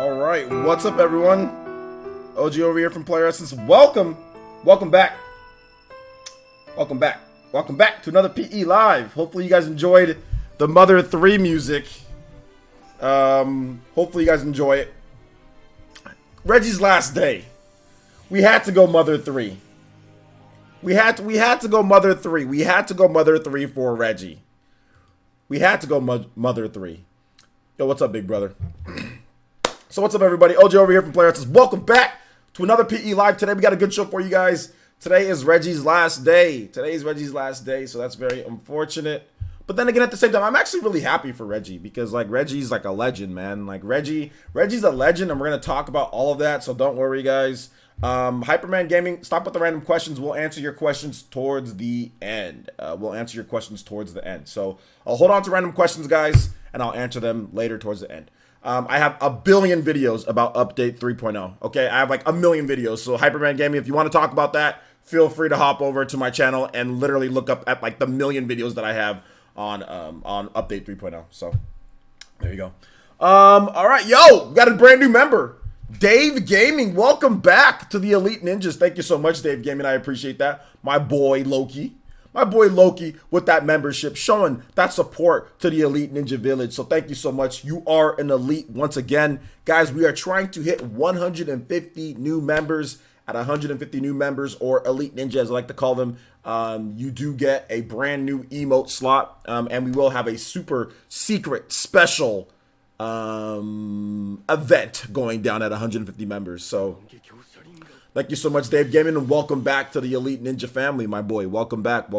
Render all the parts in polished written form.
Alright, what's up everyone? OG over here from Player Essence. Welcome back. Welcome back to another PE Live. Hopefully you guys enjoyed the Mother 3 music. Hopefully you guys enjoy it. Reggie's last day. We had to go Mother 3. We had to go Mother 3. We had to go Mother 3 for Reggie. We had to go Mother 3. Yo, what's up, big brother? So what's up, everybody? OJ over here from Player Essence. Welcome back to another PE Live. Today we got a good show for you guys. Today is Reggie's last day. So that's very unfortunate. But then again, at the same time, I'm actually really happy for Reggie because, like, Reggie's like a legend, man. Like, Reggie's a legend, and we're going to talk about all of that, so don't worry, guys. Hyperman Gaming, stop with the random questions. We'll answer your questions towards the end. So I'll hold on to random questions, guys, and I'll answer them later towards the end. I have a billion videos about Update 3.0. Okay, I have like a million videos. So Hyperman Gaming, if you want to talk about that, feel free to hop over to my channel and literally look up at like the million videos that I have on Update 3.0. So there you go. All right, yo, we got a brand new member, Dave Gaming. Welcome back to the Elite Ninjas. Thank you so much, Dave Gaming. I appreciate that. My boy Loki with that membership, showing that support to the Elite Ninja Village. So thank you so much. You are an elite once again. Guys, we are trying to hit 150 new members. At 150 new members, or Elite Ninja as I like to call them, you do get a brand new emote slot, and we will have a super secret special event going down at 150 members. So thank you so much, Dave Gaming, and welcome back to the Elite Ninja family, my boy. Welcome back.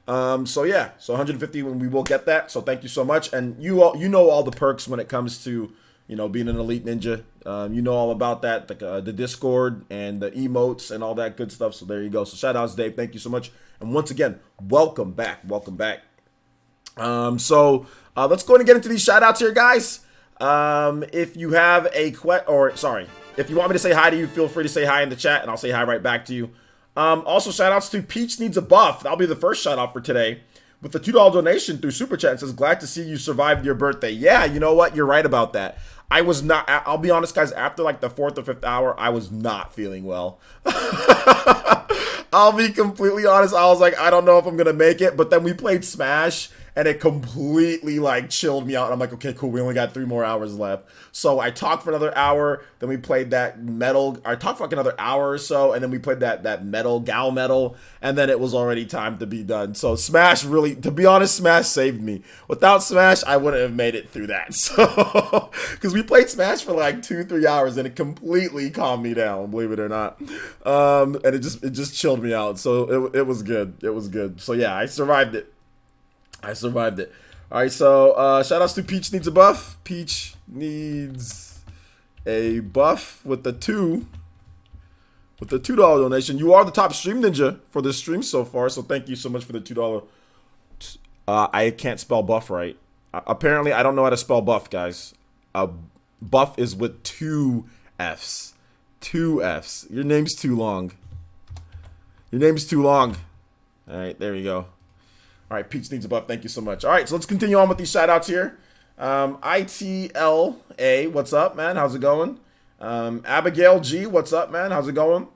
So yeah, so 150 when we will get that. So thank you so much, and you know all the perks when it comes to, you know, being an Elite Ninja. You know all about that, the Discord and the emotes and all that good stuff. So there you go. So shout outs, Dave. Thank you so much. And once again, welcome back. So let's go ahead and get into these shout outs here, guys. If you have a if you want me to say hi to you, feel free to say hi in the chat and I'll say hi right back to you. Also, shout outs to Peach Needs a Buff. That'll be the first shout out for today, with the $2 donation through Super Chat. It says, glad to see you survived your birthday. Yeah, you know what? You're right about that. I was not, I'll be honest, guys, after like the 4th or 5th hour, I was not feeling well. I'll be completely honest. I was like, I don't know if I'm going to make it. But then we played Smash, and it completely like chilled me out. And I'm like, okay, cool. We only got 3 more hours left. So I talked for another hour. Then we played that metal. I talked for like another hour or so. And then we played that metal, Gal Metal. And then it was already time to be done. So Smash really, to be honest, Smash saved me. Without Smash, I wouldn't have made it through that. So, because we played Smash for like 2-3 hours and it completely calmed me down, believe it or not. And it just chilled me out. So it was good. It was good. So yeah, I survived it. All right, so shout outs to Peach Needs a Buff. Peach needs a buff with the $2 donation. You are the top stream ninja for this stream so far, so thank you so much for the $2. I can't spell buff right. Apparently, I don't know how to spell buff, guys. Buff is with 2 F's. 2 F's. Your name's too long. All right, there you go. All right, Peach Needs a Buff. Thank you so much. All right, so let's continue on with these shout-outs here. ITLA, what's up, man? How's it going? Abigail G, what's up, man? How's it going?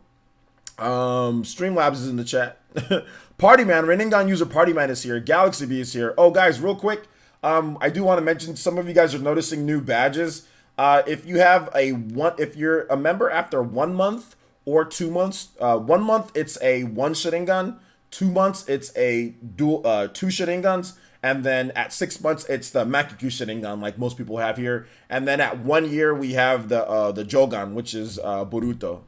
Streamlabs is in the chat. Party Man, Rinnegan user Party Man is here. Galaxy B is here. Oh, guys, real quick, I do want to mention some of you guys are noticing new badges. If you're a member after 1 month or 2 months, 1 month it's a 1 Sharingan. 2 months, it's a dual 2 Sharingans, and then at 6 months, it's the Makiku Sharingan, like most people have here. And then at 1 year, we have the Jogan, which is Boruto.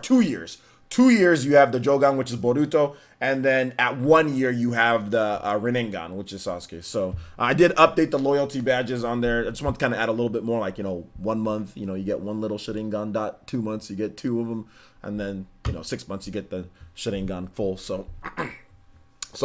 2 years. 2 years, you have the Jogan, which is Boruto, and then at 1 year, you have the Rinnegan, which is Sasuke. So I did update the loyalty badges on there. I just want to kind of add a little bit more, like, 1 month, you get 1 little Sharingan. 2 months, you get 2 of them, and then 6 months, you get the Sharingan full. So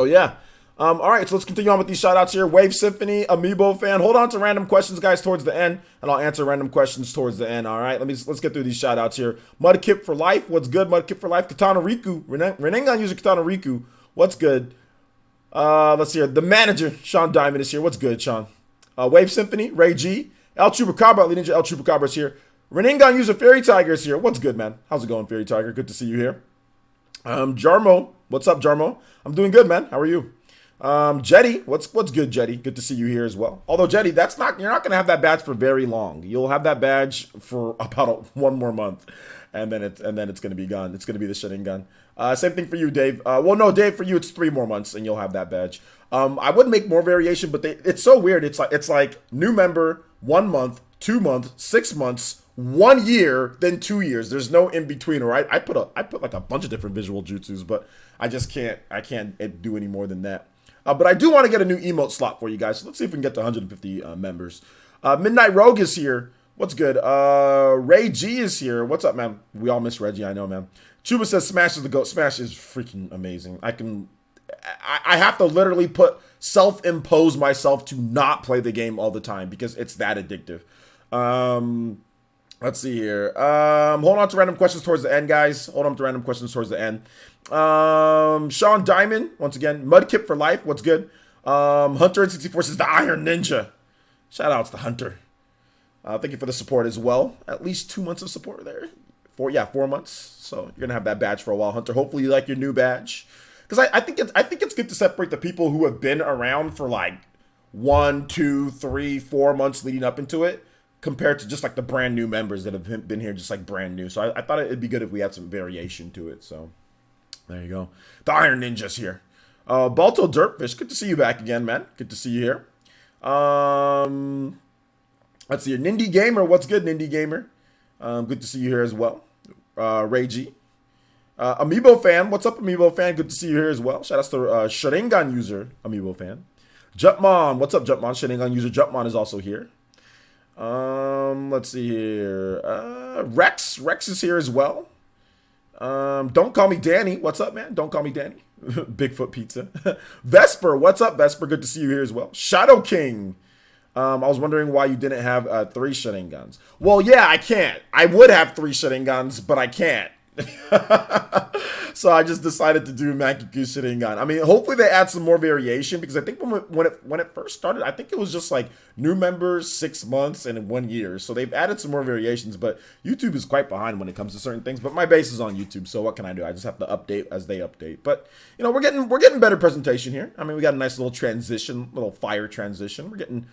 yeah. All right, so let's continue on with these shout outs here. Wave Symphony, Amiibo fan. Hold on to random questions, guys, towards the end, and I'll answer random questions towards the end. All right, let's get through these shout outs here. Mudkip for life. What's good, Mudkip for life? Katana Riku. Rinnegan user Katana Riku. What's good? Let's see here. The manager, Sean Diamond, is here. What's good, Sean? Wave Symphony, Ray G. El Chupacabra, Ninja El Chupacabra is here. Reningon user Fairy Tiger is here. What's good, man? How's it going, Fairy Tiger? Good to see you here. Jarmo, what's up, Jarmo? I'm doing good, man. How are you? Jetty, what's good, Jetty? Good to see you here as well. Although Jetty, you're not gonna have that badge for very long. You'll have that badge for about one more month, and then it's gonna be gone. It's gonna be the Sharingan. Same thing for you, Dave. Well, no, Dave, for you it's 3 more months, and you'll have that badge. I would make more variation, but it's so weird. It's like new member, 1 month, 2 months, 6 months, 1 year, then 2 years. There's no in between. Right? I put like a bunch of different visual jutsus, but I can't do any more than that. But I do want to get a new emote slot for you guys. So let's see if we can get to 150 members. Midnight Rogue is here. What's good? Ray G is here. What's up, man? We all miss Reggie. I know, man. Chuba says Smash is the GOAT. Smash is freaking amazing. I have to literally self-impose myself to not play the game all the time because it's that addictive. Let's see here. Hold on to random questions towards the end, guys. Hold on to random questions towards the end. Sean Diamond, once again. Mudkip for life. What's good? Hunter64 says the Iron Ninja. Shout outs to Hunter. Thank you for the support as well. At least 2 months of support there. 4 months. So you're gonna have that badge for a while, Hunter. Hopefully you like your new badge. Because I think it's good to separate the people who have been around for like 1, 2, 3, 4 months leading up into it, compared to just like the brand new members that have been here just like brand new. So I thought it'd be good if we had some variation to it. So there you go. The Iron Ninja's here. Balto Dirtfish, good to see you back again, man. Good to see you here. Let's see here. Nindy Gamer, what's good, Nindy Gamer? Good to see you here as well. Ray G. Amiibo Fan, what's up, Amiibo Fan? Good to see you here as well. Shout out to Sharingan user, Amiibo Fan. Jumpmon, what's up, Jumpmon? Sharingan user Jumpmon is also here. Let's see here. Rex is here as well. Don't call me Danny. What's up, man? Don't call me Danny. Bigfoot Pizza. Vesper, what's up, Vesper? Good to see you here as well. Shadow King. I was wondering why you didn't have 3 Sharingans. Well, yeah, I can't. I would have 3 Sharingans, but I can't. So I just decided to do Makiku Sharingan. I mean, hopefully they add some more variation, because I think when it first started, I think it was just like new members, 6 months, and 1 year. So they've added some more variations, but YouTube is quite behind when it comes to certain things. But my base is on YouTube, so what can I do? I just have to update as they update. But you know, we're getting better presentation here. I mean, we got a nice little transition, little fire transition. We're getting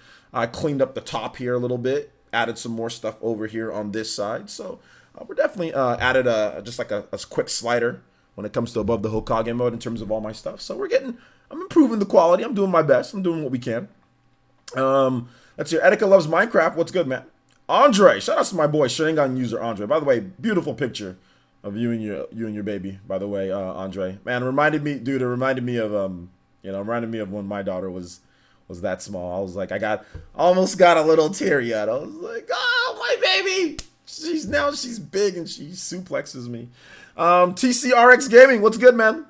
cleaned up the top here a little bit, added some more stuff over here on this side. So we're definitely added just like a quick slider when it comes to above the Hokage mode in terms of all my stuff. So I'm improving the quality. I'm doing my best. I'm doing what we can. Let's see. Etika loves Minecraft. What's good, man? Andre, shout out to my boy Sharingan user Andre. By the way, beautiful picture of you and your baby. By the way, Andre, man, it reminded me of when my daughter was that small. I was like, almost got a little teary eyed. I was like, oh, my baby. She's big and she suplexes me. TCRX Gaming, what's good, man?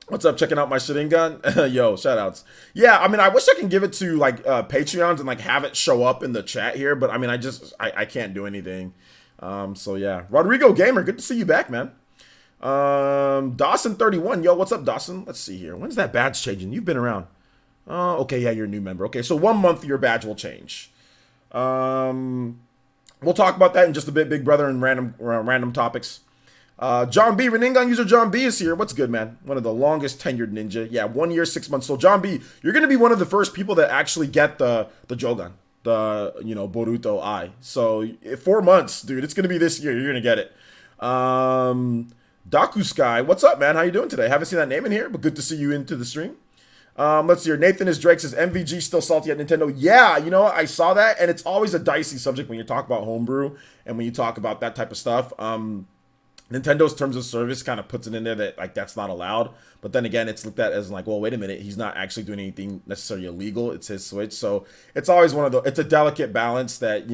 What's up? Checking out my Sharingan? Yo, shout outs. Yeah, I mean, I wish I can give it to like Patreons and like have it show up in the chat here, but I mean, I can't do anything. So yeah. Rodrigo Gamer, good to see you back, man. Dawson31, yo, what's up, Dawson? Let's see here. When's that badge changing? You've been around. Oh, okay, yeah, you're a new member. Okay, so 1 month your badge will change. We'll talk about that in just a bit, big brother, and random topics. John B, Reningon user John B is here. What's good, man? One of the longest tenured ninja. Yeah, 1 year, 6 months. So John B, you're gonna be one of the first people that actually get the Jogan, the Boruto Eye. So 4 months, dude. It's gonna be this year. You're gonna get it. Daku Sky, what's up, man? How you doing today? Haven't seen that name in here, but good to see you into the stream. Let's see here. Nathan is Drake says MVG still salty at Nintendo. Yeah, I saw that, and it's always a dicey subject when you talk about homebrew and when you talk about that type of stuff. Nintendo's terms of service kind of puts it in there that like that's not allowed, but then again, it's looked at as like, well, wait a minute, he's not actually doing anything necessarily illegal. It's his Switch, so it's always it's a delicate balance that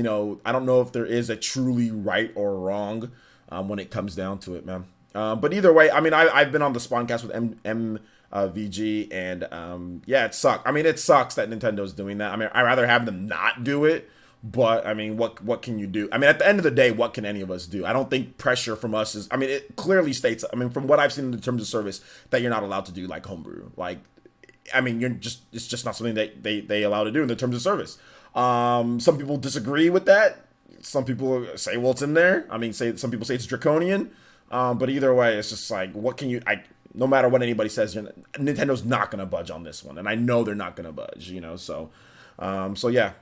I don't know if there is a truly right or wrong when it comes down to it, man. But either way, I mean, I've been on the Spawncast with VG, and yeah, it sucks. I mean, it sucks that Nintendo's doing that. I mean, I'd rather have them not do it. But I mean, what can you do? I mean, at the end of the day, what can any of us do? I don't think pressure from us is. I mean, it clearly states. I mean, from what I've seen in the terms of service, that you're not allowed to do like homebrew. Like, I mean, it's just not something that they allow to do in the terms of service. Some people disagree with that. Some people say, well, it's in there. I mean, some people say it's draconian. But either way, it's just like, what can you? No matter what anybody says, Nintendo's not gonna budge on this one, and I know they're not gonna budge. So yeah.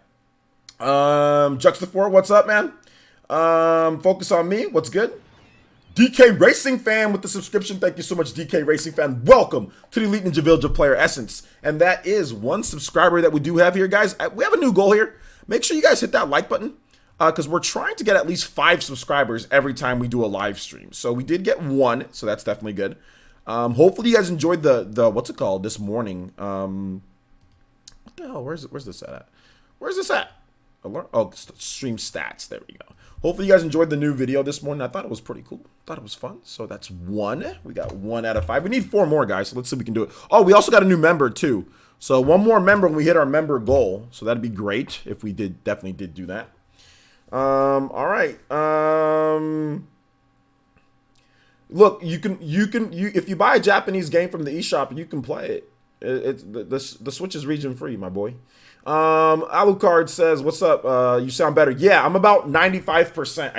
Juxtafor, what's up, man? Focus on me. What's good? DK Racing Fan with the subscription. Thank you so much, DK Racing Fan. Welcome to the Elite Ninja Village Player Essence. And that is one subscriber that we do have here, guys. We have a new goal here. Make sure you guys hit that like button because we're trying to get at least 5 subscribers every time we do a live stream. So we did get 1, so that's definitely good. Hopefully you guys enjoyed the what's it called this morning. What the hell? Where's this at? Where's this at? Oh, stream stats. There we go. Hopefully you guys enjoyed the new video this morning. I thought it was pretty cool. Thought it was fun. So that's 1. We got 1 out of 5. We need 4 more, guys. So let's see if we can do it. Oh, we also got a new member too. So 1 more member when we hit our member goal. So that'd be great if we definitely did do that. All right. Look, if you buy a Japanese game from the eShop, you can play it. The Switch is region free, my boy. Alucard says, "What's up? You sound better." Yeah, I'm about 95%.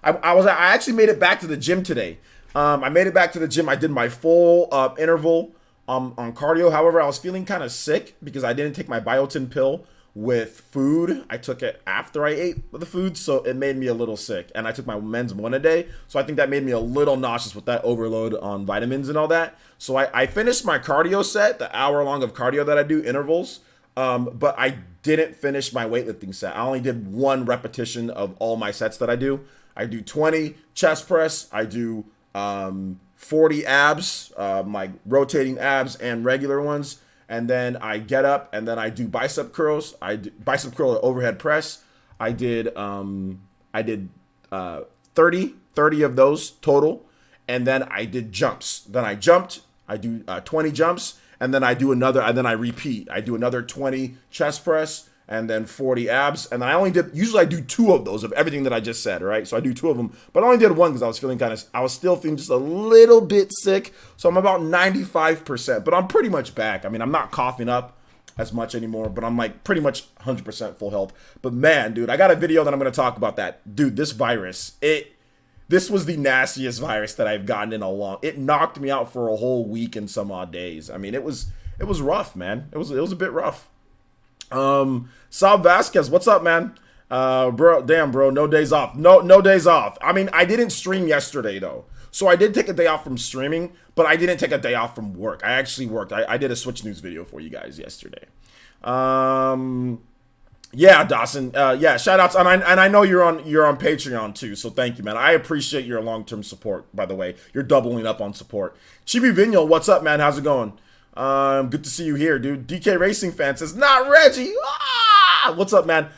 I actually made it back to the gym today. I made it back to the gym. I did my full interval on cardio. However, I was feeling kind of sick because I didn't take my biotin pill with food. I took it after I ate the food, so it made me a little sick. And I took my men's 1 a day, so I think that made me a little nauseous with that overload on vitamins and all that. So I finished my cardio set, the hour long of cardio that I do, intervals. But I didn't finish my weightlifting set. I only did 1 repetition of all my sets that I do. I do 20 chest press. I do 40 abs, my rotating abs and regular ones. And then I get up and then I do bicep curls. I do bicep curl overhead press. I did 30 of those total. And then I did jumps. Then I jumped. I do 20 jumps. And then I do another, and then I repeat. I do another 20 chest press and then 40 abs. And usually I do 2 of those of everything that I just said, right? So I do 2 of them, but I only did 1 because I was still feeling just a little bit sick. So I'm about 95%, but I'm pretty much back. I mean, I'm not coughing up as much anymore, but I'm like pretty much 100% full health. But man, dude, I got a video that I'm going to talk about that. Dude, this virus, this was the nastiest virus that I've gotten in a long. It knocked me out for a whole week and some odd days. I mean, it was rough, man. It was a bit rough. Sal Vasquez, what's up, man? Bro, no days off. No days off. I mean, I didn't stream yesterday though. So I did take a day off from streaming, but I didn't take a day off from work. I actually worked. I did a Switch News video for you guys yesterday. Yeah, Dawson. Yeah, shout outs. And I know you're on Patreon too, so thank you, man. I appreciate your long-term support, by the way. You're doubling up on support. Chibi Vigno, what's up, man? How's it going? Good to see you here, dude. DK Racing Fan says, not Reggie. Ah! What's up, man?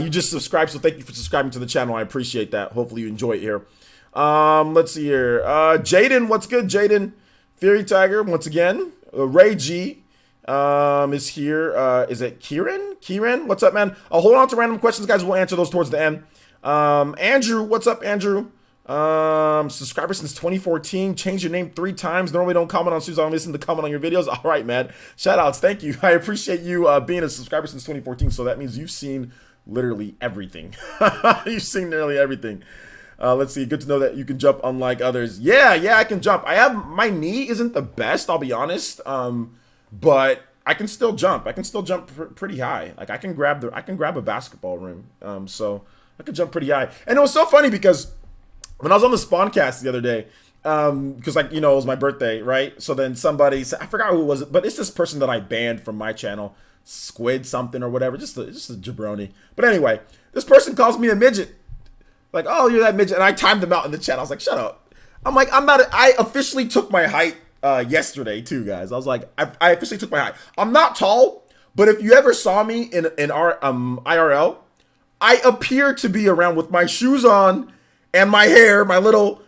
You just subscribed, so thank you for subscribing to the channel. I appreciate that. Hopefully you enjoy it here. Let's see here. Jaden, what's good, Jaden? Fury Tiger, once again. Ray G is here. Is it Kieran? What's up, man? I'll hold on to random questions, guys. We'll answer those towards the end. Andrew, what's up, Andrew? Subscriber since 2014. Changed your name 3 times. Normally don't comment on shoes. I listen to comment on your videos. All right, man. Shout outs. Thank you. I appreciate you being a subscriber since 2014. So that means you've seen literally everything. You've seen nearly everything. Let's see. Good to know that you can jump unlike others. Yeah, I can jump. My knee isn't the best, I'll be honest. But I can still jump. I can still jump pretty high. Like I can grab a basketball rim. So I can jump pretty high. And it was so funny because when I was on the Spawncast the other day, because like, you know, it was my birthday, right? So then somebody said, I forgot who it was, but it's this person that I banned from my channel, Squid something or whatever, just a jabroni. But anyway, this person calls me a midget. Like, oh, you're that midget. And I timed them out in the chat. I was like, shut up. I'm like, I officially took my height yesterday too, guys. I was like, I officially took my height. I'm not tall, but if you ever saw me in our IRL, I appear to be around with my shoes on and my hair, my little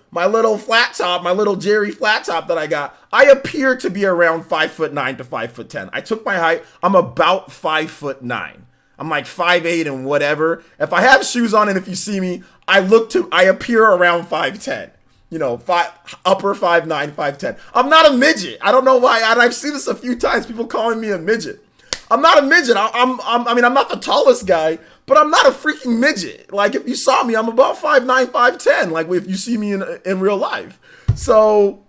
flat top, my little Jerry flat top that I got. I appear to be around 5'9" to 5'10". I took my height. I'm about 5'9". I'm like 5'8" and whatever. If I have shoes on and if you see me, I appear around 5'10". You know, upper 5'9", 5'10". I'm not a midget. I don't know why. And I've seen this a few times, people calling me a midget. I'm not a midget. I mean, I'm not the tallest guy, but I'm not a freaking midget. Like, if you saw me, I'm about 5'9", 5'10", like if you see me in real life. So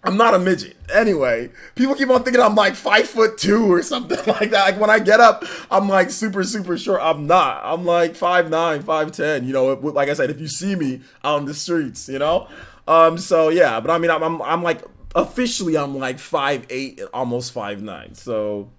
I'm not a midget. Anyway, people keep on thinking I'm like 5'2" or something like that. Like when I get up, I'm like super short. I'm not. I'm like 5'9", 5'10". You know, like I said, if you see me out on the streets, you know. So yeah, but I mean, I'm like officially I'm like 5'8", almost 5'9". So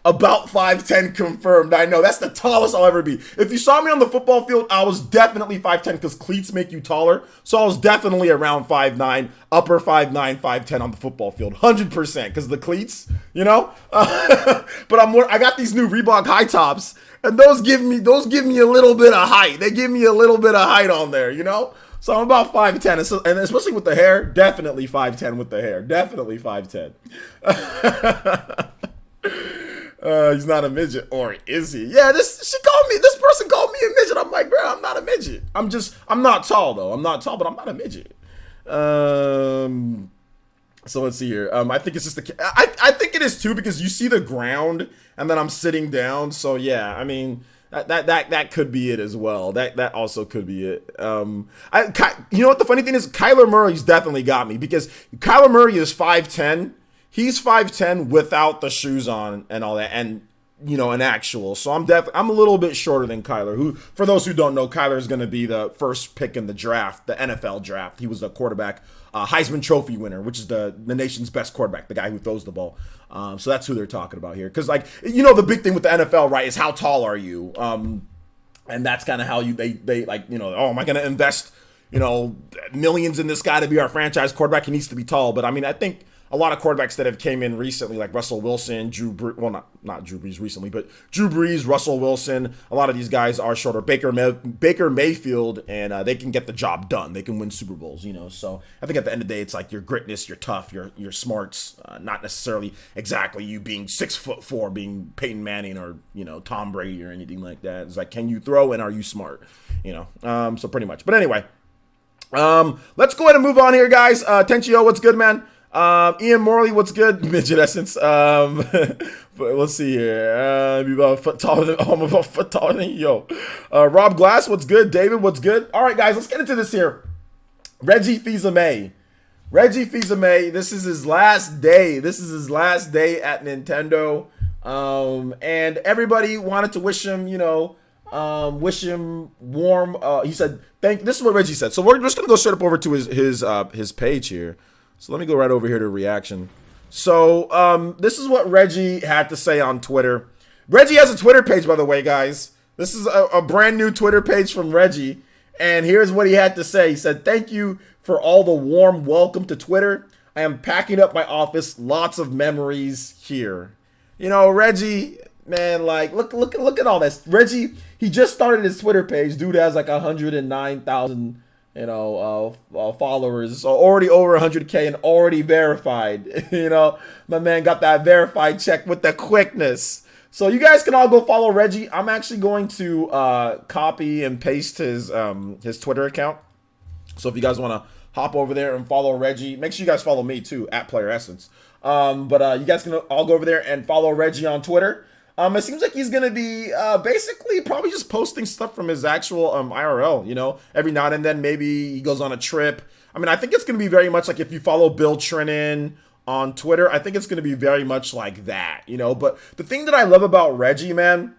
about 5'10" confirmed. I know that's the tallest I'll ever be. If you saw me on the football field, I was definitely 5'10" because cleats make you taller. So I was definitely around 5'9", upper 5'9", 5'10" on the football field, 100% because the cleats, you know. But I got these new Reebok high tops, and those give me a little bit of height. They give me a little bit of height on there, you know. So I'm about 5'10", and especially with the hair, definitely 5'10" with the hair, definitely 5'10". He's not a midget, or is he? Yeah, this person called me a midget. I'm like, bro, I'm not a midget. I'm not tall though. I'm not tall, but I'm not a midget. So let's see here. I think it's just I think it is too, because you see the ground and then I'm sitting down. So yeah, I mean that could be it as well. That also could be it. You know what the funny thing is? Kyler Murray's definitely got me, because Kyler Murray is 5'10". He's 5'10" without the shoes on and all that, and you know, an actual. So I'm a little bit shorter than Kyler, who, for those who don't know, Kyler is going to be the first pick in the draft, the NFL draft. He was the quarterback, Heisman Trophy winner, which is the nation's best quarterback, the guy who throws the ball. So that's who they're talking about here. Because, like, you know, the big thing with the NFL, right, is how tall are you? And that's kind of how they like, you know, oh, am I going to invest, you know, millions in this guy to be our franchise quarterback? He needs to be tall. But I mean, I think a lot of quarterbacks that have came in recently, like Russell Wilson, not Drew Brees recently, but Drew Brees, Russell Wilson, a lot of these guys are shorter. Baker Mayfield, and they can get the job done. They can win Super Bowls, you know. So I think at the end of the day, it's like your gritness, your tough, your smarts, not necessarily exactly you being 6'4", being Peyton Manning or, you know, Tom Brady or anything like that. It's like, can you throw and are you smart? You know, so pretty much. But anyway, let's go ahead and move on here, guys. Tenchio, what's good, man? Ian Morley, what's good? Midget Essence. Let's see here. I'm about a foot taller than you. Rob Glass, what's good? David, what's good? All right, guys, let's get into this here. Reggie Fils-Aimé. This is his last day. At Nintendo. And everybody wanted to wish him, you know, wish him warm. He said, this is what Reggie said. So we're just going to go straight up over to his page here. So let me go right over here to reaction. So this is what Reggie had to say on Twitter. Reggie has a Twitter page, by the way, guys. This is a brand new Twitter page from Reggie. And here's what he had to say. He said, "Thank you for all the warm welcome to Twitter. I am packing up my office. Lots of memories here." You know, Reggie, man, like, look at all this. Reggie, he just started his Twitter page. Dude has like 109,000 followers, so already over 100K and already verified. You know, my man got that verified check with the quickness. So you guys can all go follow Reggie. I'm actually going to copy and paste his Twitter account. So if you guys want to hop over there and follow Reggie, make sure you guys follow me too, at Player Essence. But you guys can all go over there and follow Reggie on Twitter. It seems like he's going to be basically probably just posting stuff from his actual IRL, you know, every now and then. Maybe he goes on a trip. I mean, I think it's going to be very much like if you follow Bill Trinan on Twitter, I think it's going to be very much like that, you know. But the thing that I love about Reggie, man,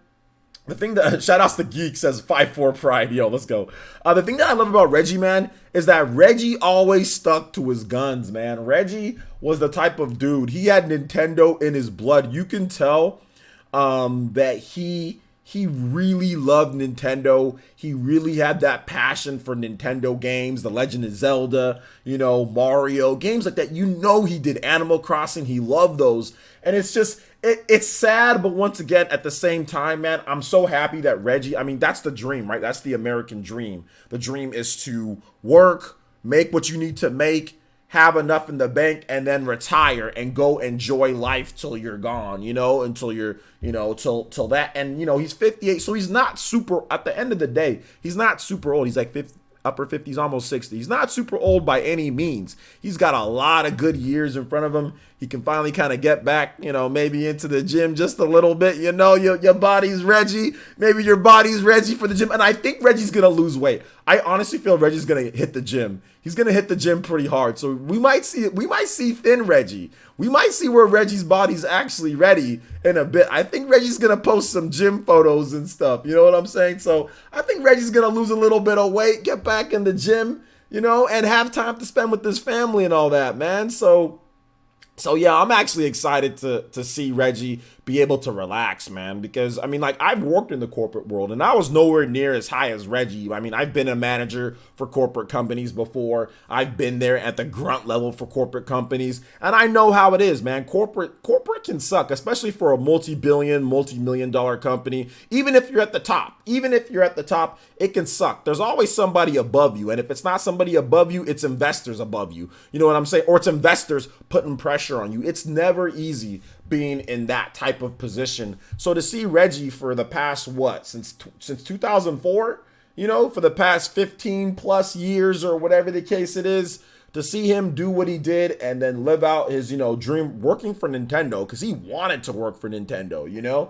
the thing that, shout outs to Geek, says 5'4" pride. Yo, let's go. The thing that I love about Reggie, man, is that Reggie always stuck to his guns, man. Reggie was the type of dude. He had Nintendo in his blood. You can tell that he really loved Nintendo. He really had that passion for Nintendo games, The Legend of Zelda, you know, Mario, games like that. You know, he did Animal Crossing. He loved those. And it's just, it's sad, but once again, at the same time, man, I'm so happy that Reggie, I mean, that's the dream, right? That's the American dream. The dream is to work, make what you need to make, have enough in the bank, and then retire and go enjoy life till you're gone, you know, until you're, you know, till that. And, you know, he's 58, so he's not super, at the end of the day, he's not super old. He's like 50, upper 50s, almost 60. He's not super old by any means. He's got a lot of good years in front of him. He can finally kind of get back, maybe into the gym just a little bit. Your body's Reggie. Maybe your body's Reggie for the gym. And I think Reggie's going to lose weight. I honestly feel Reggie's going to hit the gym. He's going to hit the gym pretty hard. So we might see thin Reggie. We might see where Reggie's body's actually ready in a bit. I think Reggie's going to post some gym photos and stuff. You know what I'm saying? So I think Reggie's going to lose a little bit of weight, get back in the gym, and have time to spend with his family and all that, man. So yeah, I'm actually excited to see Reggie be able to relax, man, because I've worked in the corporate world and I was nowhere near as high as Reggie. I've been a manager for corporate companies before. I've been there at the grunt level for corporate companies, and I know how it is, man. Corporate can suck, especially for a multi-million dollar company. Even if you're at the top, it can suck. There's always somebody above you, and if it's not somebody above you, it's investors above you. You know what I'm saying? Or it's investors putting pressure on you. It's never easy being in that type of position. So to see Reggie for the past since 2004, for the past 15 plus years or whatever the case it is, to see him do what he did and then live out his dream working for Nintendo, because he wanted to work for Nintendo. I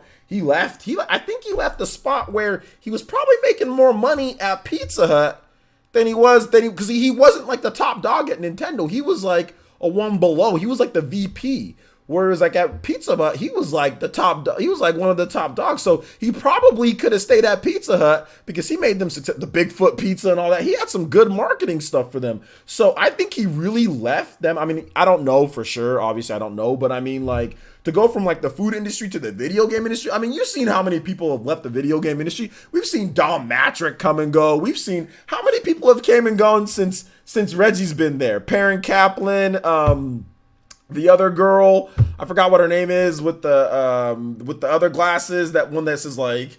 think he left the spot where he was probably making more money at Pizza Hut because he wasn't like the top dog at Nintendo. He was like a one below. He was like the VP. Whereas like at Pizza Hut, he was like he was like one of the top dogs. So he probably could have stayed at Pizza Hut because he made them the Bigfoot pizza and all that. He had some good marketing stuff for them. So I think he really left them. I don't know for sure. Obviously, I don't know. But to go from like the food industry to the video game industry. You've seen how many people have left the video game industry. We've seen Dom Matrick come and go. We've seen how many people have came and gone since Reggie's been there. Perrin Kaplan, the other girl, I forgot what her name is, with the other glasses. That one that says like,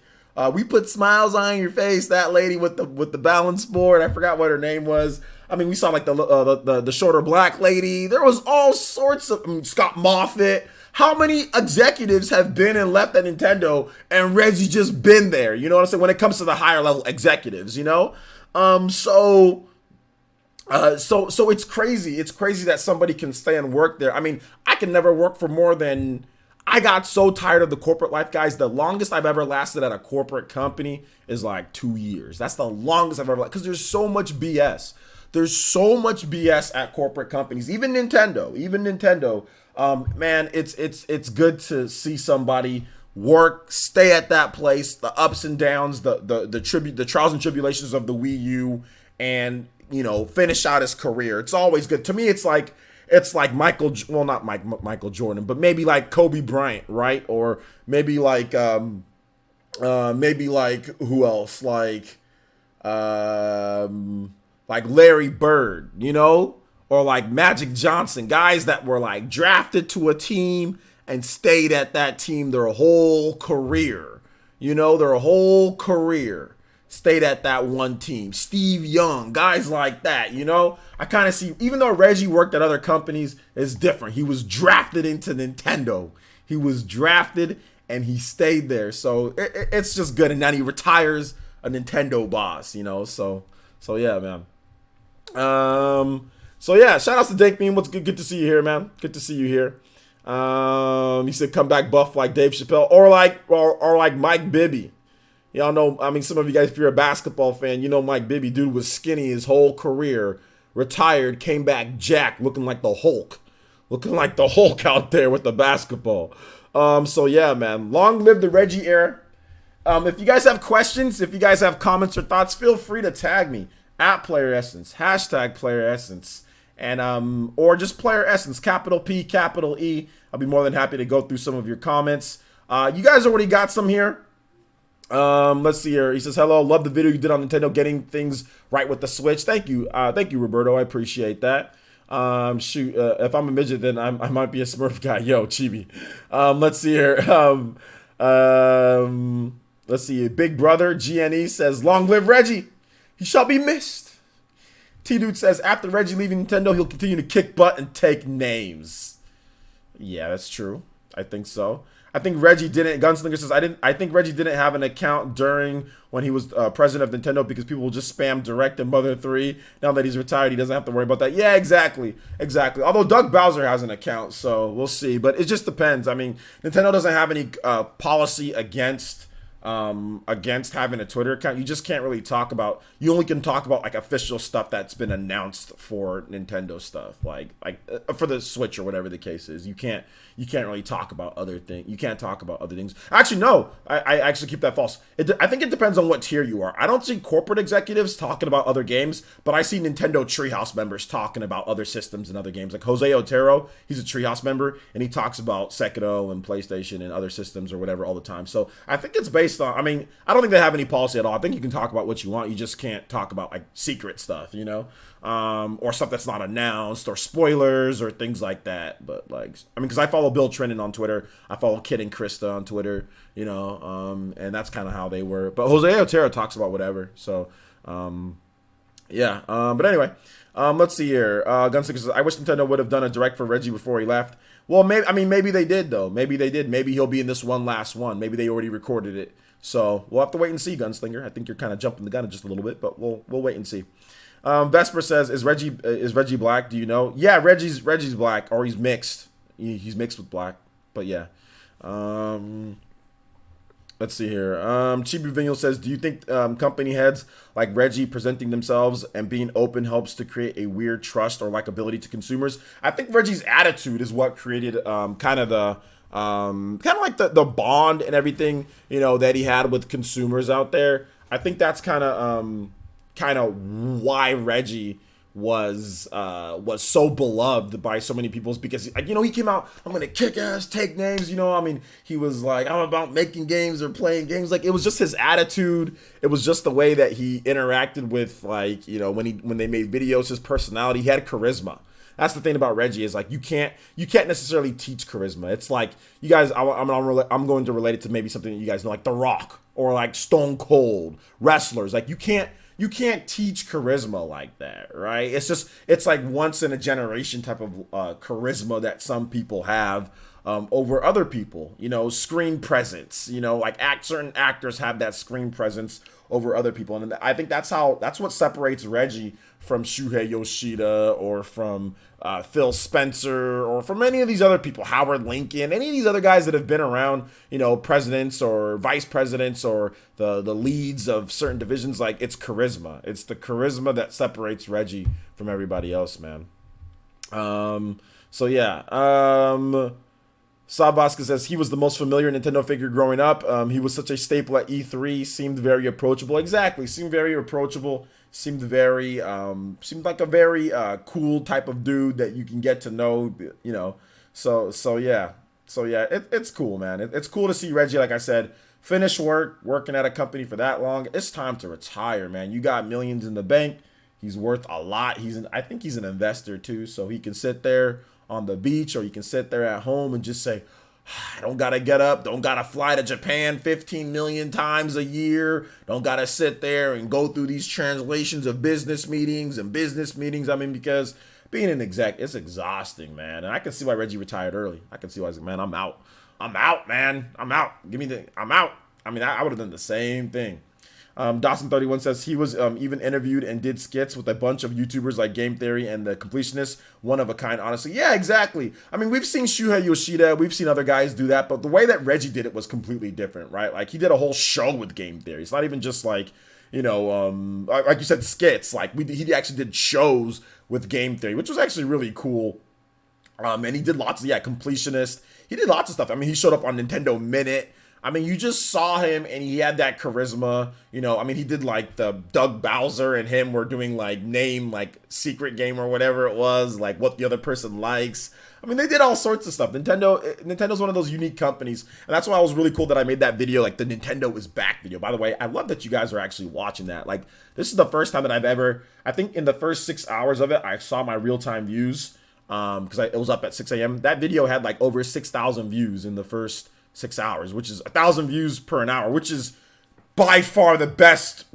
we put smiles on your face. That lady with the balance board. I forgot what her name was. We saw like the shorter black lady. There was all sorts of Scott Moffitt. How many executives have been and left at Nintendo, and Reggie just been there? You know what I'm saying? When it comes to the higher level executives, So it's crazy. It's crazy that somebody can stay and work there. I can never work for more than. I got so tired of the corporate life, guys. The longest I've ever lasted at a corporate company is like 2 years. That's the longest I've ever, because there's so much BS. There's so much BS at corporate companies. Even Nintendo. Man, it's good to see somebody work, stay at that place, the ups and downs, the trials and tribulations of the Wii U, and finish out his career. It's always good. To me, it's like not Michael Jordan, but maybe like Kobe Bryant, right? Or maybe like who else? Like Larry Bird, or like Magic Johnson, guys that were like drafted to a team and stayed at that team their whole career. Stayed at that one team. Steve Young, guys like that, I kind of see, even though Reggie worked at other companies, it's different. He was drafted into Nintendo. He was drafted and he stayed there. So it's just good. And now he retires a Nintendo boss, So yeah, man. So yeah, shout out to Dake Beam. What's good? Good to see you here, man. Good to see you here. He said come back buff like Dave Chappelle or like Mike Bibby. Y'all know, some of you guys, if you're a basketball fan, Mike Bibby, dude was skinny his whole career, retired, came back jacked, looking like the Hulk out there with the basketball. So yeah, man, long live the Reggie era. If you guys have questions, if you guys have comments or thoughts, feel free to tag me at Player Essence, hashtag Player Essence, and or just Player Essence, capital P, capital E. I'll be more than happy to go through some of your comments. You guys already got some here. Let's see here. He says, hello, love the video you did on Nintendo getting things right with the Switch. Thank you, Roberto. I appreciate that. If I'm a midget, then I might be a Smurf guy. Yo, chibi. Let's see here. Let's see. Big Brother GNE says, long live Reggie. He shall be missed. T-Dude says, after Reggie leaving Nintendo, he'll continue to kick butt and take names. Yeah, that's true. I think so. I think Reggie didn't. Gunslinger says I think Reggie didn't have an account during when he was president of Nintendo because people will just spam Direct and Mother 3. Now that he's retired, he doesn't have to worry about that. Yeah, exactly. Although Doug Bowser has an account, so we'll see. But it just depends. I mean, Nintendo doesn't have any policy against having a Twitter account. You just can't really talk about. You only can talk about like official stuff that's been announced for Nintendo stuff, like for the Switch or whatever the case is. You can't really talk about other things. You can't talk about other things. Actually, no. I actually keep that false. I think it depends on what tier you are. I don't see corporate executives talking about other games, but I see Nintendo Treehouse members talking about other systems and other games. Like Jose Otero, he's a Treehouse member, and he talks about Sekiro and PlayStation and other systems or whatever all the time. So I think it's based on. I mean, I don't think they have any policy at all. I think you can talk about what you want. You just can't talk about like secret stuff, or stuff that's not announced, or spoilers, or things like that. But like, I mean, because I follow Bill Trennan on Twitter, I follow Kid and Krista on Twitter, and that's kind of how they were. But Jose Otero talks about whatever. So, yeah. But anyway, let's see here. Gunslinger says, I wish Nintendo would have done a direct for Reggie before he left. Well, maybe they did though. Maybe they did. Maybe he'll be in this one last one. Maybe they already recorded it. So we'll have to wait and see, Gunslinger. I think you're kind of jumping the gun just a little bit, but we'll wait and see. Vesper says, is Reggie black? Do you know? Yeah, Reggie's black, or he's mixed. He's mixed with black. But yeah. Let's see here. Chibi Vinyl says, do you think company heads like Reggie presenting themselves and being open helps to create a weird trust or likability to consumers? I think Reggie's attitude is what created kind of like the bond and everything, that he had with consumers out there. I think that's kind of why Reggie was so beloved by so many people, because he came out, I'm gonna kick ass, take names, I mean, he was like, I'm about making games or playing games. Like, it was just his attitude, it was just the way that he interacted with, like, when they made videos, his personality. He had charisma. That's the thing about Reggie, is like you can't necessarily teach charisma. It's like, you guys, I'm going to relate it to maybe something that you guys know, like The Rock or like Stone Cold, wrestlers. Like you can't teach charisma like that, right? It's like once in a generation type of charisma that some people have over other people. Screen presence. Like certain actors have that screen presence over other people, and I think that's what separates Reggie from Shuhei Yoshida or from Phil Spencer or from any of these other people, Howard Lincoln, any of these other guys that have been around, presidents or vice presidents or the leads of certain divisions. Like, it's charisma. It's the charisma that separates Reggie from everybody else, man. So yeah. Saab Vasquez says, he was the most familiar Nintendo figure growing up. He was such a staple at E3, seemed very approachable. Exactly, seemed very approachable. Seemed like a very cool type of dude that you can get to know, So yeah, it's cool, man. It's cool to see Reggie, like I said, finish working at a company for that long. It's time to retire, man. You got millions in the bank. He's worth a lot. I think he's an investor too, so he can sit there on the beach, or you can sit there at home and just say, I don't gotta get up, don't gotta fly to Japan 15 million times a year, don't gotta sit there and go through these translations of business meetings. I mean, because being an exec, it's exhausting, man. And I can see why Reggie retired early. I can see why he's like, man, I'm out, man, I'm out. I'm out. I mean, I would have done the same thing. Dawson31 says he was even interviewed and did skits with a bunch of YouTubers like Game Theory and The Completionist. One of a kind, honestly. Yeah, exactly. I mean, we've seen Shuhei Yoshida, we've seen other guys do that, but the way that Reggie did it was completely different, right? Like, he did a whole show with Game Theory. It's not even just like, like you said, skits. Like, he actually did shows with Game Theory, which was actually really cool. And he did lots of, Completionist. He did lots of stuff. I mean, he showed up on Nintendo Minute. I mean, you just saw him and he had that charisma, I mean, he did like the Doug Bowser and him were doing like secret game or whatever it was, like what the other person likes. I mean, they did all sorts of stuff. Nintendo's one of those unique companies. And that's why it was really cool that I made that video, like the Nintendo is back video. By the way, I love that you guys are actually watching that. Like, this is the first time that I think in the first 6 hours of it, I saw my real-time views because it was up at 6 a.m. That video had like over 6,000 views in the first 6 hours, which is 1,000 views per an hour, which is by far the best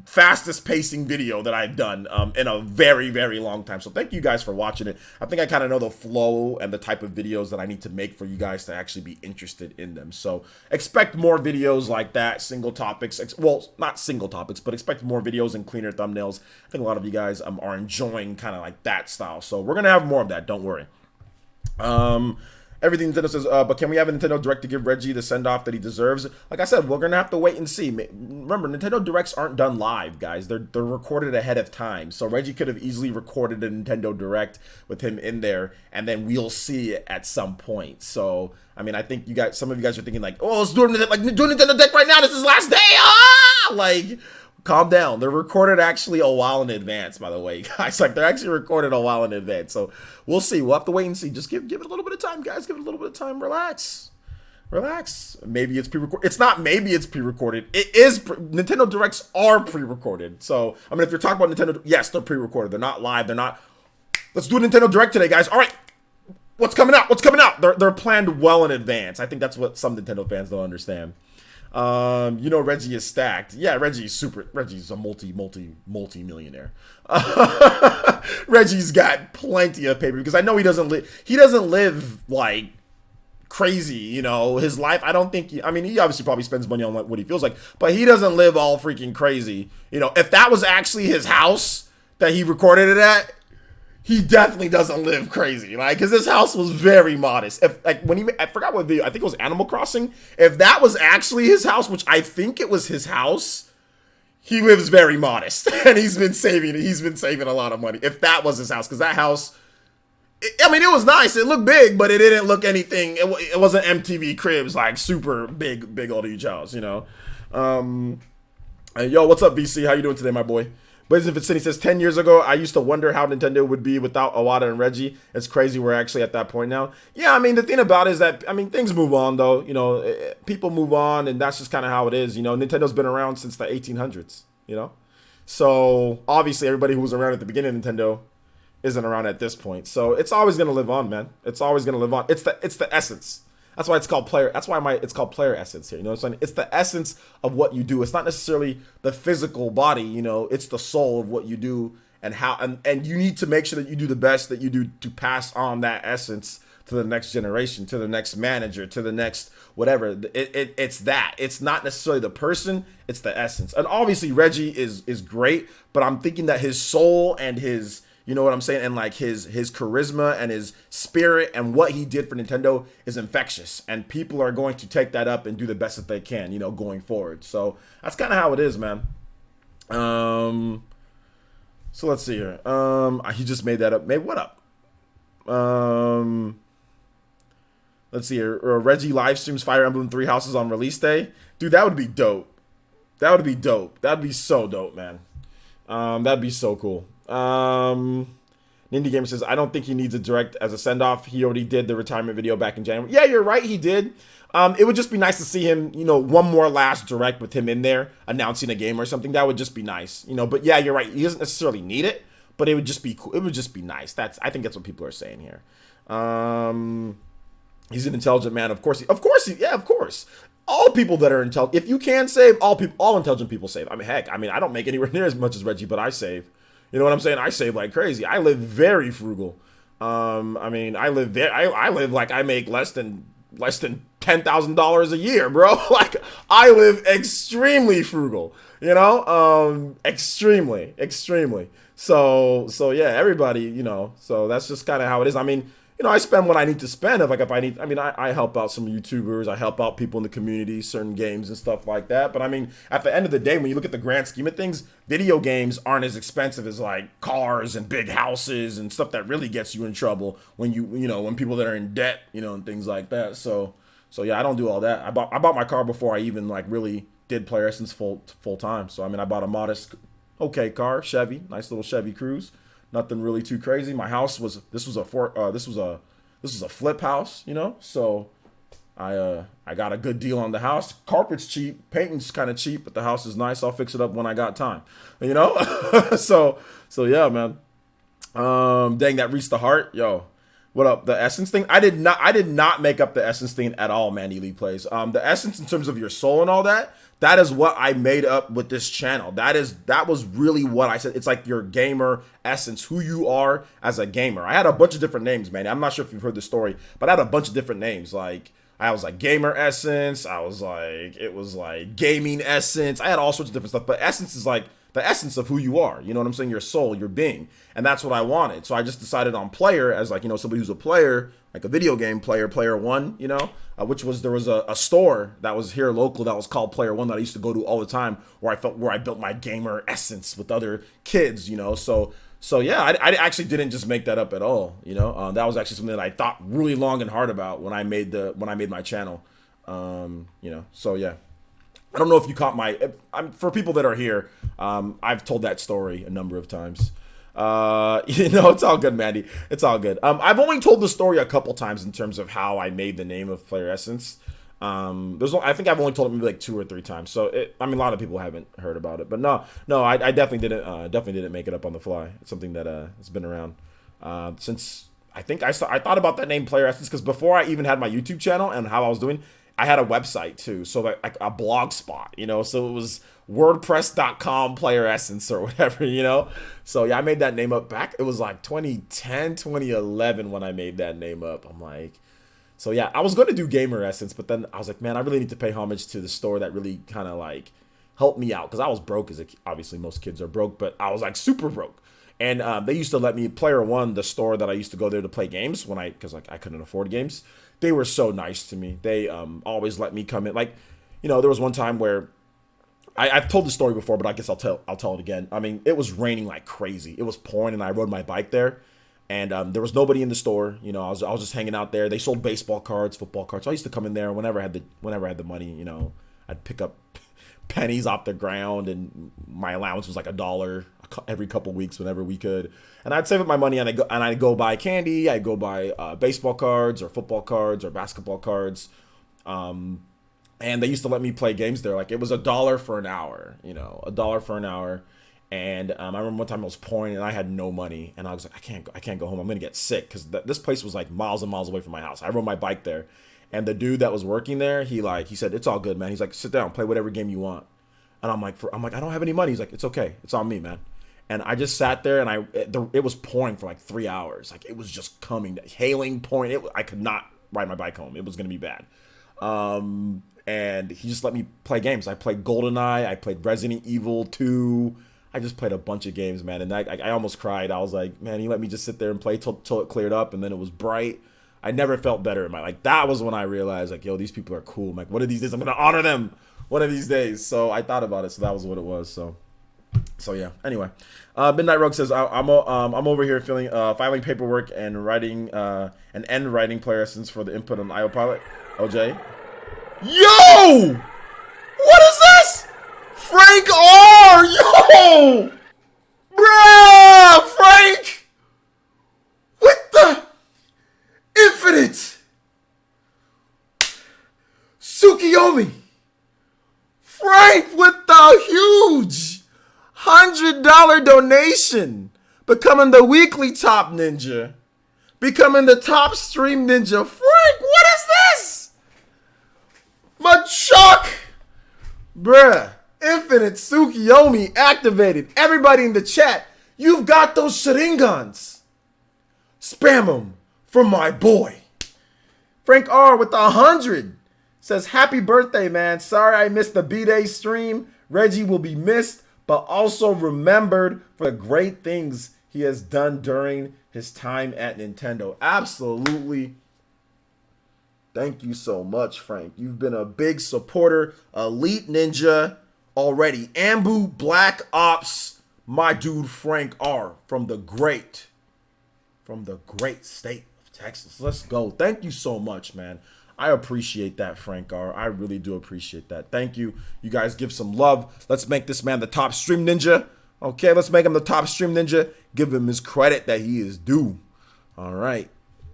fastest pacing video that I've done in a very, very long time. So thank you guys for watching it. I think I kind of know the flow and the type of videos that I need to make for you guys to actually be interested in them. So expect more videos like that, single topics. Well, not single topics, but expect more videos and cleaner thumbnails. I think a lot of you guys are enjoying kind of like that style. So we're going to have more of that. Don't worry. Everything Nintendo says, but can we have a Nintendo Direct to give Reggie the send-off that he deserves? Like I said, we're going to have to wait and see. Remember, Nintendo Directs aren't done live, guys. They're recorded ahead of time. So Reggie could have easily recorded a Nintendo Direct with him in there, and then we'll see it at some point. So, I mean, I think some of you guys are thinking like, oh, let's do Nintendo Direct right now. This is his last day. Ah! Like, calm down. They're recorded actually a while in advance, by the way, guys. Like, they're actually recorded a while in advance. So we'll see. We'll have to wait and see. Just give it a little bit of time, guys. Give it a little bit of time. Relax. Maybe it's pre-recorded. It's not maybe it's pre-recorded. It is. Nintendo Directs are pre-recorded. So, I mean, if you're talking about Nintendo, yes, they're pre-recorded. They're not live. They're not. Let's do a Nintendo Direct today, guys. All right. What's coming out? They're planned well in advance. I think that's what some Nintendo fans don't understand. You know, Reggie is stacked. Yeah, Reggie's a multi-millionaire. Reggie's got plenty of paper because I know he doesn't live like crazy, you know, his life. I don't think he obviously probably spends money on what he feels like, but he doesn't live all freaking crazy. You know, if that was actually his house that he recorded it at, he definitely doesn't live crazy, like, because his house was very modest. If like I forgot what video, I think it was Animal Crossing. If that was actually his house, which I think it was his house, he lives very modest, and he's been saving a lot of money. If that was his house, because that house, it was nice. It looked big, but it didn't look anything. It wasn't MTV Cribs, like super big old huge house, you know. Yo, what's up, VC? How you doing today, my boy? Blazing Vicinity says, 10 years ago, I used to wonder how Nintendo would be without Iwata and Reggie. It's crazy we're actually at that point now. Yeah, I mean, the thing about it is that, I mean, things move on, though. You know, people move on, and that's just kind of how it is. You know, Nintendo's been around since the 1800s, you know? So, obviously, everybody who was around at the beginning of Nintendo isn't around at this point. So, it's always going to live on, man. It's always going to live on. It's the essence. That's why it's called player. That's why it's called player essence here. You know what I'm saying? It's the essence of what you do. It's not necessarily the physical body. You know, it's the soul of what you do and how. And you need to make sure that you do the best that you do to pass on that essence to the next generation, to the next manager, to the next whatever. It's that. It's not necessarily the person. It's the essence. And obviously Reggie is great, but I'm thinking that his soul and his, you know what I'm saying? And like his charisma and his spirit and what he did for Nintendo is infectious. And people are going to take that up and do the best that they can, you know, going forward. So that's kind of how it is, man. So let's see here. He just made that up. Made what up? Let's see here. Reggie live streams Fire Emblem 3 Houses on release day. Dude, that would be dope. That would be dope. That'd be so dope, man. That'd be so cool. Nindy Gamer says, I don't think he needs a direct as a send-off. He already did the retirement video back in January. Yeah, you're right. He did. It would just be nice to see him, you know, one more last direct with him in there announcing a game or something. That would just be nice, you know. But yeah, you're right. He doesn't necessarily need it, but it would just be cool. It would just be nice. I think that's what people are saying here. He's an intelligent man. Of course. Yeah, of course. All people that are intelligent, if you can save, all intelligent people save. I mean, heck, I don't make anywhere near as much as Reggie, but I save. You know what I'm saying? I save like crazy. I live very frugal. I live like I make less than $10,000 a year, bro. Like I live extremely frugal. You know, extremely. So yeah, everybody, you know. So that's just kind of how it is. I mean, you know, I spend what I need to spend. I help out some YouTubers. I help out people in the community, certain games and stuff like that. But I mean, at the end of the day, when you look at the grand scheme of things, video games aren't as expensive as like cars and big houses and stuff that really gets you in trouble when when people that are in debt, you know, and things like that. So yeah, I don't do all that. I bought my car before I even like really did Player Essence full time. So I mean, I bought a modest, okay car, Chevy, nice little Chevy Cruze. Nothing really too crazy. My house was a flip house, you know. So I got a good deal on the house. Carpet's cheap, painting's kind of cheap, but the house is nice. I'll fix it up when I got time, you know. so yeah, man. Dang, that reached the heart, yo. What up? The essence thing? I did not make up the essence thing at all, man. Elite plays. The essence in terms of your soul and all that. That is what I made up with this channel. That was really what I said. It's like your gamer essence, who you are as a gamer. I had a bunch of different names, man. I'm not sure if you've heard the story, but I had a bunch of different names. Like I was like gamer essence. It was like gaming essence. I had all sorts of different stuff, but essence is like the essence of who you are. You know what I'm saying? Your soul, your being. And that's what I wanted. So I just decided on player as like, you know, somebody who's a player, like a video game player, player one, you know, which was, there was a store that was here local that was called Player One that I used to go to all the time, where I built my gamer essence with other kids, you know. So yeah, I actually didn't just make that up at all, you know. That was actually something that I thought really long and hard about when I made my channel, you know. So yeah, I don't know if you caught for people that are here, I've told that story a number of times. You know, it's all good, Mandy. It's all good. I've only told the story a couple times in terms of how I made the name of Player Essence. I think I've only told it maybe like 2 or 3 times. So I mean, a lot of people haven't heard about it, but no, I definitely didn't make it up on the fly. It's something that has been around since I think I thought about that name Player Essence because before I even had my YouTube channel and how I was doing, I had a website too, so like a blog spot, you know. So it was WordPress.com Player Essence or whatever, you know. So yeah, I made that name up back. It was like 2010, 2011 when I made that name up. I'm like, so yeah, I was going to do Gamer Essence, but then I was like, man, I really need to pay homage to the store that really kind of like helped me out because I was broke obviously most kids are broke, but I was like super broke. And they used to let me, Player One, the store that I used to go there to play games because like I couldn't afford games. They were so nice to me. They always let me come in. Like, you know, there was one time where I've told the story before, but I guess I'll tell it again. I mean, it was raining like crazy. It was pouring, and I rode my bike there, and there was nobody in the store. You know, I was just hanging out there. They sold baseball cards, football cards. So I used to come in there whenever I had the money. You know, I'd pick up pennies off the ground, and my allowance was like $1 every couple weeks whenever we could. And I'd save up my money, and I'd go buy candy. I'd go buy baseball cards or football cards or basketball cards. And they used to let me play games there. Like it was $1 for an hour, you know, $1 for an hour. And I remember one time it was pouring and I had no money, and I was like, I can't go home. I'm gonna get sick because this place was like miles and miles away from my house. I rode my bike there, and the dude that was working there, he said, it's all good, man. He's like, sit down, play whatever game you want. And I'm like, I don't have any money. He's like, it's okay, it's on me, man. And I just sat there, and it was pouring for like 3 hours. Like it was just coming, hailing, pouring. I could not ride my bike home. It was gonna be bad. And he just let me play games. I played GoldenEye. I played Resident Evil 2. I just played a bunch of games, man. And I almost cried. I was like, man, he let me just sit there and play till it cleared up. And then it was bright. I never felt better in my life. That was when I realized, like, yo, these people are cool. I'm like, one of these days I'm going to honor them. One of these days. So I thought about it. So that was what it was. So yeah. Anyway, Midnight Rogue says, I'm over here filing paperwork and writing and writing Player Essence for the input on the IO pilot. OJ. Yo! What is this? Frank R! Yo! Bruh! Frank! With the infinite Tsukiyomi! Frank with the huge $100 donation! Becoming the weekly top ninja. Becoming the top stream ninja. Frank, what is this? Machuk! Bruh. Infinite Tsukiyomi activated. Everybody in the chat, you've got those Sharingans. Spam them for my boy. Frank R with 100 says, happy birthday, man. Sorry I missed the B-Day stream. Reggie will be missed, but also remembered for the great things he has done during his time at Nintendo. Absolutely. Thank you so much, Frank. You've been a big supporter. Elite Ninja already. Ambu Black Ops, my dude Frank R. from the great state of Texas. Let's go. Thank you so much, man. I appreciate that, Frank R. I really do appreciate that. Thank you. You guys give some love. Let's make this man the top stream ninja. Okay, let's make him the top stream ninja. Give him his credit that he is due. All right.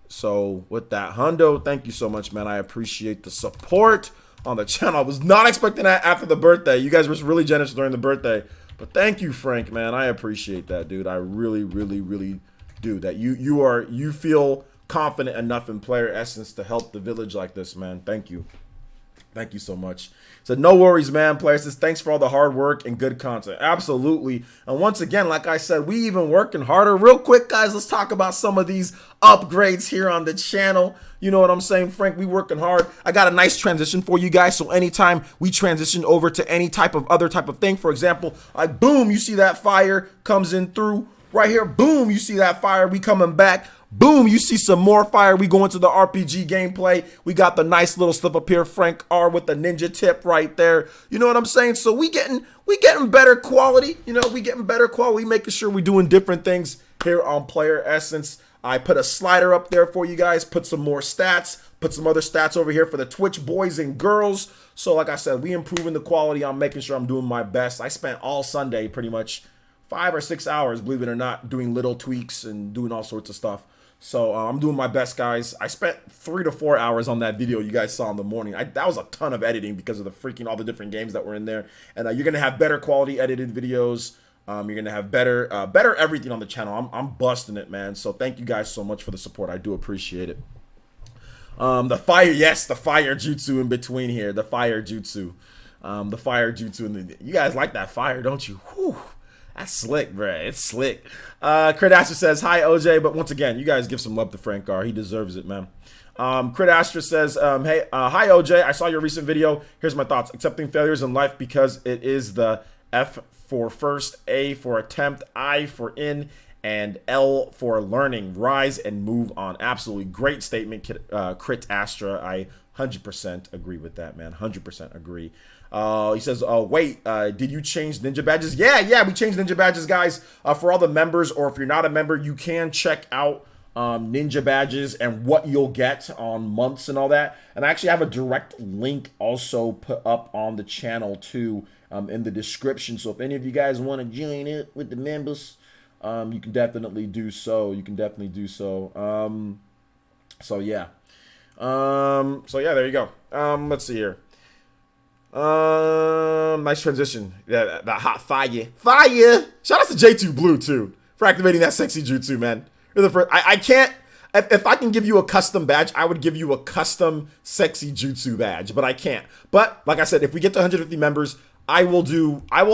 So with that, Hundo, thank you so much, man. I appreciate the support on the channel. I was not expecting that after the birthday. You guys were really generous during the birthday. But thank you, Frank, man. I appreciate that, dude. I really, really, really do. That you feel confident enough in Player Essence to help the village like this, man. Thank you. Thank you so much. So no worries, man. Player says thanks for all the hard work and good content. Absolutely. And once again, like I said, we even working harder. Real quick, guys, let's talk about some of these upgrades here on the channel. You know what I'm saying, Frank? We working hard. I got a nice transition for you guys. So anytime we transition over to any type of other type of thing, for example, like boom, you see that fire comes in through right here. Boom, you see that fire. We coming back. Boom, you see some more fire. We go into the RPG gameplay. We got the nice little stuff up here, Frank R with the ninja tip right there. You know what I'm saying? So we getting better quality. You know, we getting better quality, making sure we doing different things here on Player Essence. I put a slider up there for you guys, put some more stats, put some other stats over here for the Twitch boys and girls. So like I said, we improving the quality. I'm making sure I'm doing my best. I spent all Sunday pretty much 5 or 6 hours, believe it or not, doing little tweaks and doing all sorts of stuff. So I'm doing my best, guys. I spent 3 to 4 hours on that video you guys saw in the morning. That was a ton of editing because of the freaking all the different games that were in there. And you're gonna have better quality edited videos. You're gonna have better everything on the channel. I'm busting it, man. So thank you guys so much for the support. I do appreciate it. The fire, yes, the fire jutsu in between here. The fire jutsu, you guys like that fire, don't you? Whew. That's slick, bruh. It's slick. Crit Astra says, hi, OJ. But once again, you guys give some love to Frank R. He deserves it, man. Crit Astra says, hey, hi, OJ. I saw your recent video. Here's my thoughts. Accepting failures in life because it is the F for first, A for attempt, I for in, and L for learning. Rise and move on. Absolutely. Great statement, Crit Astra. I 100% agree with that, man. 100% agree. He says, wait, did you change ninja badges? Yeah, we changed ninja badges, guys. For all the members, or if you're not a member, you can check out ninja badges and what you'll get on months and all that. And I actually have a direct link also put up on the channel too, in the description. So if any of you guys want to join it with the members, you can definitely do so. So yeah, there you go. Let's see here. Nice transition. Yeah, that hot fire. Shout out to J2 Blue too for activating that sexy jutsu, man. You're the first. I can't. If I can give you a custom badge, I would give you a custom sexy jutsu badge, but I can't. But like I said, if we get to 150 members, I will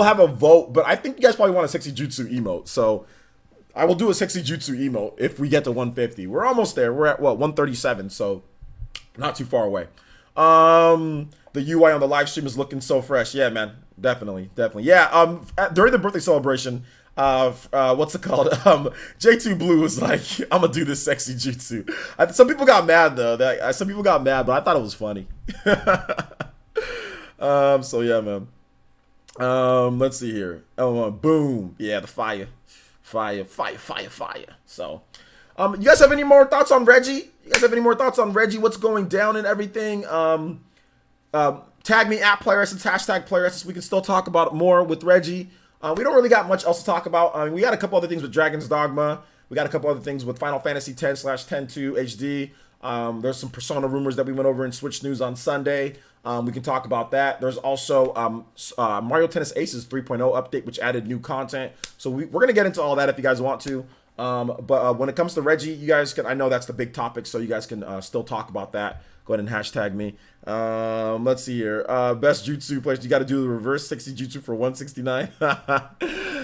have a vote. But I think you guys probably want a sexy jutsu emote, so I will do a sexy jutsu emote if we get to 150. We're almost there. We're at what, 137, so not too far away. The UI on the live stream is looking so fresh. Yeah, man. Definitely. Yeah, during the birthday celebration, what's it called? J2 Blue was like, I'm gonna do this sexy jutsu. Some people got mad though. Some people got mad, but I thought it was funny. So yeah, man. Let's see here. Boom. Yeah, the fire. So, you guys have any more thoughts on Reggie? What's going down and everything? Tag me at Player Essence, hashtag Player Essence. We can still talk about it more with Reggie. We don't really got much else to talk about. We got a couple other things with Dragon's Dogma. We got a couple other things with Final Fantasy X/10-2 HD. There's some Persona rumors that we went over in Switch News on Sunday. We can talk about that. There's also Mario Tennis Aces 3.0 update, which added new content. So we're going to get into all that if you guys want to. But when it comes to Reggie, you guys can, I know that's the big topic, so you guys can still talk about that. Go ahead and hashtag me. Let's see here. Best jutsu players. You got to do the reverse sexy jutsu for 169.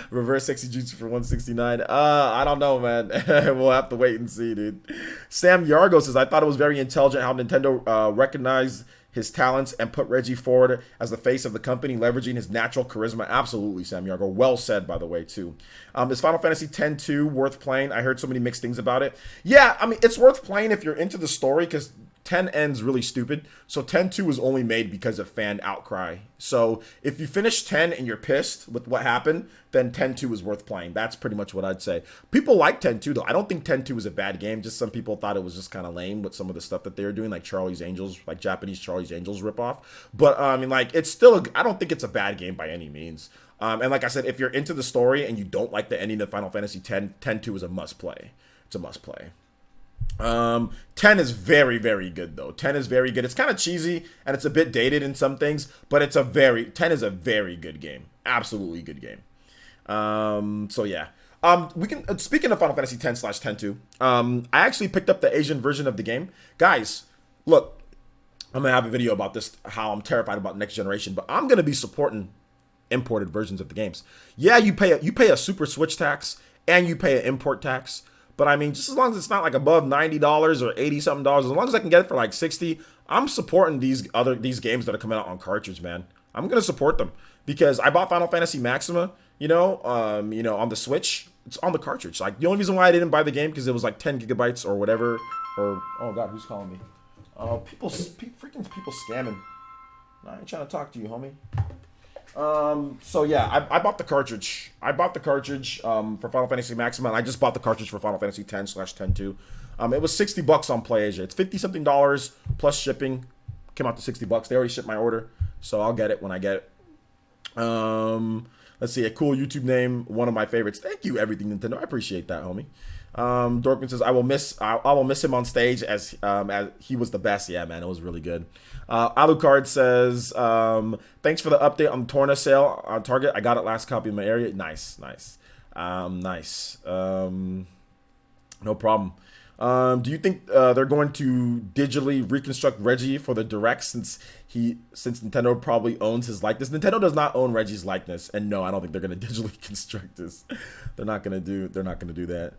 Reverse sexy jutsu for 169. I don't know, man. We'll have to wait and see, dude. Sam Yargo says, I thought it was very intelligent how Nintendo recognized his talents and put Reggie forward as the face of the company, leveraging his natural charisma. Absolutely, Sam Yargo. Well said, by the way, too. Is Final Fantasy X-2 worth playing? I heard so many mixed things about it. Yeah, I mean, it's worth playing if you're into the story, because 10 ends really stupid. So 10-2 was only made because of fan outcry. So if you finish 10 and you're pissed with what happened, then 10-2 is worth playing. That's pretty much what I'd say. People like 10-2 though. I don't think 10-2 was a bad game. Just some people thought it was just kind of lame with some of the stuff that they were doing, like Charlie's Angels, like Japanese Charlie's Angels ripoff. But I mean, like, it's still, I don't think it's a bad game by any means. And like I said, if you're into the story and you don't like the ending of Final Fantasy X, 10-2 is a must play. It's a must play. 10 is very, very good though. 10 is very good. It's kind of cheesy and it's a bit dated in some things, but 10 is a very good game. Absolutely good game. So yeah. We can, speaking of Final Fantasy X/10-2, I actually picked up the Asian version of the game. Guys, look, I'm gonna have a video about this, how I'm terrified about next generation, but I'm gonna be supporting imported versions of the games. Yeah, you pay a super switch tax and you pay an import tax. But I mean, just as long as it's not like above $90 or 80 something dollars, as long as I can get it for like 60, I'm supporting these games that are coming out on cartridge, man. I'm gonna support them because I bought Final Fantasy Maxima, on the Switch. It's on the cartridge. Like the only reason why I didn't buy the game because it was like 10 gigabytes or whatever. Or oh god, who's calling me? Freaking people scamming. I ain't trying to talk to you, homie. So yeah, I bought the cartridge. For Final Fantasy Maxima, and I just bought the cartridge for Final Fantasy 10/10-2. It was $60 on PlayAsia. It's 50 something dollars plus shipping. Came out to $60. They already shipped my order, so I'll get it when I get it. Let's see, a cool YouTube name, one of my favorites. Thank you, Everything Nintendo. I appreciate that, homie. Dorkman says, I will miss him on stage as he was the best. Yeah, man, it was really good. Alucard says, thanks for the update on the Torna sale on Target. I got it last copy in my area. Nice. Nice. No problem. Do you think they're going to digitally reconstruct Reggie for the Direct since Nintendo probably owns his likeness? Nintendo does not own Reggie's likeness, and no, I don't think they're going to digitally construct this. They're not going to do that.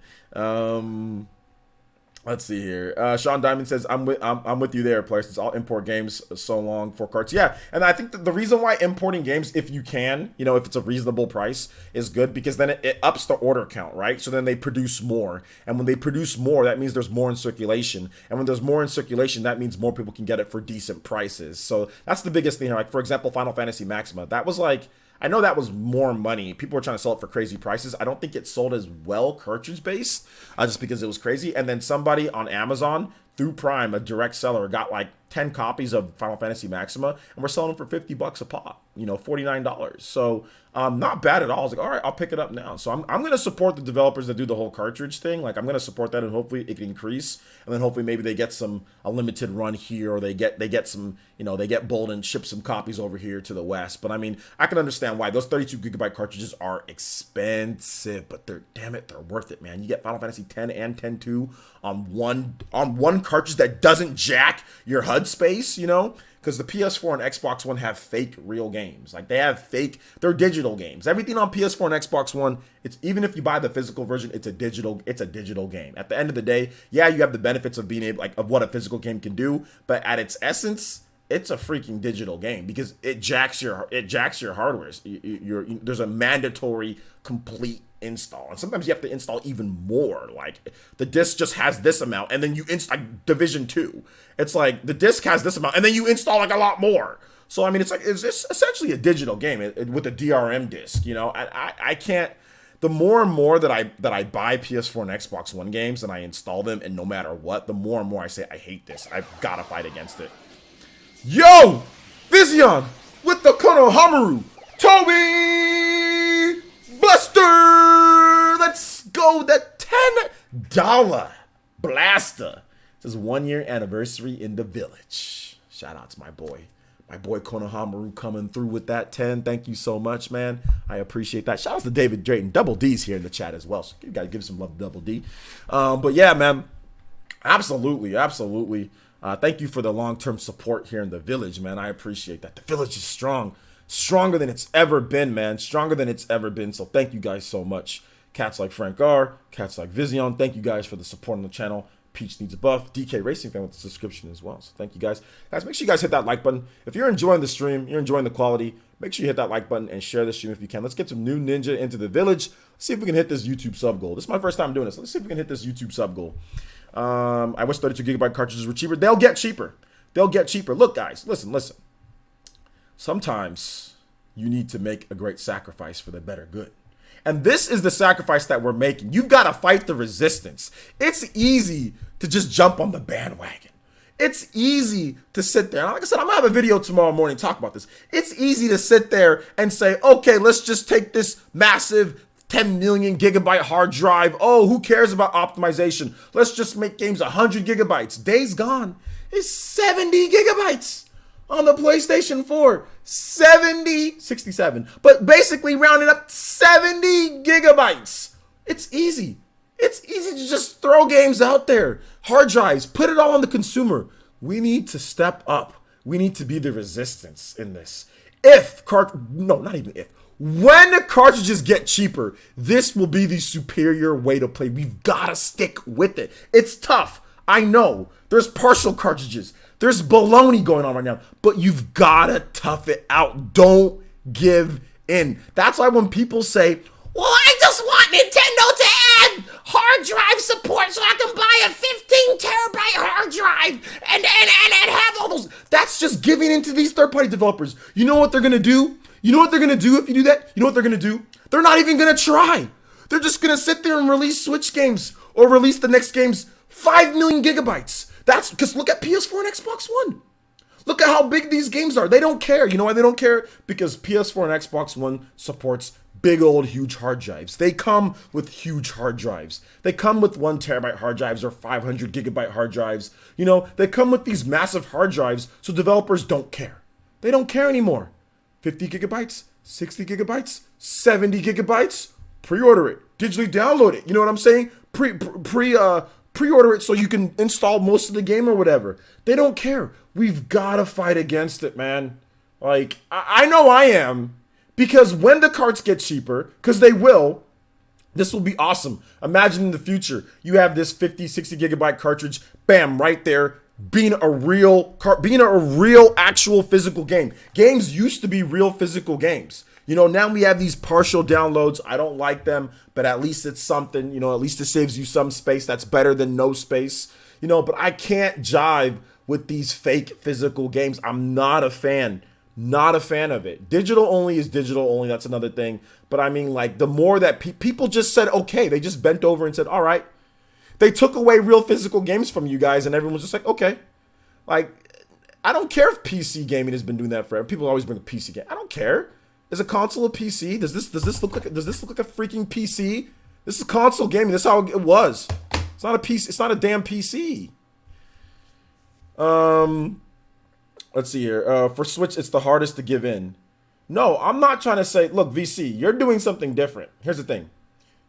Let's see here. Sean Diamond says, I'm with you there, player, since I'll import games so long for carts. Yeah, and I think that the reason why importing games, if you can, if it's a reasonable price, is good because then it ups the order count, right? So then they produce more. And when they produce more, that means there's more in circulation. And when there's more in circulation, that means more people can get it for decent prices. So that's the biggest thing here. Like, for example, Final Fantasy Maxima. That was like, I know that was more money. People were trying to sell it for crazy prices. I don't think it sold as well cartridge based, just because it was crazy. And then somebody on Amazon through Prime, a direct seller, got like 10 copies of Final Fantasy Maxima, and we're selling them for $50 a pop. $49. So not bad at all. I was like, all right, I'll pick it up now. So I'm going to support the developers that do the whole cartridge thing. Like, I'm going to support that, and hopefully it can increase. And then hopefully maybe they get a limited run here, or they get some, they get bold and ship some copies over here to the West. But I mean, I can understand why those 32 gigabyte cartridges are expensive, but they're worth it, man. You get Final Fantasy 10 and 10-2 on one cartridge that doesn't jack your HUD space, because the PS4 and Xbox One have fake real games. Like, they're digital games. Everything on PS4 and Xbox One, it's, even if you buy the physical version, it's a digital game. At the end of the day, yeah, you have the benefits of being able, of what a physical game can do, but at its essence, it's a freaking digital game because it jacks your hardware. There's a mandatory complete install, and sometimes you have to install even more. Like, the disc just has this amount, and then you install, like Division 2. It's like the disc has this amount, and then you install like a lot more. So I mean, it's essentially a digital game with a DRM disc. I can't. The more and more that I buy PS4 and Xbox One games and I install them, and no matter what, the more and more I say I hate this. I've got to fight against it. Yo, Vision with the Konohamaru, Toby Buster. Let's go. That $10 blaster. It says 1 year anniversary in the village. Shout out to my boy Konohamaru coming through with that 10. Thank you so much, man. I appreciate that. Shout out to David Drayton. Double D's here in the chat as well. So you gotta give some love to Double D. But yeah, man, absolutely. Thank you for the long-term support here in the village, man. I appreciate that. The village is stronger than it's ever been, man. Stronger than it's ever been. So thank you guys so much. Cats like Frank R, cats like Vision. Thank you guys for the support on the channel. Peach Needs a Buff, DK Racing Fan with the subscription as well. So thank you guys. Guys, make sure you guys hit that like button. If you're enjoying the stream, you're enjoying the quality, make sure you hit that like button and share the stream if you can. Let's get some new ninja into the village. Let's see if we can hit this YouTube sub goal. This is my first time doing this. Let's see if we can hit this YouTube sub goal. I wish 32 gigabyte cartridges were cheaper. They'll get cheaper. Look, guys, listen. Sometimes you need to make a great sacrifice for the better good. And this is the sacrifice that we're making. You've got to fight the resistance. It's easy to just jump on the bandwagon. It's easy to sit there. And like I said, I'm going to have a video tomorrow morning talk about this. It's easy to sit there and say, okay, let's just take this massive 10 million gigabyte hard drive. Oh, who cares about optimization? Let's just make games 100 gigabytes. Days Gone is 70 gigabytes on the PlayStation 4. 67. But basically rounded up 70 gigabytes. It's easy. It's easy to just throw games out there. Hard drives, put it all on the consumer. We need to step up We need to be the resistance in this. Not even if. When the cartridges get cheaper, this will be the superior way to play. We've got to stick with it. It's tough. I know. There's partial cartridges. There's baloney going on right now. But you've got to tough it out. Don't give in. That's why when people say, well, I just want Nintendo to add hard drive support so I can buy a 15 terabyte hard drive and have all those. That's just giving into these third-party developers. You know what they're going to do? You know what they're going to do if you do that? You know what they're going to do? They're not even going to try. They're just going to sit there and release Switch games or release the next games 5 million gigabytes. That's because look at PS4 and Xbox One. Look at how big these games are. They don't care. You know why they don't care? Because PS4 and Xbox One supports big old huge hard drives. They come with huge hard drives. They come with 1 terabyte hard drives or 500 gigabyte hard drives. You know, they come with these massive hard drives, so developers don't care. They don't care anymore. 50 gigabytes, 60 gigabytes, 70 gigabytes, pre-order it, digitally download it. You know what I'm saying? Pre-order it so you can install most of the game or whatever. They don't care. We've got to fight against it, man. Like, I know I am. Because when the carts get cheaper, because they will, this will be awesome. Imagine in the future, you have this 50, 60 gigabyte cartridge, bam, right there, being a real actual physical game. Games used to be real physical games. You know, now we have these partial downloads. I don't like them, but at least it's something. You know, at least it saves you some space. That's better than no space. You know, but I can't jive with these fake physical games. I'm not a fan. Not a fan of it. Digital only is digital only. That's another thing. But I mean, like, the more that people just said, okay, they just bent over and said, all right. They took away real physical games from you guys, and everyone was just like, okay. Like, I don't care if PC gaming has been doing that forever. People always bring a PC game. I don't care. Is a console a PC? Does this look like a freaking PC? This is console gaming. This is how it was. It's not a PC. It's not a damn PC. Let's see here. For Switch, it's the hardest to give in. No, I'm not trying to say, look, VC, you're doing something different. Here's the thing.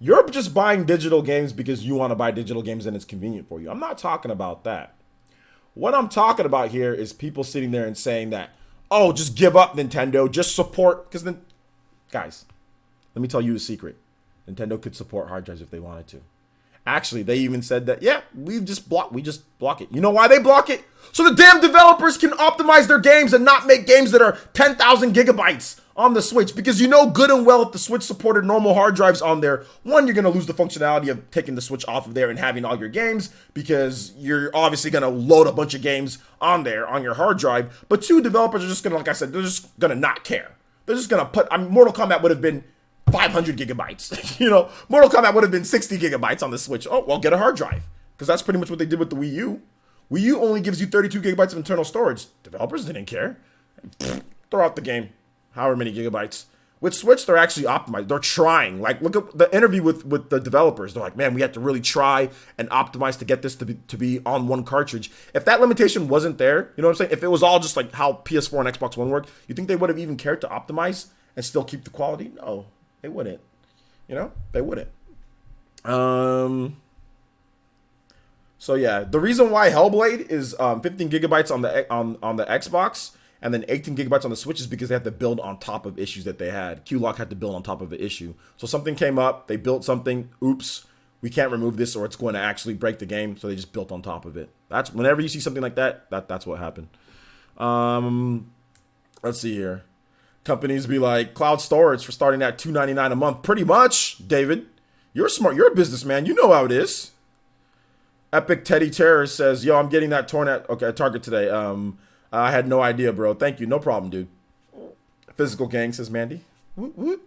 You're just buying digital games because you want to buy digital games and it's convenient for you. I'm not talking about that. What I'm talking about here is people sitting there and saying that, oh, just give up, Nintendo. Just support. Because then, guys, let me tell you a secret. Nintendo could support hard drives if they wanted to. Actually, they even said that, yeah, we just block it. You know why they block it? So the damn developers can optimize their games and not make games that are 10,000 gigabytes on the Switch. Because you know good and well if the Switch supported normal hard drives on there, one, you're going to lose the functionality of taking the Switch off of there and having all your games because you're obviously going to load a bunch of games on there on your hard drive. But two, developers are just going to, like I said, they're just going to not care. They're just going to put, Mortal Kombat would have been 500 gigabytes. You know, Mortal Kombat would have been 60 gigabytes on the Switch. Oh, well, get a hard drive. Because that's pretty much what they did with the Wii U. Wii U only gives you 32 gigabytes of internal storage. Developers didn't care. Throw out the game. However many gigabytes. With Switch, they're actually optimized. They're trying. Like, look at the interview with the developers. They're like, man, we have to really try and optimize to get this to be on one cartridge. If that limitation wasn't there, you know what I'm saying? If it was all just like how PS4 and Xbox One work, you think they would have even cared to optimize and still keep the quality? No, they wouldn't. You know, they wouldn't. So yeah, the reason why Hellblade is 15 gigabytes on the Xbox and then 18 gigabytes on the Switch is because they have to build on top of issues that they had. Q-Lock had to build on top of an issue. So something came up, they built something, oops, we can't remove this or it's going to actually break the game, so they just built on top of it. That's whenever you see something like that's what happened. Let's see here. Companies be like, cloud storage for starting at $299 a month. Pretty much, David. You're smart. You're a businessman. You know how it is. Epic Teddy Terror says, yo, I'm getting that torn at Target today. I had no idea, bro. Thank you. No problem, dude. Physical gang, says Mandy. Woot, woot.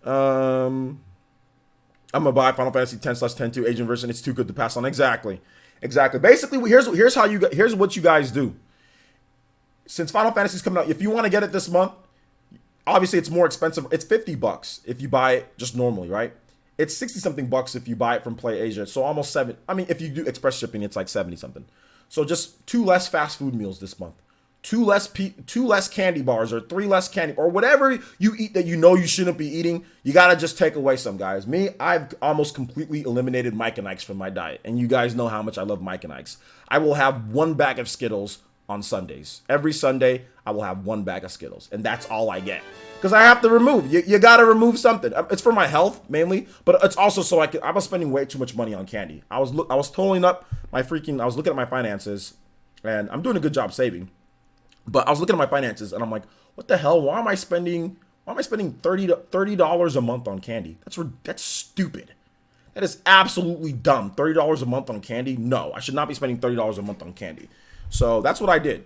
I'm gonna buy Final Fantasy 10/10-2 Asian version. It's too good to pass on. Exactly. Basically, here's what you guys do. Since Final Fantasy's coming out, if you want to get it this month, obviously it's more expensive. It's $50 if you buy it just normally, right? It's 60 something bucks if you buy it from Play Asia. So almost $7. I mean, if you do express shipping, it's like 70 something. So just 2 less fast food meals this month. 2 less candy bars or 3 less candy or whatever you eat that you know you shouldn't be eating. You got to just take away some, guys. Me, I've almost completely eliminated Mike and Ike's from my diet. And you guys know how much I love Mike and Ike's. I will have 1 bag of Skittles on Sundays. Every Sunday, I will have 1 bag of Skittles, and that's all I get. Because I have to remove. You got to remove something. It's for my health, mainly, but it's also so I was spending way too much money on candy. I was totaling up I was looking at my finances, and I'm doing a good job saving. But I was looking at my finances, and I'm like, what the hell? Why am I spending $30 a month on candy? That's stupid. That is absolutely dumb. $30 a month on candy? No, I should not be spending $30 a month on candy. So that's what I did.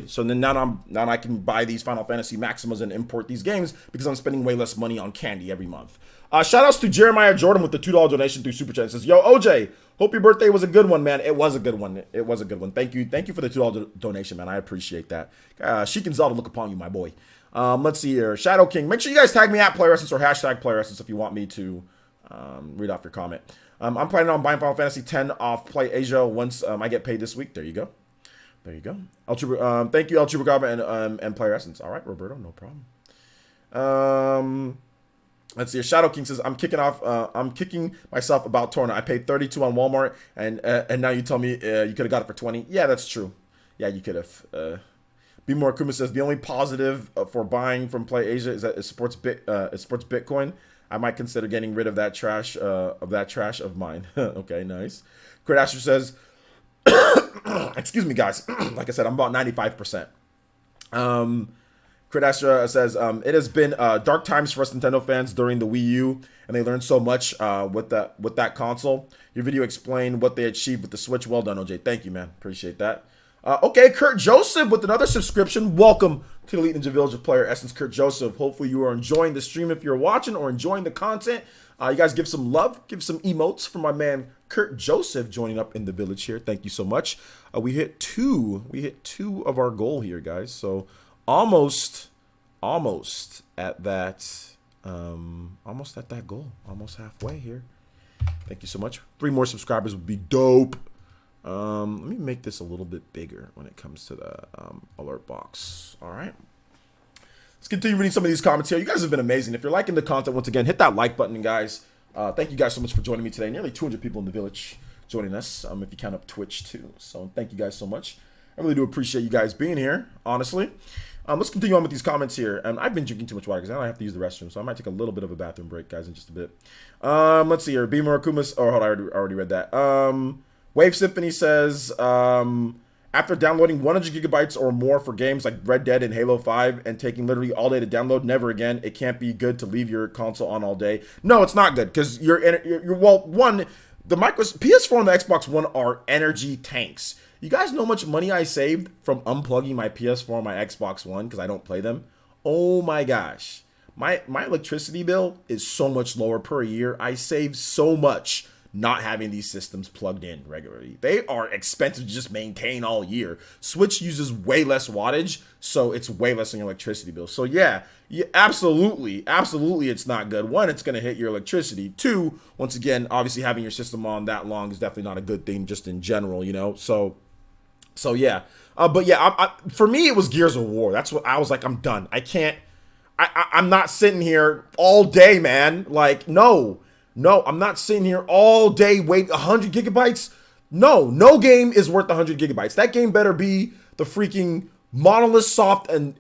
So then now I can buy these Final Fantasy Maximas and import these games because I'm spending way less money on candy every month. Shout outs to Jeremiah Jordan with the $2 donation through Super Chat. It says, yo, OJ, hope your birthday was a good one, man. It was a good one. Thank you for the $2 donation, man. I appreciate that. Sheik and Zelda look upon you, my boy. Let's see here. Shadow King. Make sure you guys tag me at Player Essence or hashtag Player Essence if you want me to read off your comment. I'm planning on buying Final Fantasy X off Play Asia once I get paid this week. There you go. Thank you, El Chupacabra and Player Essence. All right, Roberto, no problem. Let's see. Shadow King says, I'm kicking myself about Torna. I paid $32 on Walmart, and now you tell me you could have got it for $20. Yeah, that's true. Yeah, you could have. Be More Kuma says the only positive for buying from Play Asia is that it supports Bitcoin. I might consider getting rid of that trash of mine. Okay, nice. Crit Asher says, excuse me, guys. Like I said, I'm about 95%. Crit Asher says, it has been dark times for us Nintendo fans during the Wii U, and they learned so much with that console. Your video explained what they achieved with the Switch. Well done, OJ. Thank you, man. Appreciate that. Okay, Kurt Joseph with another subscription. Welcome to the Elite Ninja Village of Player Essence, Kurt Joseph. Hopefully you are enjoying the stream if you're watching or enjoying the content. You guys give some love, give some emotes for my man Kurt Joseph joining up in the village here. Thank you so much. We hit two of our goal here, guys. So almost at that goal. Almost halfway here. Thank you so much. 3 more subscribers would be dope. Let me make this a little bit bigger when it comes to the alert box. All right. Let's continue reading some of these comments here. You guys have been amazing. If you're liking the content, once again, hit that like button, guys. Thank you guys so much for joining me today. Nearly 200 people in the village joining us, if you count up Twitch too. So thank you guys so much. I really do appreciate you guys being here, honestly. Let's continue on with these comments here. And I've been drinking too much water because now I have to use the restroom. So I might take a little bit of a bathroom break, guys, in just a bit. Let's see here. Beamer Akumas. Oh, hold on. I already read that. Wave Symphony says, after downloading 100 gigabytes or more for games like Red Dead and Halo 5 and taking literally all day to download, never again. It can't be good to leave your console on all day. No, it's not good because the PS4 and the Xbox One are energy tanks. You guys know how much money I saved from unplugging my PS4 and my Xbox One because I don't play them? Oh my gosh. My electricity bill is so much lower per year. I save so much not having these systems plugged in regularly. They are expensive to just maintain all year. Switch uses way less wattage, so it's way less on your electricity bill. So yeah, absolutely it's not good. 1, it's going to hit your electricity. 2, once again, obviously having your system on that long is definitely not a good thing just in general, you know? So yeah. But yeah, for me, it was Gears of War. That's what I was like, I'm done. I'm not sitting here all day, man. Like, no, I'm not sitting here all day waiting 100 gigabytes. No game is worth 100 gigabytes. That game better be the freaking Monolith Soft and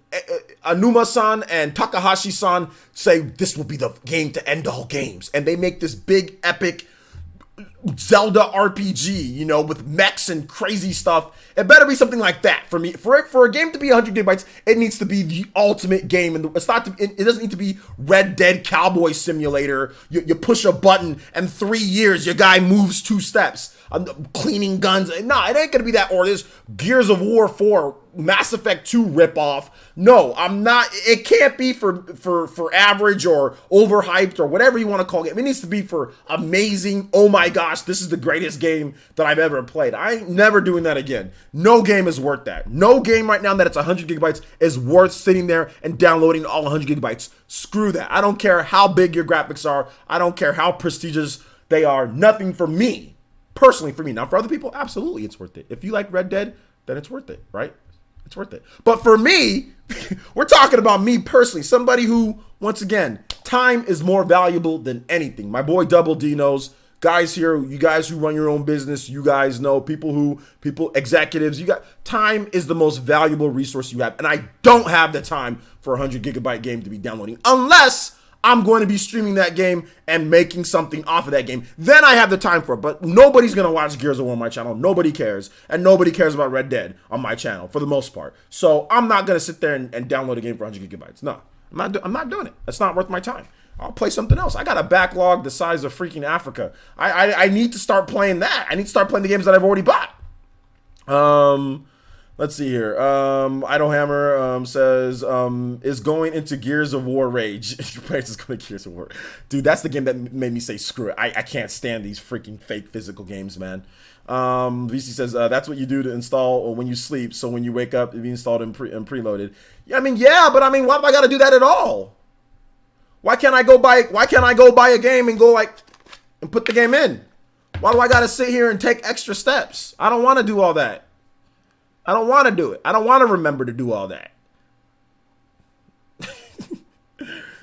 Anuma-san and Takahashi-san say this will be the game to end all games. And they make this big, epic Zelda RPG, you know, with mechs and crazy stuff. It better be something like that for me. For a game to be 100 gigabytes, it needs to be the ultimate game. And it doesn't need to be Red Dead Cowboy Simulator. You push a button and 3 years, your guy moves 2 steps. Cleaning guns. Nah, it ain't gonna be that. Or this Gears of War 4 Mass Effect 2 ripoff. No, I'm not. It can't be for average or overhyped or whatever you want to call it. It needs to be for amazing. Oh my gosh, this is the greatest game that I've ever played. I ain't never doing that again. No game is worth that. No game right now that it's 100 gigabytes is worth sitting there and downloading all 100 gigabytes. Screw that. I don't care how big your graphics are. I don't care how prestigious they are. Nothing for me. Personally, for me. Now, for other people, absolutely, it's worth it. If you like Red Dead, then it's worth it, right? It's worth it. But for me, we're talking about me personally. Somebody who, once again, time is more valuable than anything. My boy Double D knows guys here, you guys who run your own business, you guys know people executives, time is the most valuable resource you have. And I don't have the time for a 100 gigabyte game to be downloading unless I'm going to be streaming that game and making something off of that game. Then I have the time for it. But nobody's going to watch Gears of War on my channel. Nobody cares. And nobody cares about Red Dead on my channel for the most part. So I'm not going to sit there and download a game for 100 gigabytes. No, I'm not doing it. That's not worth my time. I'll play something else. I got a backlog the size of freaking Africa. I need to start playing that. I need to start playing the games that I've already bought. Let's see here. Idlehammer says, is going into Gears of War rage. Players is going to Gears of War. Dude, that's the game that made me say screw it. I can't stand these freaking fake physical games, man. VC says, that's what you do to install when you sleep. So when you wake up, it'll be installed and preloaded. Yeah, but why do I got to do that at all? Why can't I go buy a game and go and put the game in? Why do I got to sit here and take extra steps? I don't want to do all that. I don't want to do it. I don't want to remember to do all that.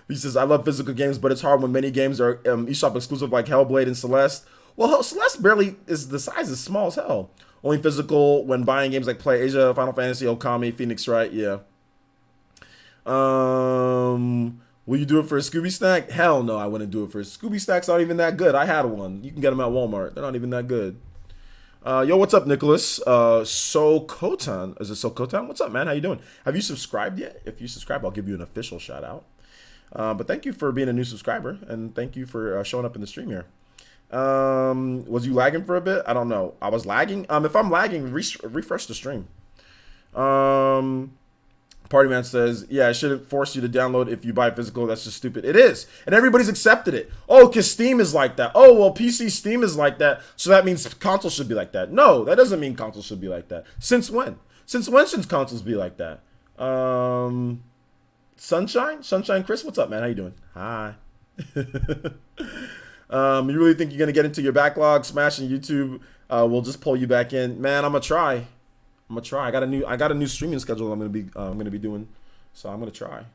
He says, I love physical games, but it's hard when many games are eShop exclusive like Hellblade and Celeste. Well, Celeste barely is, the size is small as hell. Only physical when buying games like PlayAsia, Final Fantasy, Okami, Phoenix Wright, yeah. Will you do it for a Scooby Snack? Hell no, I wouldn't do it for a Scooby Snack's not even that good. I had one. You can get them at Walmart. They're not even that good. Yo, what's up, Nicholas? Sokotan. Is it Sokotan? What's up, man? How you doing? Have you subscribed yet? If you subscribe, I'll give you an official shout out. But thank you for being a new subscriber, and thank you for showing up in the stream here. Was you lagging for a bit? I don't know. I was lagging. If I'm lagging, refresh the stream. Partyman says, yeah, I shouldn't force you to download if you buy physical. That's just stupid. It is. And everybody's accepted it. Oh, because Steam is like that. Oh, well, PC Steam is like that. So that means console should be like that. No, that doesn't mean console should be like that. Since when? Since when should consoles be like that? Sunshine Chris, what's up, man? How you doing? Hi. You really think you're going to get into your backlog? Smashing YouTube will just pull you back in. Man, I'm going to try. I got a new streaming schedule I'm gonna be doing, so I'm gonna try.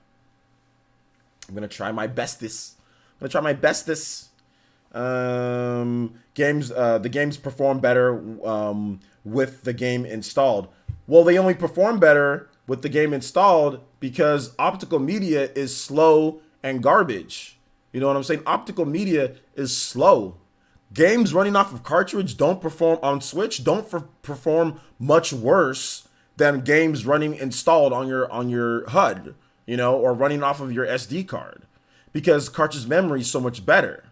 I'm gonna try my bestest. The games perform better with the game installed. Well, they only perform better with the game installed because optical media is slow and garbage. You know what I'm saying? Optical media is slow. Games running off of cartridge don't perform on Switch, don't perform much worse than games running installed on your HUD, you know, or running off of your SD card, because cartridge memory is so much better,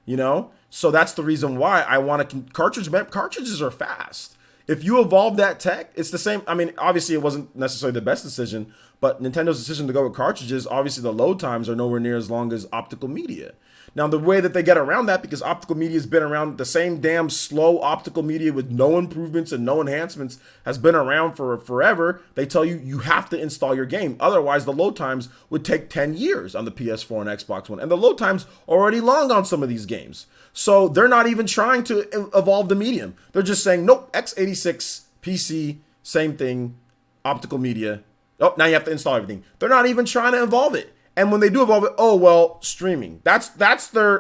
you know. So that's the reason why I want to cartridges are fast. If you evolve that tech, it's the same. I mean, obviously it wasn't necessarily the best decision, but Nintendo's decision to go with cartridges, obviously the load times are nowhere near as long as optical media. Now, the way that they get around that, because optical media has been around, the same damn slow optical media with no improvements and no enhancements has been around for forever. They tell you you have to install your game. Otherwise, the load times would take 10 years on the PS4 and Xbox One. And the load times are already long on some of these games. So they're not even trying to evolve the medium. They're just saying, nope, x86, PC, same thing, optical media. Oh, now you have to install everything. They're not even trying to evolve it. And when they do evolve it, oh, well, streaming. That's their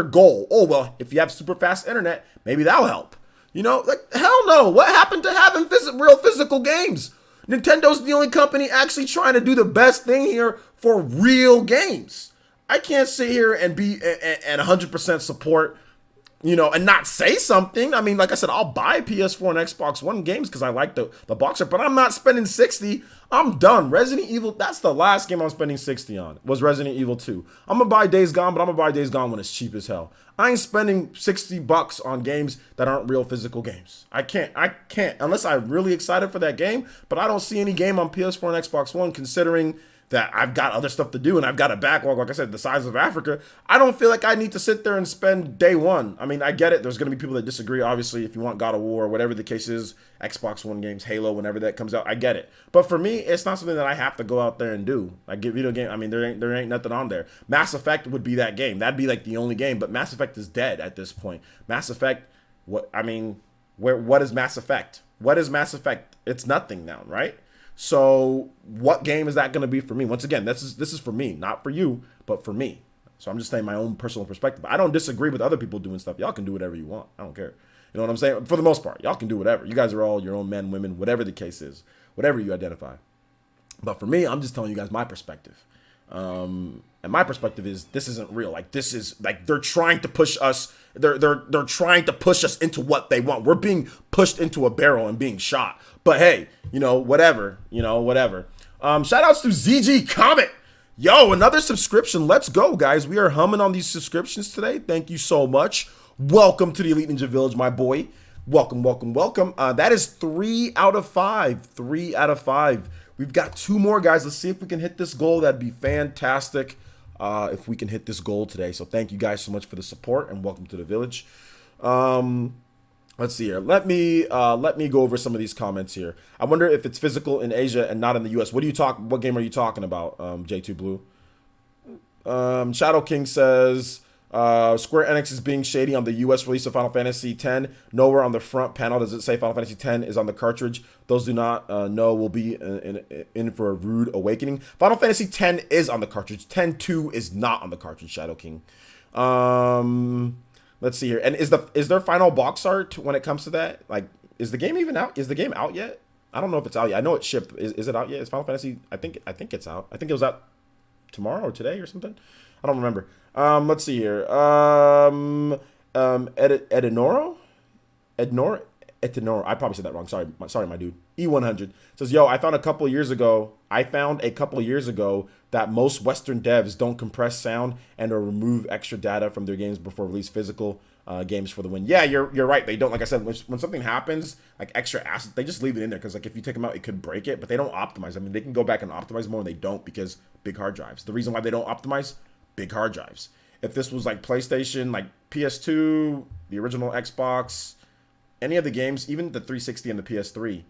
goal. Oh, well, if you have super fast internet, maybe that'll help. You know, like, hell no. What happened to having real physical games? Nintendo's the only company actually trying to do the best thing here for real games. I can't sit here and be and 100% support, you know, and not say something. I mean, like I said, I'll buy PS4 and Xbox One games because I like the box art, but I'm not spending 60. I'm done. Resident Evil, that's the last game I'm spending 60 on, was Resident Evil 2. I'm going to buy Days Gone, but I'm going to buy Days Gone when it's cheap as hell. I ain't spending $60 on games that aren't real physical games. I can't, unless I'm really excited for that game, but I don't see any game on PS4 and Xbox One considering that I've got other stuff to do and I've got a backlog, like I said, the size of Africa. I don't feel like I need to sit there and spend day one. I mean, I get it. There's going to be people that disagree, obviously, if you want God of War or whatever the case is, Xbox One games, Halo, whenever that comes out, I get it. But for me, it's not something that I have to go out there and do. Like video game, I mean, there ain't nothing on there. Mass Effect would be that game. That'd be like the only game, but Mass Effect is dead at this point. Mass Effect, what is Mass Effect? What is Mass Effect? It's nothing now, right? So what game is that going to be for me? Once again, this is for me, not for you, but for me. So I'm just saying my own personal perspective. I don't disagree with other people doing stuff. Y'all can do whatever you want. I don't care. You know what I'm saying? For the most part, y'all can do whatever. You guys are all your own men, women, whatever the case is, whatever you identify. But for me, I'm just telling you guys my perspective. And my perspective is this isn't real. Like this is like they're trying to push us. They're trying to push us into what they want. We're being pushed into a barrel and being shot. But hey, whatever. Shout outs to ZG Comet. Yo, another subscription. Let's go, guys. We are humming on these subscriptions today. Thank you so much. Welcome to the Elite Ninja Village, my boy. Welcome. That is 3 out of 5. 3 out of 5. We've got 2 more, guys. Let's see if we can hit this goal. That'd be fantastic if we can hit this goal today. So thank you guys so much for the support and welcome to the village. Let's see here. Let me go over some of these comments here. I wonder if it's physical in Asia and not in the US. What game are you talking about, J2 Blue? Shadow King says Square Enix is being shady on the US release of Final Fantasy X. Nowhere on the front panel does it say Final Fantasy X is on the cartridge. Those do not know will be in for a rude awakening. Final Fantasy X is on the cartridge. X-2 is not on the cartridge, Shadow King. Let's see here. And is there final box art when it comes to that? Like, is the game even out? Is the game out yet? I don't know if it's out yet. I know it's shipped. Is it out yet? Is Final Fantasy? I think it's out. I think it was out tomorrow or today or something. I don't remember. Let's see here. Edinoro? I probably said that wrong. Sorry, my dude. E100 says, yo, I found a couple years ago that most Western devs don't compress sound and or remove extra data from their games before release physical games for the win. Yeah, you're right. They don't. Like I said, when something happens, like extra assets, they just leave it in there because like if you take them out, it could break it. But they don't optimize. I mean, they can go back and optimize more, and they don't because big hard drives. The reason why they don't optimize, big hard drives. If this was like PlayStation, like PS2, the original Xbox, any of the games, even the 360 and the PS3,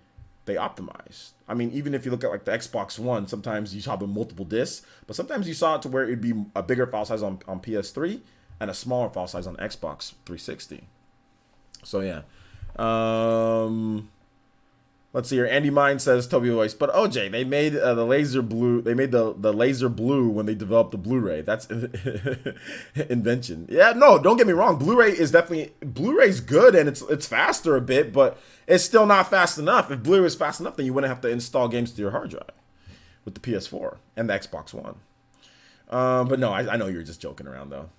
they optimize. I mean, even if you look at like the Xbox One, sometimes you saw the multiple discs, but sometimes you saw it to where it'd be a bigger file size on PS3 and a smaller file size on Xbox 360. So yeah. Let's see here. Andy Mine says Toby Voice, but OJ, they made the laser blue. They made the laser blue when they developed the Blu-ray. That's invention. Yeah, no, don't get me wrong. Blu-ray's good and it's faster a bit, but it's still not fast enough. If Blu-ray was fast enough, then you wouldn't have to install games to your hard drive with the PS4 and the Xbox One. But no, I know you're just joking around though.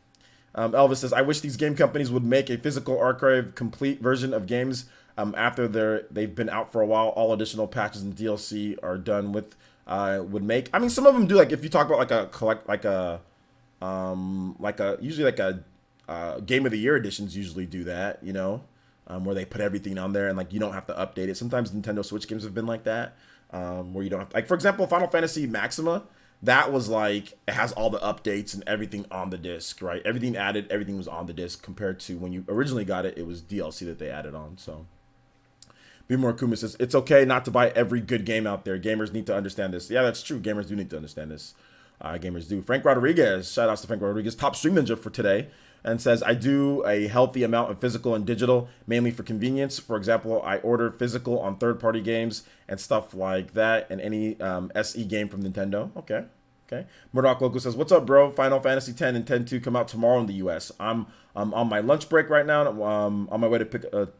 Elvis says, I wish these game companies would make a physical archive complete version of games after they've been out for a while. All additional patches and DLC are done with would make. I mean, some of them do. Like if you talk about usually Game of the Year editions usually do that. Where they put everything on there and like you don't have to update it. Sometimes Nintendo Switch games have been like that, where you don't have to, like for example Final Fantasy Maxima. That was like, it has all the updates and everything on the disc, right? Everything added, everything was on the disc compared to when you originally got it, it was DLC that they added on. So, Be More Kuma says, it's okay not to buy every good game out there. Gamers need to understand this. Yeah, that's true. Gamers do need to understand this. Gamers do. Frank Rodriguez, shout outs to Frank Rodriguez, top stream ninja for today, and says, I do a healthy amount of physical and digital, mainly for convenience. For example, I order physical on third-party games and stuff like that, and any SE game from Nintendo. Okay. Murdoch Loco says, what's up, bro? Final Fantasy X and X-2 come out tomorrow in the US. I'm on my lunch break right now. On my way to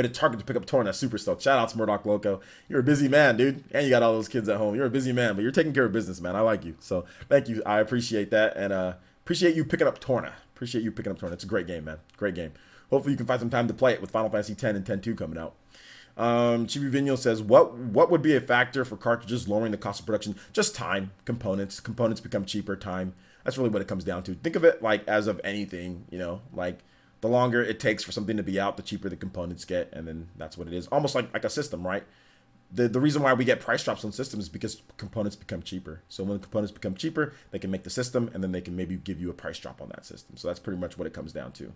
Target to pick up Torna. Super stoked. Shout out to Murdoch Loco. You're a busy man, dude. And you got all those kids at home. You're a busy man, but you're taking care of business, man. I like you. So thank you. I appreciate that. And appreciate you picking up Torna. It's a great game, man. Great game. Hopefully you can find some time to play it with Final Fantasy X and X-2 coming out. Chibi Vigno says, what would be a factor for cartridges lowering the cost of production? Just time. Components become cheaper. Time. That's really what it comes down to. Think of it like as of anything, like the longer it takes for something to be out, the cheaper the components get, and then that's what it is. Almost like a system, right? The reason why we get price drops on systems is because components become cheaper. So when the components become cheaper, they can make the system, and then they can maybe give you a price drop on that system. So that's pretty much what it comes down to.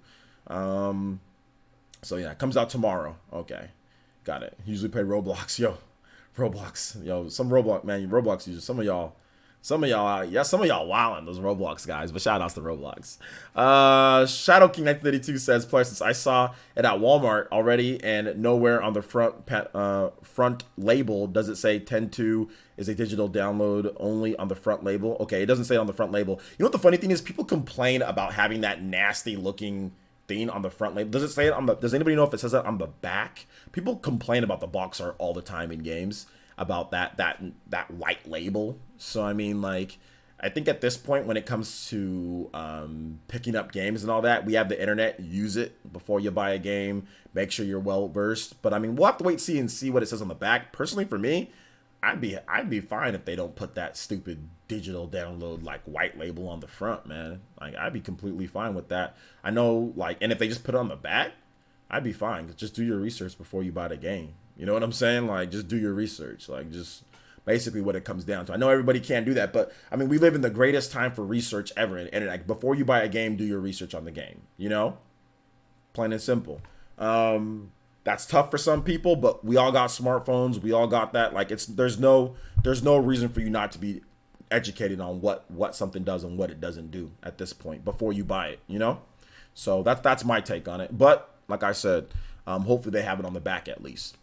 So yeah, it comes out tomorrow. Okay. Got it. Usually play Roblox. Some Roblox, man. Roblox users. Some of y'all Some of y'all, yeah, some of y'all wildin' those Roblox guys, but shout outs to Roblox. Shadow King 1932 says, plus I saw it at Walmart already, and nowhere on the front label does it say 10.2 is a digital download only on the front label. Okay, it doesn't say it on the front label. You know what the funny thing is? People complain about having that nasty looking thing on the front label. Does it say it on the? Does anybody know if it says that on the back? People complain about the box art all the time in games, about that white label. So I mean, like, I think at this point when it comes to picking up games and all that, we have the internet. Use it before you buy a game. Make sure you're well versed. But I mean, we'll have to wait and see what it says on the back. Personally, for me, I'd be fine if they don't put that stupid digital download like white label on the front, man. Like, I'd be completely fine with that. I know, like, and if they just put it on the back, I'd be fine. Just do your research before you buy the game. You know what I'm saying? Like, just do your research. Like, just basically what it comes down to. I know everybody can't do that, but I mean, we live in the greatest time for research ever. And like, before you buy a game, do your research on the game. You know, plain and simple. That's tough for some people, but we all got smartphones. We all got that. Like, there's no reason for you not to be educated on what something does and what it doesn't do at this point before you buy it. You know, so that's my take on it. But like I said, hopefully they have it on the back at least.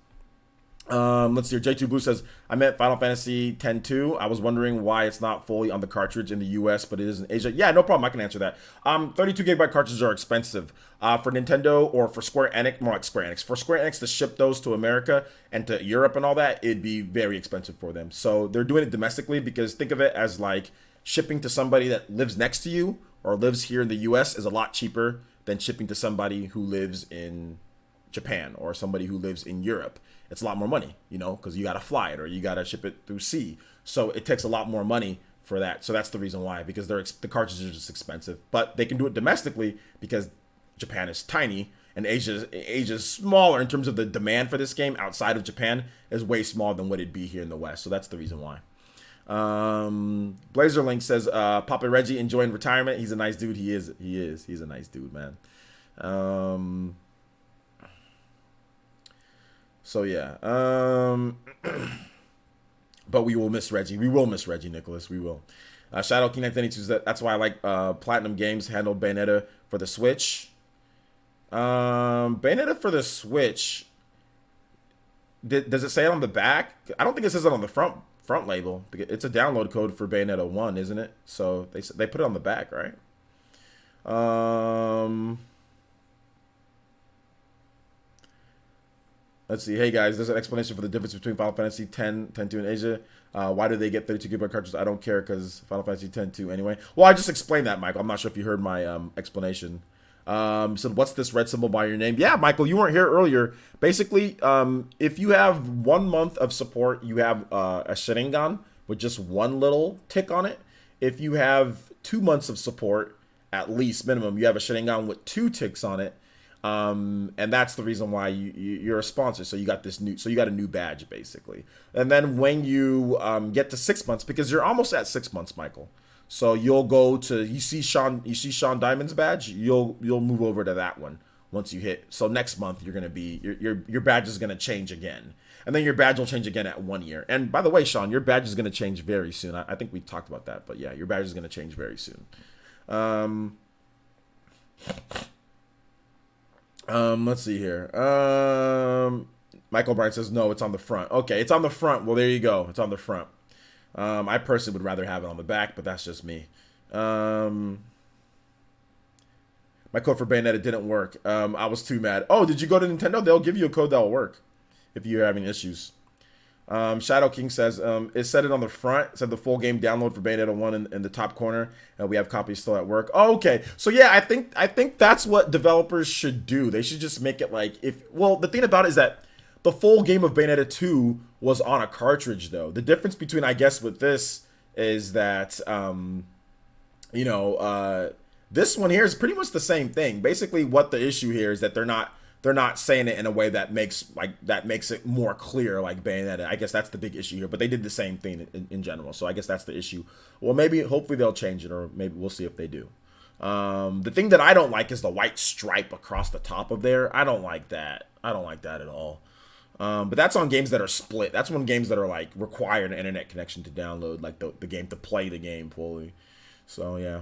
Let's see here. J2 Blue says, I meant Final Fantasy X-2. I was wondering why it's not fully on the cartridge in the US, but it is in Asia. Yeah, no problem. I can answer that. 32 gigabyte cartridges are expensive. For Nintendo or for Square Enix, more like Square Enix. For Square Enix to ship those to America and to Europe and all that, it'd be very expensive for them. So they're doing it domestically because think of it as like shipping to somebody that lives next to you or lives here in the US is a lot cheaper than shipping to somebody who lives in Japan or somebody who lives in Europe. It's a lot more money, you know, because you got to fly it or you got to ship it through sea. So it takes a lot more money for that. So that's the reason why, because the cartridges are just expensive. But they can do it domestically because Japan is tiny and Asia's smaller in terms of the demand for this game outside of Japan is way smaller than what it'd be here in the West. So that's the reason why. Blazer Link says, Papa Reggie enjoying retirement. He's a nice dude. He is. He's a nice dude, man. So yeah, but we will miss Reggie. We will miss Reggie, Nicholas. We will. Shadow King 992 that's why I like Platinum Games handled Bayonetta for the Switch. Bayonetta for the Switch. Does it say it on the back? I don't think it says it on the front label. It's a download code for Bayonetta 1, isn't it? So they put it on the back, right? Let's see. Hey guys, there's an explanation for the difference between Final Fantasy X, X-2 in Asia. Why do they get 32 gigabyte cartridges? I don't care because Final Fantasy X-2 anyway. Well, I just explained that, Michael. I'm not sure if you heard my explanation. So what's this red symbol by your name? Yeah, Michael, you weren't here earlier. Basically, if you have 1 month of support, you have a Sharingan with just one little tick on it. If you have 2 months of support, at least minimum, you have a Sharingan with 2 ticks on it. And that's the reason why you're a sponsor. So you got a new badge basically. And then when you get to 6 months, because you're almost at 6 months, Michael. So you'll go to you see Sean Diamond's badge. You'll move over to that one once you hit. So next month you're gonna be your badge is gonna change again, and then your badge will change again at 1 year. And by the way, Sean, your badge is gonna change very soon. I think we talked about that, but yeah, your badge is gonna change very soon. Let's see here. Michael Bryan says no, it's on the front. Okay, it's on the front. Well, there you go. It's on the front. I personally would rather have it on the back, but that's just me. My code for Bayonetta didn't work. I was too mad. Oh, did you go to Nintendo? They'll give you a code that'll work if you're having issues. Shadow King says, it said it on the front. It said the full game download for Bayonetta 1 in the top corner. And we have copies still at work. Oh, okay. So yeah, I think that's what developers should do. They should just make it like the thing about it is that the full game of Bayonetta 2 was on a cartridge though. The difference between, I guess, with this is that, this one here is pretty much the same thing. Basically what the issue here is that they're not saying it in a way that makes it more clear, like Bayonetta. I guess that's the big issue here, but they did the same thing in general. So I guess that's the issue. Well, hopefully they'll change it, or maybe we'll see if they do. The thing that I don't like is the white stripe across the top of there. I don't like that. I don't like that at all. But that's on games that are split. That's when games that are like require an internet connection to download, like the game to play the game fully. So yeah.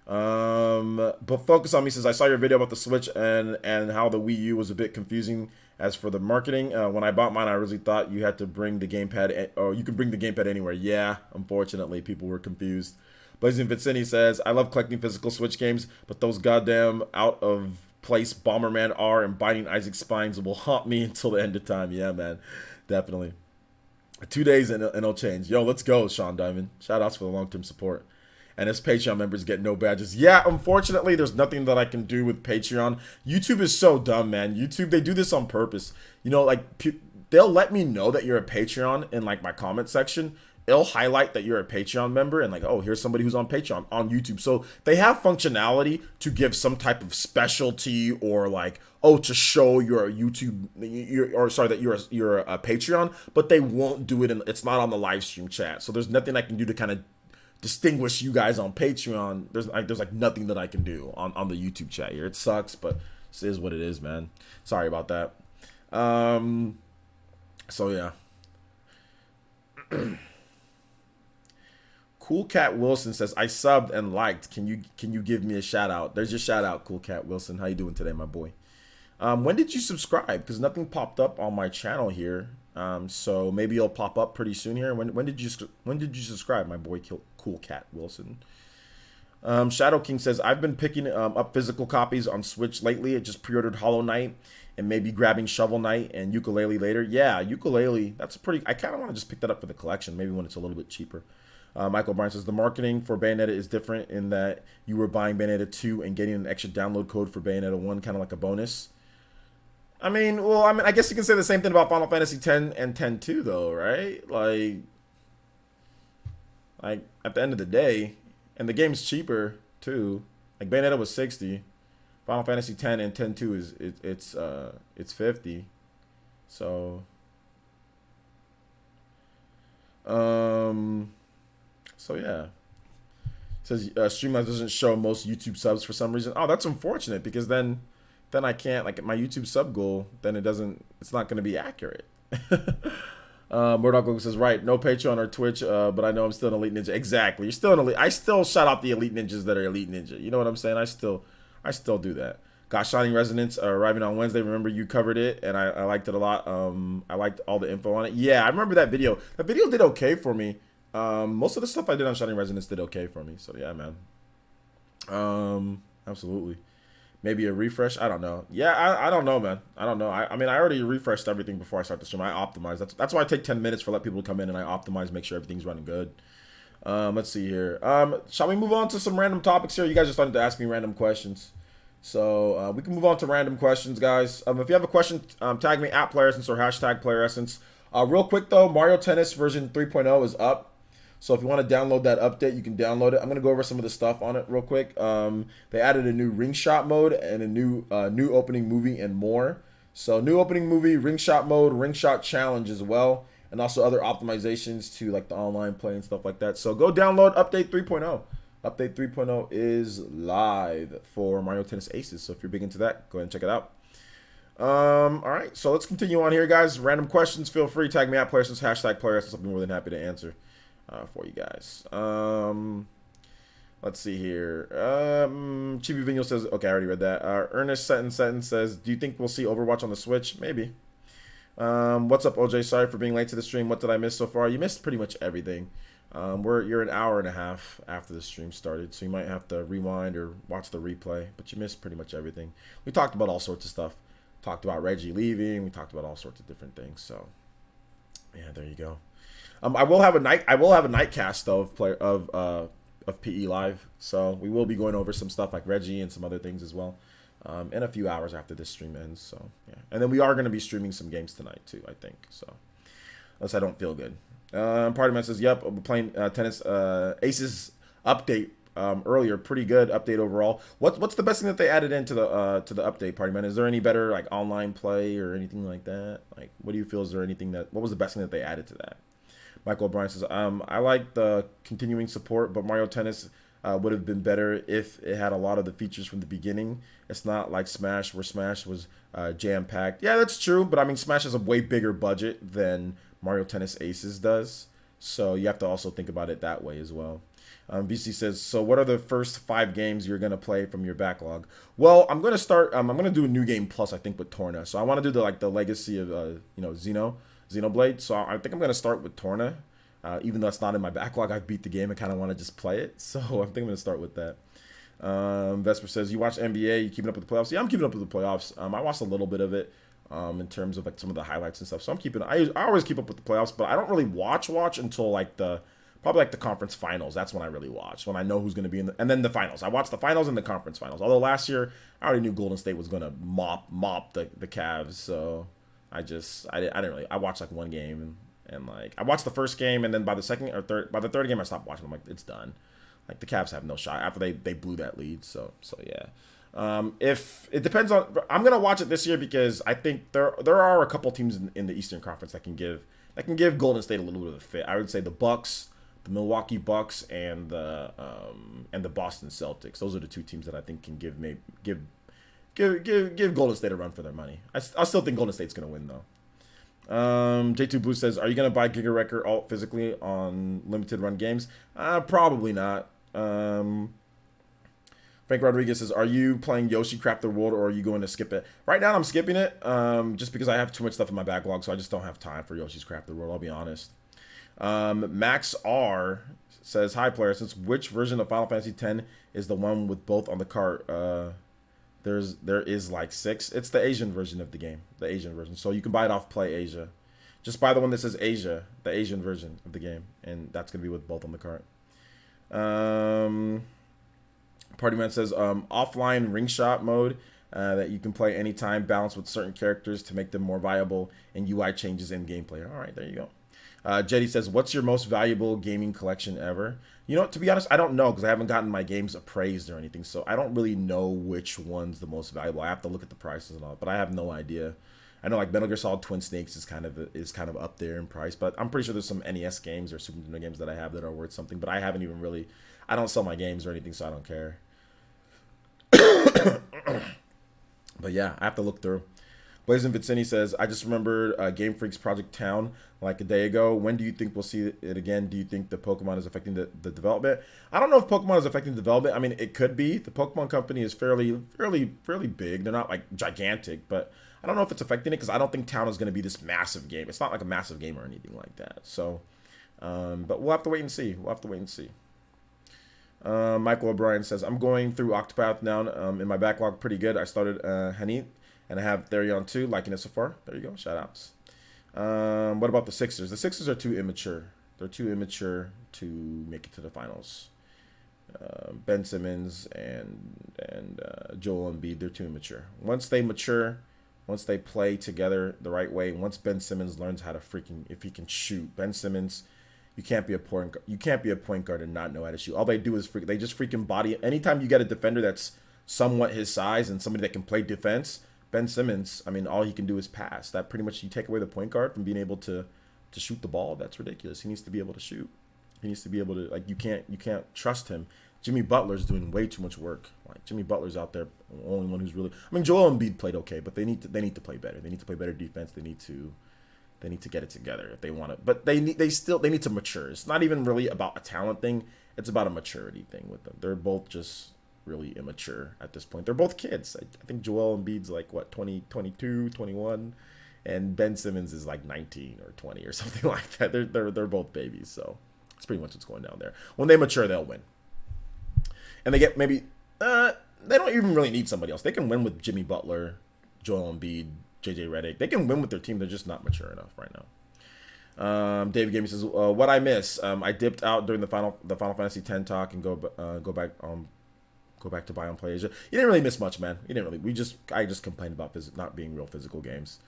But Focus on Me says, I saw your video about the Switch and how the Wii U was a bit confusing as for the marketing. When I bought mine, I really thought you had to bring the gamepad, or you could bring the gamepad anywhere. Yeah, unfortunately, people were confused. Blazing Vicini says, I love collecting physical Switch games, but those goddamn out of place Bomberman R and Biting Isaac's Spines will haunt me until the end of time. Yeah, man, definitely. 2 days and it'll change. Yo, let's go, Sean Diamond. Shout outs for the long-term support. And his Patreon members get no badges. Yeah, unfortunately, there's nothing that I can do with Patreon. YouTube is so dumb, man. YouTube, they do this on purpose. You know, like, they'll let me know that you're a Patreon in, like, my comment section. It'll highlight that you're a Patreon member and, like, oh, here's somebody who's on Patreon on YouTube. So they have functionality to give some type of specialty or, like, oh, to show you're a YouTube, that you're a Patreon, but they won't do it. It's not on the live stream chat. So there's nothing I can do to kind of distinguish you guys on Patreon. There's like nothing that I can do on the YouTube chat here. It sucks, but this is what it is, man. Sorry about that. So yeah. Cool Cat Wilson says, I subbed and liked. Can you give me a shout out? There's your shout out, Cool Cat Wilson. How you doing today, my boy? When did you subscribe? Because nothing popped up on my channel here. So maybe it'll pop up pretty soon here. When did you subscribe, my boy Cool Cat Wilson? Shadow King says, I've been picking up physical copies on Switch lately. I just pre-ordered Hollow Knight and maybe grabbing Shovel Knight and Ukulele later. Yeah, Ukulele, that's I kind of want to just pick that up for the collection, maybe when it's a little bit cheaper. Michael Bryan says, the marketing for Bayonetta is different in that you were buying Bayonetta 2 and getting an extra download code for Bayonetta 1, kind of like a bonus. I mean, I guess you can say the same thing about Final Fantasy X and X-2, though, right? Like at the end of the day, and the game's cheaper too. Like Bayonetta was 60, Final Fantasy X and X-2 it's 50. So yeah. It says Streamlabs doesn't show most YouTube subs for some reason. Oh, that's unfortunate because then I can't, like, my YouTube sub goal, then it's not going to be accurate. Murdoch says, right, no Patreon or Twitch, but I know I'm still an Elite Ninja. Exactly. You're still an Elite. I still shout out the Elite Ninjas that are Elite Ninja. You know what I'm saying? I still do that. Got Shining Resonance arriving on Wednesday. Remember you covered it, and I liked it a lot. I liked all the info on it. Yeah, I remember that video. That video did okay for me. Most of the stuff I did on Shining Resonance did okay for me. So yeah, man. Absolutely. Maybe a refresh. I don't know. Yeah, I don't know, man. I don't know. I mean, I already refreshed everything before I start the stream. I optimized. That's why I take 10 minutes for let people come in and I optimize, make sure everything's running good. Let's see here. Shall we move on to some random topics here? You guys are starting to ask me random questions. So we can move on to random questions, guys. If you have a question, tag me at PlayerEssence or hashtag PlayerEssence. Real quick, though, Mario Tennis version 3.0 is up. So if you want to download that update, you can download it. I'm going to go over some of the stuff on it real quick. They added a new ring shot mode and a new opening movie and more. So new opening movie, ring shot mode, ring shot challenge as well. And also other optimizations to like the online play and stuff like that. So go download Update 3.0. Update 3.0 is live for Mario Tennis Aces. So if you're big into that, go ahead and check it out. All right, so let's continue on here, guys. Random questions, feel free. Tag me at PlayerEssence, hashtag PlayerEssence. I'll be more than happy to answer for you guys. Let's see here. Chibi Vigno says, okay, I already read that. Ernest Seton says, do you think we'll see Overwatch on the Switch? Maybe. What's up, OJ? Sorry for being late to the stream. What did I miss so far? You missed pretty much everything. You're an hour and a half after the stream started, so you might have to rewind or watch the replay, but you missed pretty much everything. We talked about all sorts of stuff. Talked about Reggie leaving. We talked about all sorts of different things. So, yeah, there you go. I will have a night cast though of PE Live. So we will be going over some stuff like Reggie and some other things as well. In a few hours after this stream ends. So yeah, and then we are going to be streaming some games tonight too, I think. So unless I don't feel good. Party Man says, "Yep, I'm playing tennis Aces update earlier. Pretty good update overall. What's the best thing that they added into the update, Party Man? Is there any better like online play or anything like that? Like, what do you feel? Is there anything what was the best thing that they added to that?" Michael O'Brien says, I like the continuing support, but Mario Tennis would have been better if it had a lot of the features from the beginning. It's not like Smash, where Smash was jam-packed. Yeah, that's true, but I mean, Smash has a way bigger budget than Mario Tennis Aces does. So you have to also think about it that way as well. BC says, so what are the first 5 games you're going to play from your backlog? Well, I'm going to start, I'm going to do a new game plus, I think, with Torna. So I want to do the legacy of, Xenoblade. So I think I'm going to start with Torna. Even though it's not in my backlog, I beat the game. I kind of want to just play it. So I think I'm going to start with that. Vesper says, you watch NBA, you keeping up with the playoffs? Yeah, I'm keeping up with the playoffs. I watched a little bit of it in terms of like some of the highlights and stuff. So I always keep up with the playoffs, but I don't really watch until probably the conference finals. That's when I really watch, when I know who's going to be in and then the finals. I watched the finals and the conference finals. Although last year I already knew Golden State was going to mop the Cavs. So I didn't really, I watched like one game and like I watched the first game, and then by the third game I stopped watching. I'm like, it's done. Like the Cavs have no shot after they blew that lead. So yeah. If it depends on, I'm gonna watch it this year because I think there are a couple teams in the Eastern Conference that can give Golden State a little bit of a fit. I would say the Bucks, the Milwaukee Bucks, and the Boston Celtics. Those are the 2 teams that I think can give Golden State a run for their money. I still think Golden State's gonna win though. J2 Blue says, are you going to buy Giga Wrecker alt physically on limited run games? Probably not. Frank Rodriguez says, are you playing Yoshi Craft the World, or are you going to skip it? Right now I'm skipping it just because I have too much stuff in my backlog, so I just don't have time for Yoshi's Craft the World, I'll be honest. Max R says, hi player, since which version of Final Fantasy X is the one with both on the cart? There is like 6. It's the Asian version of the game, the Asian version. So you can buy it off Play Asia. Just buy the one that says Asia, the Asian version of the game, and that's gonna be with both on the cart. Party Man says offline ring shot mode that you can play anytime, balanced with certain characters to make them more viable, and UI changes in gameplay. All right, there you go. Jetty says, what's your most valuable gaming collection ever? You know, to be honest, I don't know because I haven't gotten my games appraised or anything, so I don't really know which one's the most valuable. I have to look at the prices and all, but I have no idea. I know like Metal Gear Solid Twin Snakes is kind of up there in price, but I'm pretty sure there's some NES games or Super Nintendo games that I have that are worth something, but I haven't even really. I don't sell my games or anything, so I don't care. But yeah, I have to look through. Blazing Vicini says, I just remembered Game Freak's Project Town like a day ago. When do you think we'll see it again? Do you think the Pokemon is affecting the development? I don't know if Pokemon is affecting the development. I mean, it could be. The Pokemon company is fairly big. They're not like gigantic, but I don't know if it's affecting it because I don't think Town is going to be this massive game. It's not like a massive game or anything like that. So, but we'll have to wait and see. Michael O'Brien says, I'm going through Octopath now in my backlog pretty good. I started Hanit. And I have Therion too, liking it so far. There you go. Shout outs. What about the Sixers? The Sixers are too immature. They're too immature to make it to the finals. Ben Simmons and Joel Embiid, they're too immature. Once they mature, once they play together the right way, once Ben Simmons learns how to if he can shoot. Ben Simmons, you can't be a point guard and not know how to shoot. All they do is they just freaking body. Anytime you get a defender that's somewhat his size and somebody that can play defense, Ben Simmons, I mean, all he can do is pass. That pretty much, you take away the point guard from being able to shoot the ball. That's ridiculous. He needs to be able to shoot. He needs to be able to, like, you can't trust him. Jimmy Butler's doing way too much work. Like, Jimmy Butler's out there, the only one who's really, I mean, Joel Embiid played okay, but they need to play better. They need to play better defense. They need to get it together if they want it. But they need to mature. It's not even really about a talent thing. It's about a maturity thing with them. They're both just really immature at this point. They're both kids. I think Joel Embiid's like, what, 22, 21, and Ben Simmons is like 19 or 20 or something like that. They're both babies, so that's pretty much what's going down there. When they mature, they'll win. And they get maybe, they don't even really need somebody else. They can win with Jimmy Butler, Joel Embiid, JJ Redick. They can win with their team. They're just not mature enough right now. David Gaming says, what I miss. I dipped out during the Final Fantasy X talk and go back to buy on Play Asia. You didn't really miss much, man. You didn't really. I just complained about not being real physical games.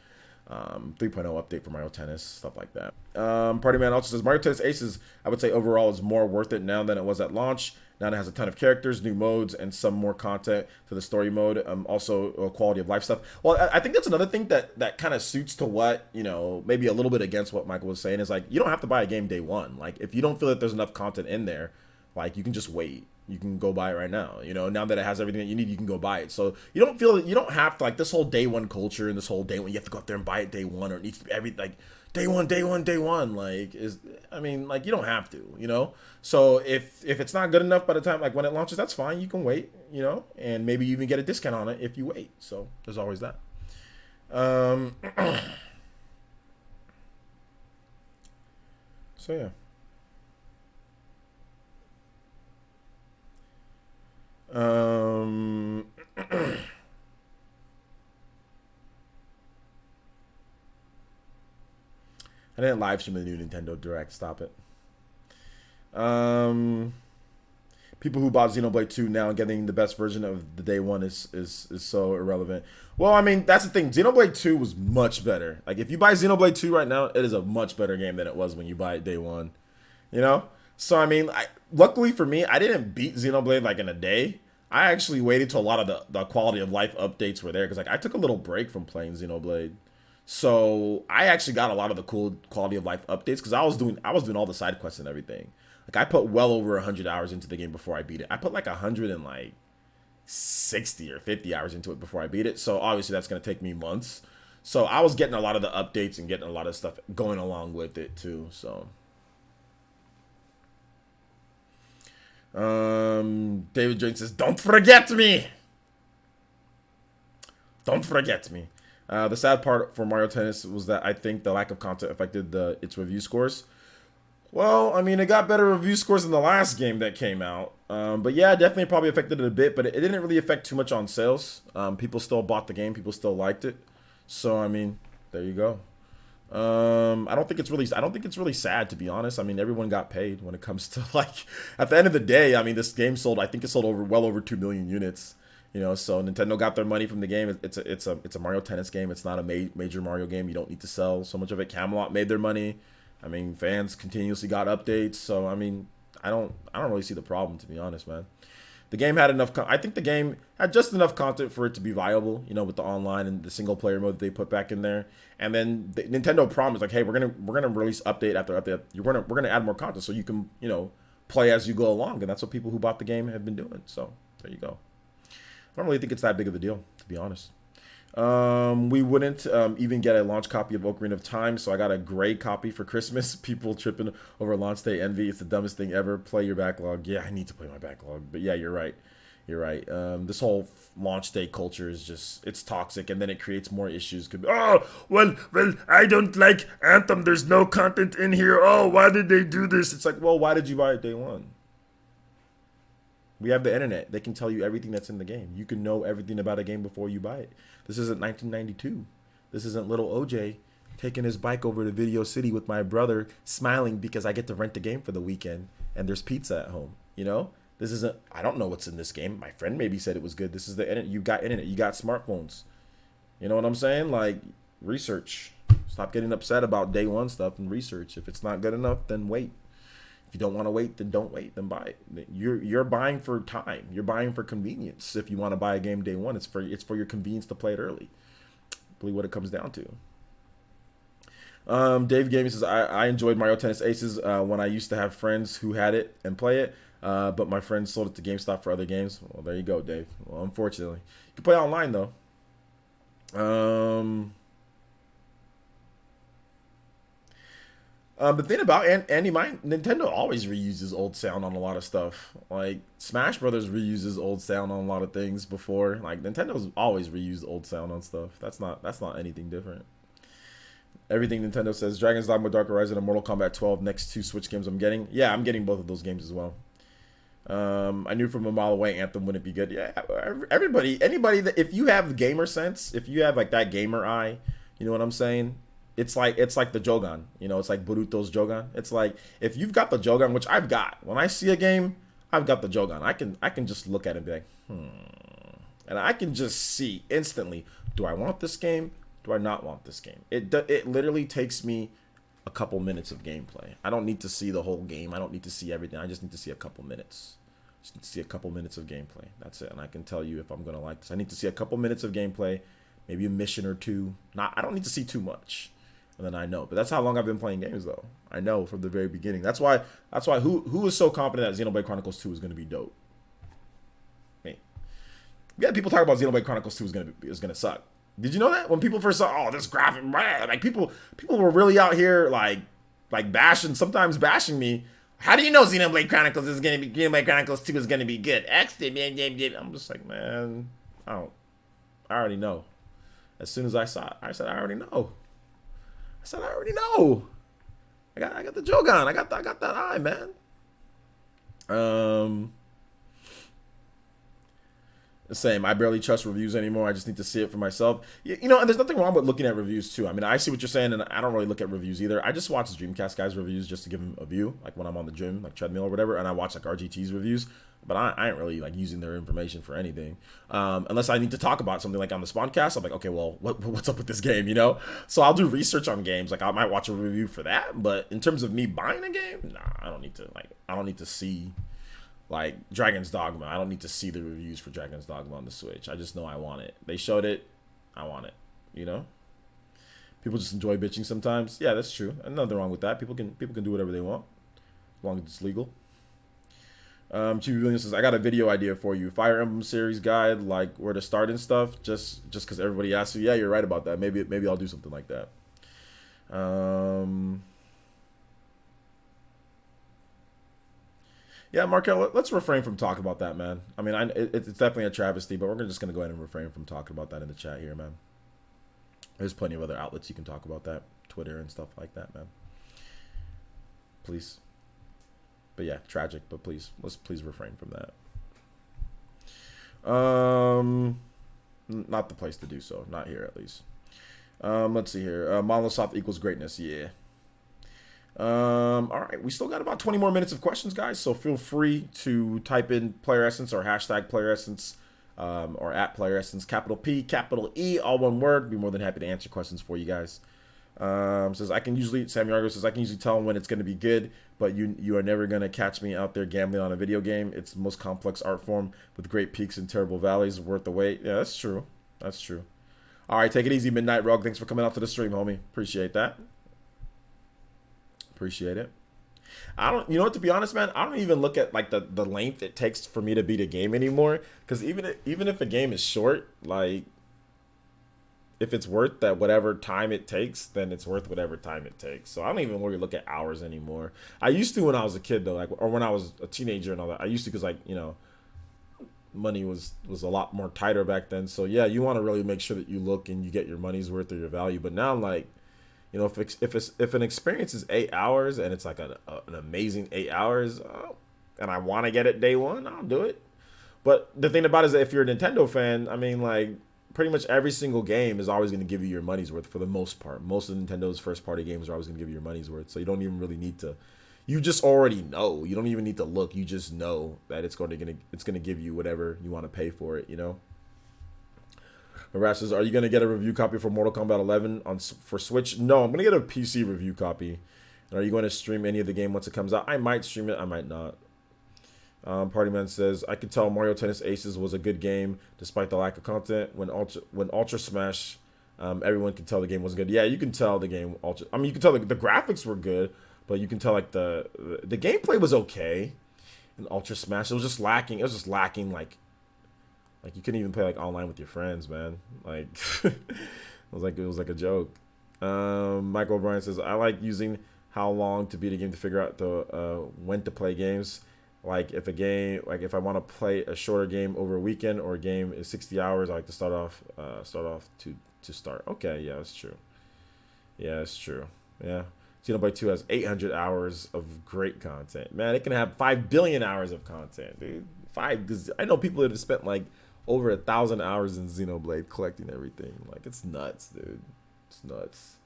3.0 update for Mario Tennis, stuff like that. Party Man also says, Mario Tennis Aces, I would say overall is more worth it now than it was at launch. Now it has a ton of characters, new modes, and some more content to the story mode. Also, quality of life stuff. Well, I think that's another thing that kind of suits to what, maybe a little bit against what Michael was saying, is like, you don't have to buy a game day one. Like, if you don't feel that there's enough content in there, like, you can just wait. You can go buy it right now. You know, now that it has everything that you need, you can go buy it. So you don't feel, you don't have to, like, this whole day one culture and this whole day one, you have to go out there and buy it day one, or it needs to be like day one, day one, day one. Like, I mean, like, you don't have to, you know? So if it's not good enough by the time, like, when it launches, that's fine. You can wait, you know, and maybe you even get a discount on it if you wait. So there's always that. So yeah. I didn't live stream the new Nintendo Direct. Stop it. People who bought Xenoblade 2 now and getting the best version of the day one is so irrelevant. Well, I mean, that's the thing. Xenoblade 2 was much better. Like, if you buy Xenoblade 2 right now, it is a much better game than it was when you buy it day one. You know? So, I mean, luckily for me, I didn't beat Xenoblade, like, in a day. I actually waited till a lot of the quality of life updates were there, because, like, I took a little break from playing Xenoblade. So I actually got a lot of the cool quality of life updates, because I was doing all the side quests and everything. Like, I put well over 100 hours into the game before I beat it. I put like 160 or 50 hours into it before I beat it. So obviously that's going to take me months. So I was getting a lot of the updates and getting a lot of stuff going along with it too. So David Drake says, "Don't forget me. Don't forget me." The sad part for Mario Tennis was that I think the lack of content affected its review scores. Well, I mean, it got better review scores than the last game that came out. But yeah, definitely probably affected it a bit, but it didn't really affect too much on sales. People still bought the game. People still liked it. So, I mean, there you go. I don't think it's really sad, to be honest. I mean, everyone got paid when it comes to, like, at the end of the day, I mean, this game sold, I think it sold well over 2 million units. You know, so Nintendo got their money from the game. It's a Mario Tennis game. It's not a major Mario game. You don't need to sell so much of it. Camelot made their money. I mean, fans continuously got updates. So I mean, I don't really see the problem, to be honest, man. The game had enough. I think the game had just enough content for it to be viable. You know, with the online and the single player mode that they put back in there. And then Nintendo promised, like, hey, we're gonna release update after update. We're gonna add more content so you can, you know, play as you go along. And that's what people who bought the game have been doing. So there you go. I don't really think it's that big of a deal, to be honest. We wouldn't even get a launch copy of Ocarina of Time, so I got a gray copy for Christmas. People tripping over launch day envy. It's the dumbest thing ever. Play your backlog. Yeah, I need to play my backlog. But yeah, you're right. You're right. This whole launch day culture is just, it's toxic, and then it creates more issues. Could be, oh, well, I don't like Anthem. There's no content in here. Oh, why did they do this? It's like, well, why did you buy it day one? We have the internet. They can tell you everything that's in the game. You can know everything about a game before you buy it. This isn't 1992. This isn't little OJ taking his bike over to Video City with my brother, smiling because I get to rent the game for the weekend and there's pizza at home. You know, this isn't. I don't know what's in this game. My friend maybe said it was good. This is the internet. You got internet. You got smartphones. You know what I'm saying? Like, research. Stop getting upset about day one stuff and research. If it's not good enough, then wait. If you don't want to wait, then don't wait. Then buy it. You're buying for time. You're buying for convenience. If you want to buy a game day one, it's for your convenience to play it early. Really, what it comes down to. Dave Gaming says, I enjoyed Mario Tennis Aces when I used to have friends who had it and play it, but my friends sold it to GameStop for other games. Well, there you go, Dave. Well, unfortunately, you can play online though. The thing about Andy Mine, Nintendo always reuses old sound on a lot of stuff. Like, Smash Brothers reuses old sound on a lot of things before. Like, Nintendo's always reused old sound on stuff. That's not anything different. Everything Nintendo says, Dragon's Dogma, Dark Horizon, and Mortal Kombat 12, next 2 Switch games I'm getting. Yeah, I'm getting both of those games as well. I knew from a mile away Anthem wouldn't be good. Yeah, anybody that, if you have gamer sense, if you have like that gamer eye, you know what I'm saying? It's like the Jogan, you know, it's like Boruto's Jogan. It's like, if you've got the Jogan, which I've got, when I see a game, I've got the Jogan. I can just look at it and be like, and I can just see instantly, do I want this game? Do I not want this game? It literally takes me a couple minutes of gameplay. I don't need to see the whole game. I don't need to see everything. I just need to see a couple minutes. Just need to see a couple minutes of gameplay. That's it. And I can tell you if I'm gonna like this. I need to see a couple minutes of gameplay, maybe a mission or two. I don't need to see too much. And then I know. But that's how long I've been playing games, though. I know from the very beginning. That's why who is so confident that Xenoblade Chronicles 2 is going to be dope? We had people talk about Xenoblade Chronicles 2 is gonna suck. Did you know that? When people first saw, oh, this graphic, like people were really out here like bashing, sometimes bashing me. How do you know Xenoblade Chronicles 2 is gonna be good? I'm just like, man, I already know. As soon as I saw it, I said, I already know. I already know. I got the Jogan. I got that eye, man. The same. I barely trust reviews anymore. I just need to see it for myself. You know, and there's nothing wrong with looking at reviews too. I mean, I see what you're saying, and I don't really look at reviews either. I just watch the Dreamcast guys' reviews just to give them a view, like when I'm on the gym, like treadmill or whatever, and I watch like RGT's reviews. But I ain't really like using their information for anything, unless I need to talk about something like on the Spawncast. I'm like, okay, well, what's up with this game, you know? So I'll do research on games. Like I might watch a review for that, but in terms of me buying a game, nah, I don't need to see. Like Dragon's Dogma, I don't need to see the reviews for Dragon's Dogma on the Switch. I just know I want it. They showed it, I want it. You know, people just enjoy bitching sometimes. Yeah, that's true. And nothing wrong with that. People can do whatever they want, as long as it's legal. Chibi Williams says, I got a video idea for you. Fire Emblem series guide, like where to start and stuff. Just because everybody asks you. Yeah, you're right about that. Maybe I'll do something like that. Yeah, Markel, let's refrain from talking about that, man. I mean, it's definitely a travesty, but we're just going to go ahead and refrain from talking about that in the chat here, man. There's plenty of other outlets you can talk about that. Twitter and stuff like that, man. Please. But yeah, tragic, but let's please refrain from that. Not the place to do so. Not here, at least. Let's see here. Monosoft equals greatness. Yeah. All right, we still got about 20 more minutes of questions, guys, so feel free to type in Player Essence or hashtag Player Essence or at Player Essence, capital P, capital E, all one word. Be more than happy to answer questions for you guys. Sam Yargo says, I can usually tell when it's going to be good, but you are never going to catch me out there gambling on a video game. It's the most complex art form with great peaks and terrible valleys, worth the wait. Yeah, that's true. That's true. All right, take it easy, Midnight Rogue. Thanks for coming out to the stream, homie. Appreciate that. Appreciate it. You know what, to be honest, man, I don't even look at like the length it takes for me to beat a game anymore, because even if a game is short, like if it's worth that whatever time it takes, then it's worth whatever time it takes. So I don't even really look at hours anymore. I used to when I was a kid though, like, or when I was a teenager and all that. I used to, because like, you know, money was a lot more tighter back then. So yeah, you want to really make sure that you look and you get your money's worth or your value. But now, like, you know, if an experience is 8 hours and it's like an amazing 8 hours, and I want to get it day one, I'll do it. But the thing about it is that if you're a Nintendo fan, I mean, like, pretty much every single game is always going to give you your money's worth for the most part. Most of Nintendo's first party games are always going to give you your money's worth. So you don't even really need to. You just already know. You don't even need to look. You just know that it's going to give you whatever you want to pay for it. You know. Rash says, are you going to get a review copy for Mortal Kombat 11 for Switch? No, I'm going to get a PC review copy. And are you going to stream any of the game once it comes out? I might stream it. I might not. Partyman says, I could tell Mario Tennis Aces was a good game despite the lack of content. When Ultra Smash, everyone could tell the game wasn't good. Yeah, you can tell the game. You can tell the graphics were good, but you can tell like the gameplay was okay. In Ultra Smash, it was just lacking. It was just lacking like you couldn't even play like online with your friends, man. Like it was like a joke. Michael O'Brien says, I like using how long to beat a game to figure out when to play games. Like if I want to play a shorter game over a weekend or a game is 60 hours, I like to start off to start. Okay, yeah, that's true. Yeah, that's true. Yeah. Xenoblade 2 has 800 hours of great content. Man, it can have 5 billion hours of content, dude. I know people that have spent like over 1,000 hours in Xenoblade collecting everything. Like, it's nuts, dude. It's nuts.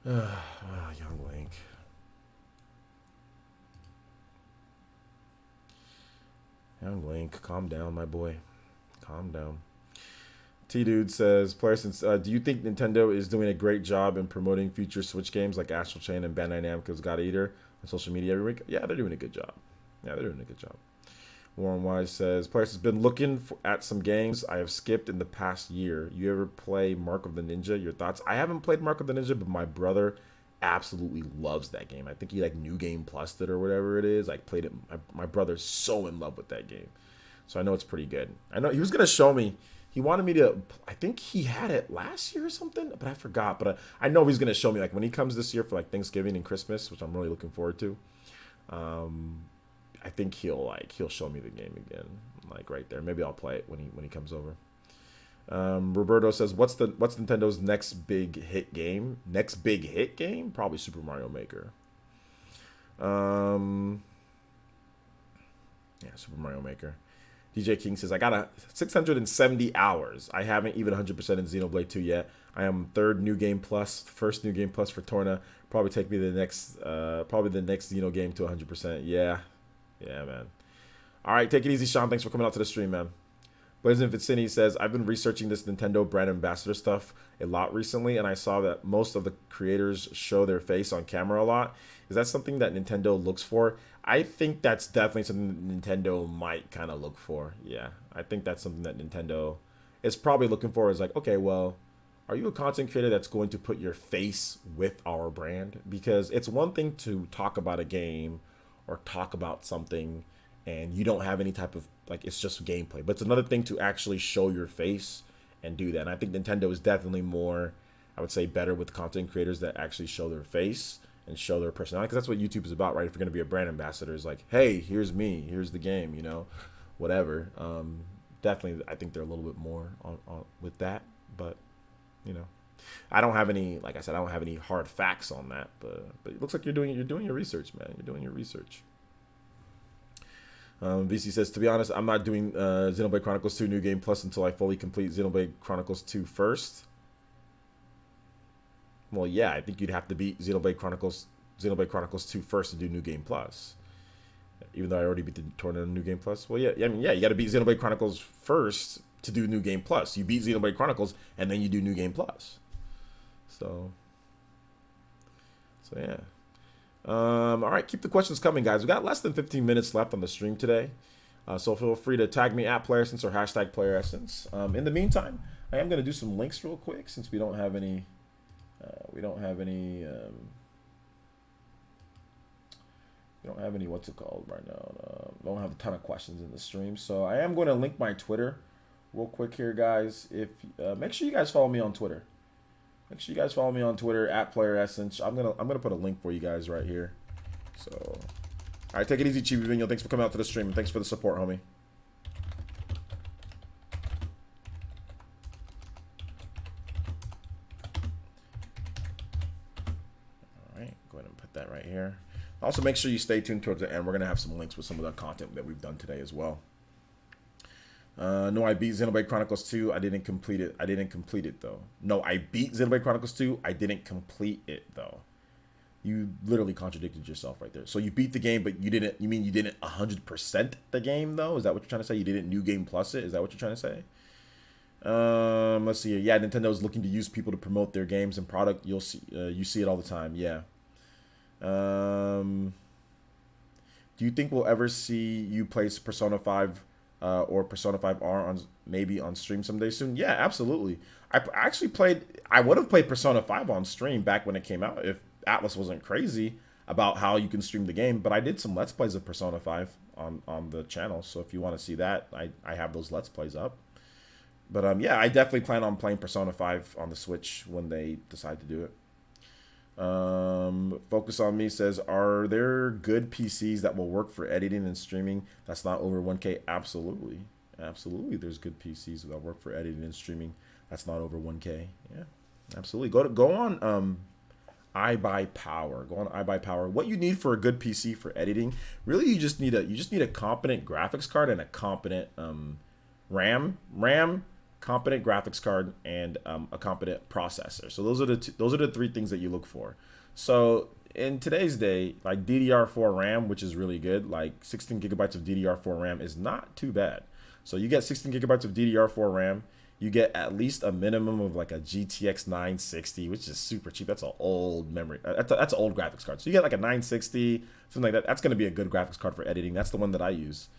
Young Link. Young Link, calm down, my boy. Calm down. T-Dude says, do you think Nintendo is doing a great job in promoting future Switch games like Astral Chain and Bandai Namco's God Eater on social media every week? Yeah, they're doing a good job. Warren Wise says, Players has been looking at some games I have skipped in the past year. You ever play Mark of the Ninja? Your thoughts? I haven't played Mark of the Ninja, but my brother absolutely loves that game. I think he like New Game Plused it or whatever it is. Like played it. My brother's so in love with that game. So I know it's pretty good. I know he was gonna show me. He wanted me to. I think he had it last year or something, but I forgot. But I know he's gonna show me like when he comes this year for like Thanksgiving and Christmas, which I'm really looking forward to. I think he'll show me the game again, like right there. Maybe I'll play it when he comes over. Roberto says, what's Nintendo's next big hit game? Next big hit game? Probably Super Mario Maker. Yeah, Super Mario Maker. DJ King says, I got 670 hours. I haven't even 100% in Xenoblade 2 yet. I am third New Game Plus, first New Game Plus for Torna. Probably take me the next Xeno game to 100%. Yeah, man. All right, take it easy, Sean. Thanks for coming out to the stream, man. Blazing Vicini says, I've been researching this Nintendo brand ambassador stuff a lot recently, and I saw that most of the creators show their face on camera a lot. Is that something that Nintendo looks for? I think that's definitely something that Nintendo might kind of look for. Yeah, I think that's something that Nintendo is probably looking for, is like, okay, well, are you a content creator that's going to put your face with our brand? Because it's one thing to talk about a game or talk about something and you don't have any type of, like, it's just gameplay. But it's another thing to actually show your face and do that. And I think Nintendo is definitely more, I would say, better with content creators that actually show their face and show their personality. Because that's what YouTube is about, right? If you're going to be a brand ambassador, it's like, hey, here's me, here's the game, you know, whatever. Definitely, I think they're a little bit more on with that. But, you know, I don't have any, like I said, I don't have any hard facts on that. But it looks like you're doing your research, man. You're doing your research. VC says, to be honest, I'm not doing Xenoblade Chronicles 2 New Game Plus until I fully complete Xenoblade Chronicles 2 first. Well, yeah, I think you'd have to beat Xenoblade Chronicles 2 first to do New Game Plus. Even though I already beat the tournament of New Game Plus. Well, yeah, I mean, yeah, you got to beat Xenoblade Chronicles first to do New Game Plus. You beat Xenoblade Chronicles, and then you do New Game Plus. So yeah. All right, keep the questions coming, guys. We got less than 15 minutes left on the stream today, so feel free to tag me at PlayerEssence or hashtag PlayerEssence. In the meantime, I am going to do some links real quick since we don't have any. What's it called right now? Don't have a ton of questions in the stream, so I am going to link my Twitter real quick here, guys. If make sure you guys follow me on Twitter. Make sure you guys follow me on Twitter at PlayerEssence. I'm gonna put a link for you guys right here. So, all right, take it easy, Chibi Vino. Thanks for coming out to the stream, and thanks for the support, homie. All right, go ahead and put that right here. Also, make sure you stay tuned towards the end. We're gonna have some links with some of the content that we've done today as well. No, I beat Xenoblade Chronicles 2. I didn't complete it though. No, I beat Xenoblade Chronicles 2. I didn't complete it though. You literally contradicted yourself right there. So you beat the game, but you didn't 100% the game though? Is that what you're trying to say? You didn't New Game Plus it? Is that what you're trying to say? Let's see here. Yeah, Nintendo's looking to use people to promote their games and product. You'll see, you see it all the time. Yeah. Do you think we'll ever see you place Persona 5 or Persona 5R on stream someday soon? Yeah, absolutely. I would have played Persona 5 on stream back when it came out if Atlas wasn't crazy about how you can stream the game. But I did some Let's Plays of Persona 5 on the channel. So if you want to see that, I have those Let's Plays up. But yeah, I definitely plan on playing Persona 5 on the Switch when they decide to do it. Focus on Me says, are there good PCs that will work for editing and streaming that's not over 1K? Absolutely. There's good PCs that work for editing and streaming that's not over 1K. Yeah, absolutely. Go on iBuyPower. Go on iBuyPower. What you need for a good PC for editing, really, you just need a competent graphics card and a competent RAM, competent graphics card, and a competent processor. So those are the three things that you look for. So in today's day, like DDR4 RAM, which is really good, like 16 gigabytes of DDR4 RAM is not too bad. So you get 16 gigabytes of DDR4 RAM, you get at least a minimum of like a GTX 960, which is super cheap. That's an old memory. That's an old graphics card. So you get like a 960, something like that. That's going to be a good graphics card for editing. That's the one that I use.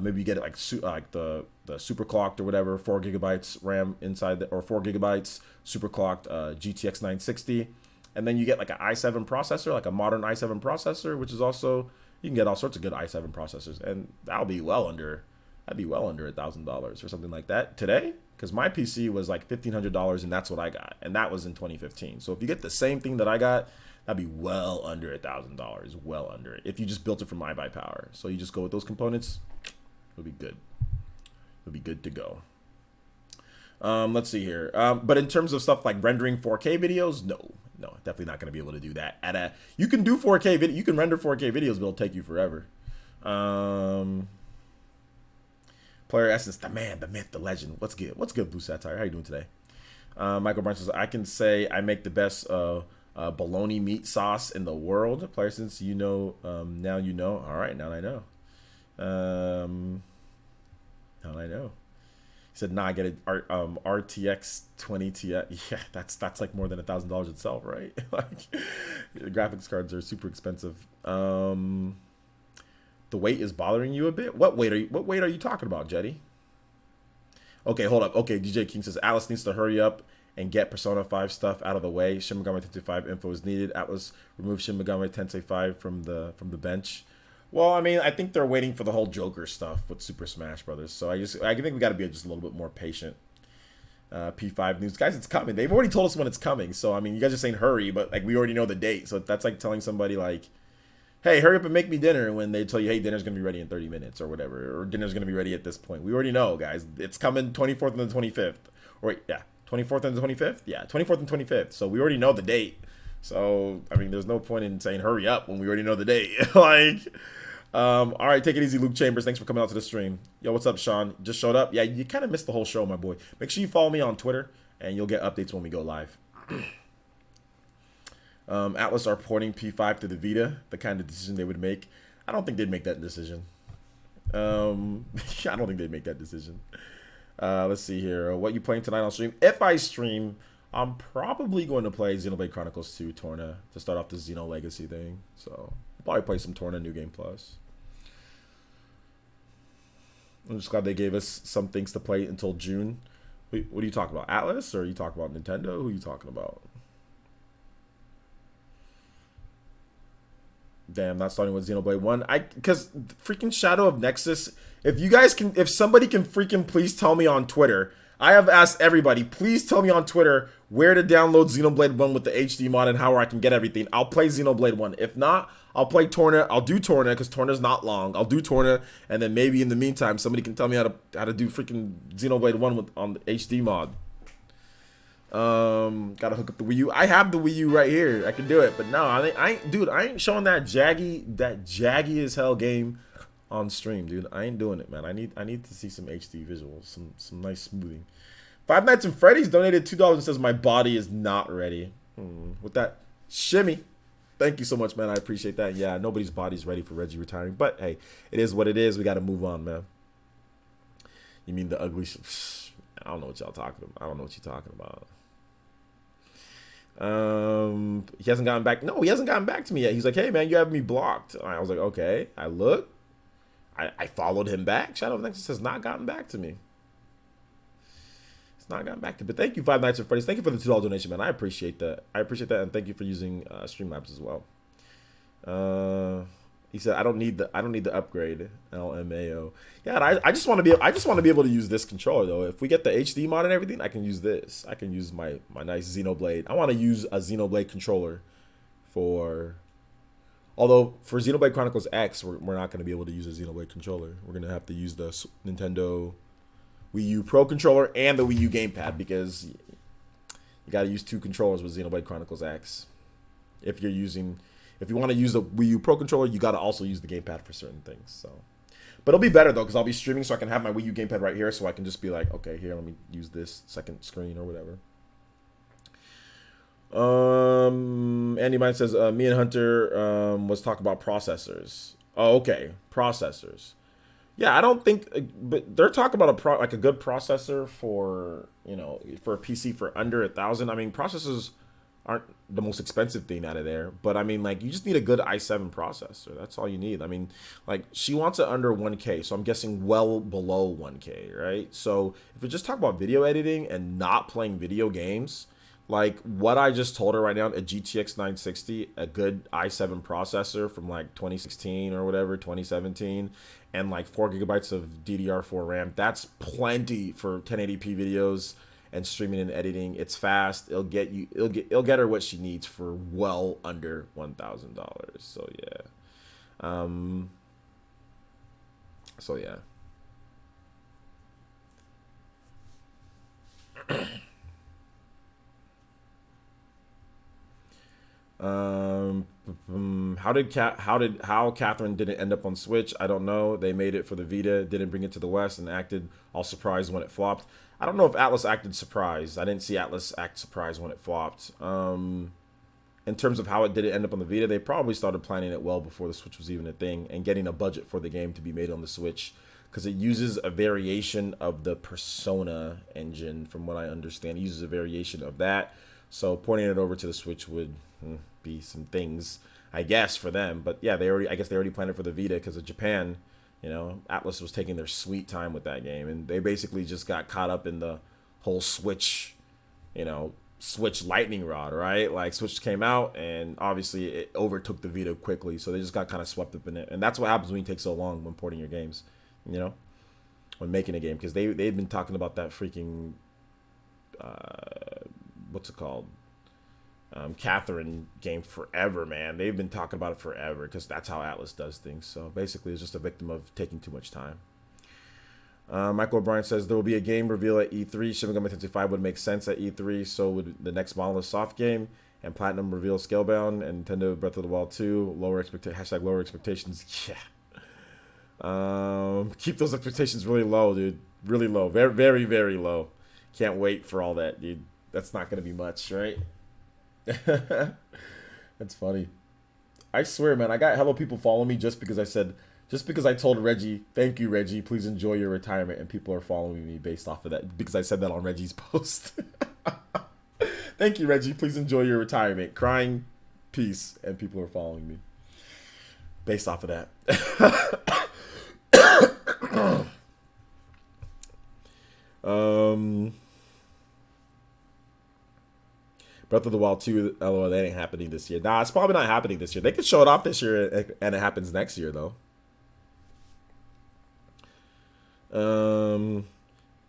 Maybe you get it like the super clocked or whatever, 4 gigabytes RAM inside, or 4 gigabytes super clocked GTX 960, and then you get like an i7 processor, like a modern i7 processor, which is also, you can get all sorts of good i7 processors, and that'll be well under That'd be well under $1,000 or something like that today. Because my PC was like $1,500 and that's what I got. And that was in 2015. So if you get the same thing that I got, that'd be well under $1,000. Well under it. If you just built it from iBuyPower. So you just go with those components, it'll be good. It'll be good to go. Let's see here. But in terms of stuff like rendering 4K videos, no, definitely not going to be able to do that. You can do 4K video, you can render 4K videos, but it'll take you forever. Player Essence, the man, the myth, the legend. What's good? What's good, Blue Satire? How you doing today? Michael Burns says, I can say I make the best bologna meat sauce in the world. Player Essence, you know, now you know. All right, now I know. Now I know. He said, nah, I get it. RTX 20 Ti. Yeah, that's like more than $1,000 itself, right? Like, the graphics cards are super expensive. The weight is bothering you a bit. What weight are you talking about, Jetty? Okay, hold up. Okay, DJ King says Atlas needs to hurry up and get Persona 5 stuff out of the way. Shin Megami Tensei 5 info is needed. Atlas remove Shin Megami Tensei 5 from the bench. Well, I mean, I think they're waiting for the whole Joker stuff with Super Smash Brothers. So I think we got to be just a little bit more patient. P5 news, guys, it's coming. They've already told us when it's coming. So I mean, you guys are saying hurry, but like we already know the date. So that's like telling somebody like, hey, hurry up and make me dinner when they tell you, hey, dinner's gonna be ready in 30 minutes or whatever, or dinner's gonna be ready at this point. We already know, guys. It's coming 24th and the 25th, or yeah, 24th and the 25th. Yeah, 24th and 25th. So we already know the date. So I mean, there's no point in saying hurry up when we already know the date. Like. All right, take it easy, Luke Chambers. Thanks for coming out to the stream. Yo, what's up, Sean? Just showed up? Yeah, you kind of missed the whole show, my boy. Make sure you follow me on Twitter, and you'll get updates when we go live. Atlas are porting P5 to the Vita, the kind of decision they would make. I don't think they'd make that decision. I don't think they'd make that decision. Let's see here. What you playing tonight on stream? If I stream, I'm probably going to play Xenoblade Chronicles 2 Torna to start off the Xeno Legacy thing. So I'll probably play some Torna New Game Plus. I'm just glad they gave us some things to play until June. Wait, what are you talking about? Atlas? Or are you talking about Nintendo? Who are you talking about? Damn, not starting with Xenoblade 1. Because freaking Shadow of Nexus, if somebody can freaking please tell me on Twitter. I have asked everybody, please tell me on Twitter where to download Xenoblade 1 with the HD mod and how I can get everything. I'll play Xenoblade 1. If not, I'll play Torna. I'll do Torna because Torna's not long. I'll do Torna, and then maybe in the meantime, somebody can tell me how to do freaking Xenoblade 1 on the HD mod. Gotta hook up the Wii U. I have the Wii U right here. I can do it, but no, I ain't showing that jaggy as hell game on stream, dude. I ain't doing it, man. I need to see some HD visuals, some nice smoothing. Five Nights at Freddy's donated $2 and says my body is not ready. With that shimmy, thank you so much, man. I appreciate that. Yeah, nobody's body's ready for Reggie retiring, but hey, it is what it is. We got to move on, man. You mean the ugly? I don't know what y'all talking about. I don't know what you're talking about. He hasn't gotten back. No, he hasn't gotten back to me yet. He's like, hey, man, you have me blocked. I was like, okay. I look. I followed him back. Shadow of Nexus has not gotten back to me. It's not gotten back to me. But thank you, Five Nights at Freddy's. Thank you for the $2 donation, man. I appreciate that. And thank you for using Streamlabs as well. He said, I don't need the upgrade. LMAO. Yeah, I just want to be able to use this controller though. If we get the HD mod and everything, I can use this. I can use my nice Xenoblade. I want to use a Xenoblade controller for. Although for Xenoblade Chronicles X, we're not going to be able to use a Xenoblade controller. We're going to have to use the Nintendo Wii U Pro controller and the Wii U gamepad because you got to use two controllers with Xenoblade Chronicles X. If you want to use the Wii U Pro controller, you got to also use the gamepad for certain things. So, but it'll be better though because I'll be streaming, so I can have my Wii U gamepad right here, so I can just be like, okay, here, let me use this second screen or whatever. Andy Mine says me and Hunter was talking about processors. Oh, okay, processors. Yeah, I don't think, but they're talking about a good processor for for a PC for under $1,000. I mean, processors aren't the most expensive thing out of there, but I mean, like, you just need a good i7 processor. That's all you need. I mean, like, she wants it under 1K, so I'm guessing well below 1K, right? So if we just talk about video editing and not playing video games, Like what I just told her right now, a GTX 960, a good i7 processor from like 2016 or whatever, 2017, and like 4 GB of DDR4 RAM. That's plenty for 1080p videos and streaming and editing. It's fast. It'll get her what she needs for well under $1,000. So yeah. Um. So yeah. Um, how Catherine didn't end up on Switch? I don't know. They made it for the Vita, didn't bring it to the West, and acted all surprised when it flopped. I don't know if Atlas acted surprised. I didn't see Atlas act surprised when it flopped. In terms of how it didn't end up on the Vita, they probably started planning it well before the Switch was even a thing, and getting a budget for the game to be made on the Switch, because it uses a variation of the Persona engine, from what I understand. It uses a variation of that. So porting it over to the Switch would be some things, I guess, for them. But yeah, I guess they already planned it for the Vita because of Japan. You know, Atlas was taking their sweet time with that game, and they basically just got caught up in the whole Switch, Switch lightning rod, right? Like Switch came out, and obviously it overtook the Vita quickly, so they just got kind of swept up in it. And that's what happens when you take so long when porting your games, when making a game, because they've been talking about that freaking what's it called? Catherine game forever, man. They've been talking about it forever because that's how Atlas does things. So basically, it's just a victim of taking too much time. Michael O'Brien says there will be a game reveal at E3. Shin Megami Tensei 5 would make sense at E3. So would the next Monolith soft game, and Platinum reveal Scalebound, and Nintendo Breath of the Wild 2. Lower expectations. Yeah. Keep those expectations really low, dude. Really low. Very, very, very low. Can't wait for all that, dude. That's not gonna be much, right? That's funny. I swear, man, I got hella people following me just because I told Reggie, thank you, Reggie, please enjoy your retirement, and people are following me based off of that because I said that on Reggie's post. Thank you, Reggie, please enjoy your retirement. Crying, peace, and people are following me based off of that. Breath of the Wild 2, LOL, that ain't happening this year. Nah, it's probably not happening this year. They could show it off this year, and it happens next year, though. You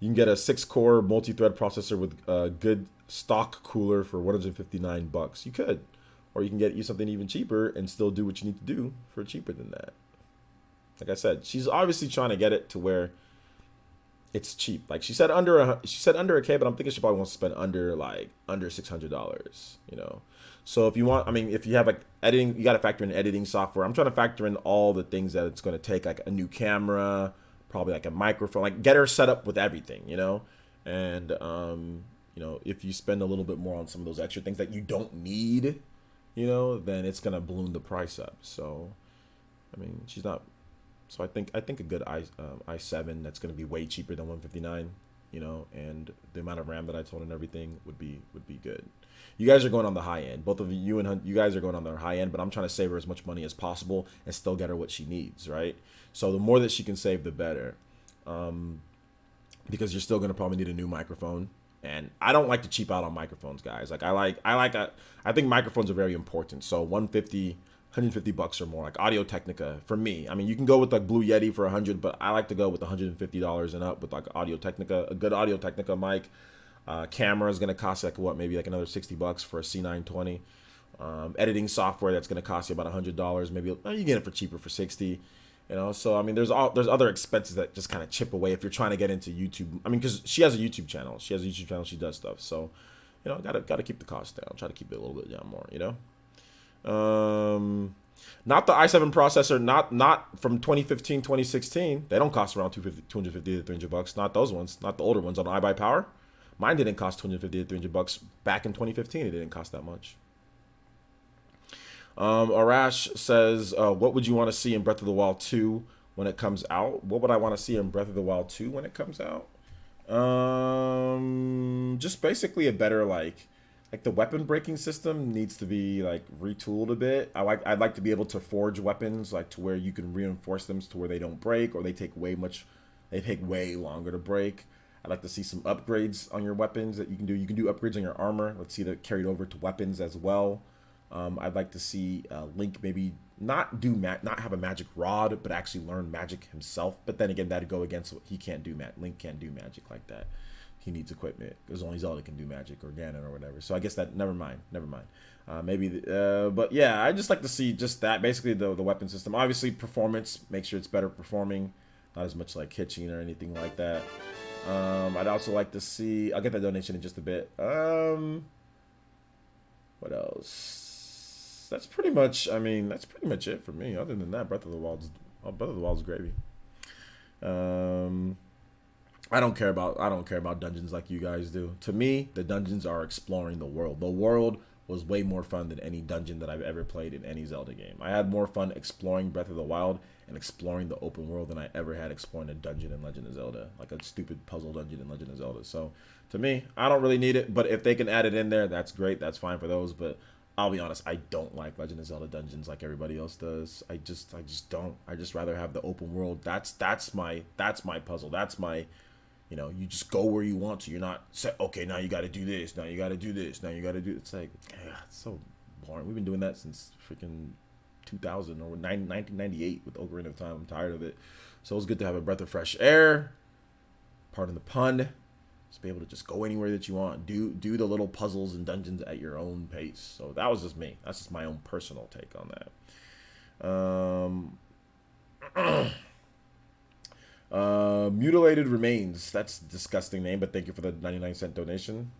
can get a 6-core multi-thread processor with a good stock cooler for $159. You could. Or you can get you something even cheaper and still do what you need to do for cheaper than that. Like I said, she's obviously trying to get it to where it's cheap. Like she said under a K, but I'm thinking she probably wants to spend under $600, So if you want, if you have like editing, you got to factor in editing software. I'm trying to factor in all the things that it's going to take, like a new camera, probably like a microphone, like get her set up with everything, And if you spend a little bit more on some of those extra things that you don't need, then it's going to balloon the price up. So she's not. So I think a good i7 that's going to be way cheaper than 159, and the amount of RAM that I told and everything would be good. You guys are going on the high end. Both of you and you guys are going on the high end, but I'm trying to save her as much money as possible and still get her what she needs, right? So the more that she can save, the better, because you're still going to probably need a new microphone. And I don't like to cheap out on microphones, guys. Like I think microphones are very important. So $150 or more, like Audio Technica for me. You can go with like Blue Yeti for $100, but I like to go with $150 and up with like Audio Technica, a good Audio Technica mic. Camera is gonna cost maybe like another $60 for a C920. Editing software that's gonna cost you about $100. Maybe you get it for cheaper for $60. So there's other expenses that just kind of chip away if you're trying to get into YouTube. Because she has a YouTube channel. She does stuff. So gotta keep the cost down. Try to keep it a little bit down more. Not the i7 processor, not from 2015, 2016. They don't cost around $250 to $300. Not those ones, not the older ones on iBuyPower. Mine didn't cost $250 to $300 back in 2015. It didn't cost that much. Arash says, what would you want to see in Breath of the Wild 2 when it comes out? What would I want to see in Breath of the Wild 2 when it comes out? Just basically a better like the weapon breaking system needs to be like retooled a bit. I'd like to be able to forge weapons like to where you can reinforce them to where they don't break or they take way longer to break. I'd like to see some upgrades on your weapons that you can do. You can do upgrades on your armor. Let's see that carried over to weapons as well. I'd like to see Link maybe not have a magic rod, but actually learn magic himself. But then again, that'd go against what he can't do. Link can't do magic like that. He needs equipment because only Zelda can do magic, or Ganon or whatever. So I guess that never mind. But yeah, I just like to see just that. Basically, the weapon system. Obviously, performance. Make sure it's better performing. Not as much like hitching or anything like that. I'd also like to see. I'll get that donation in just a bit. What else? That's pretty much. I mean, that's pretty much it for me. Other than that, Breath of the Wild's gravy. I don't care about dungeons like you guys do. To me, the dungeons are exploring the world. The world was way more fun than any dungeon that I've ever played in any Zelda game. I had more fun exploring Breath of the Wild and exploring the open world than I ever had exploring a dungeon in Legend of Zelda, like a stupid puzzle dungeon in Legend of Zelda. So to me, I don't really need it, but if they can add it in there, that's great. That's fine for those, but I'll be honest, I don't like Legend of Zelda dungeons like everybody else does. I just don't. I just rather have the open world. That's my puzzle. That's my, you know, you just go where you want to. You're not set, okay, now you got to do this. Now you got to do this. Now you got to do. It's like, it's so boring. We've been doing that since freaking 2000 or 1998 with Ocarina of Time. I'm tired of it. So it's good to have a breath of fresh air. Pardon the pun. Just be able to just go anywhere that you want. Do the little puzzles and dungeons at your own pace. So that was just me. That's just my own personal take on that. Mutilated Remains. That's a disgusting name, but thank you for the 99-cent donation.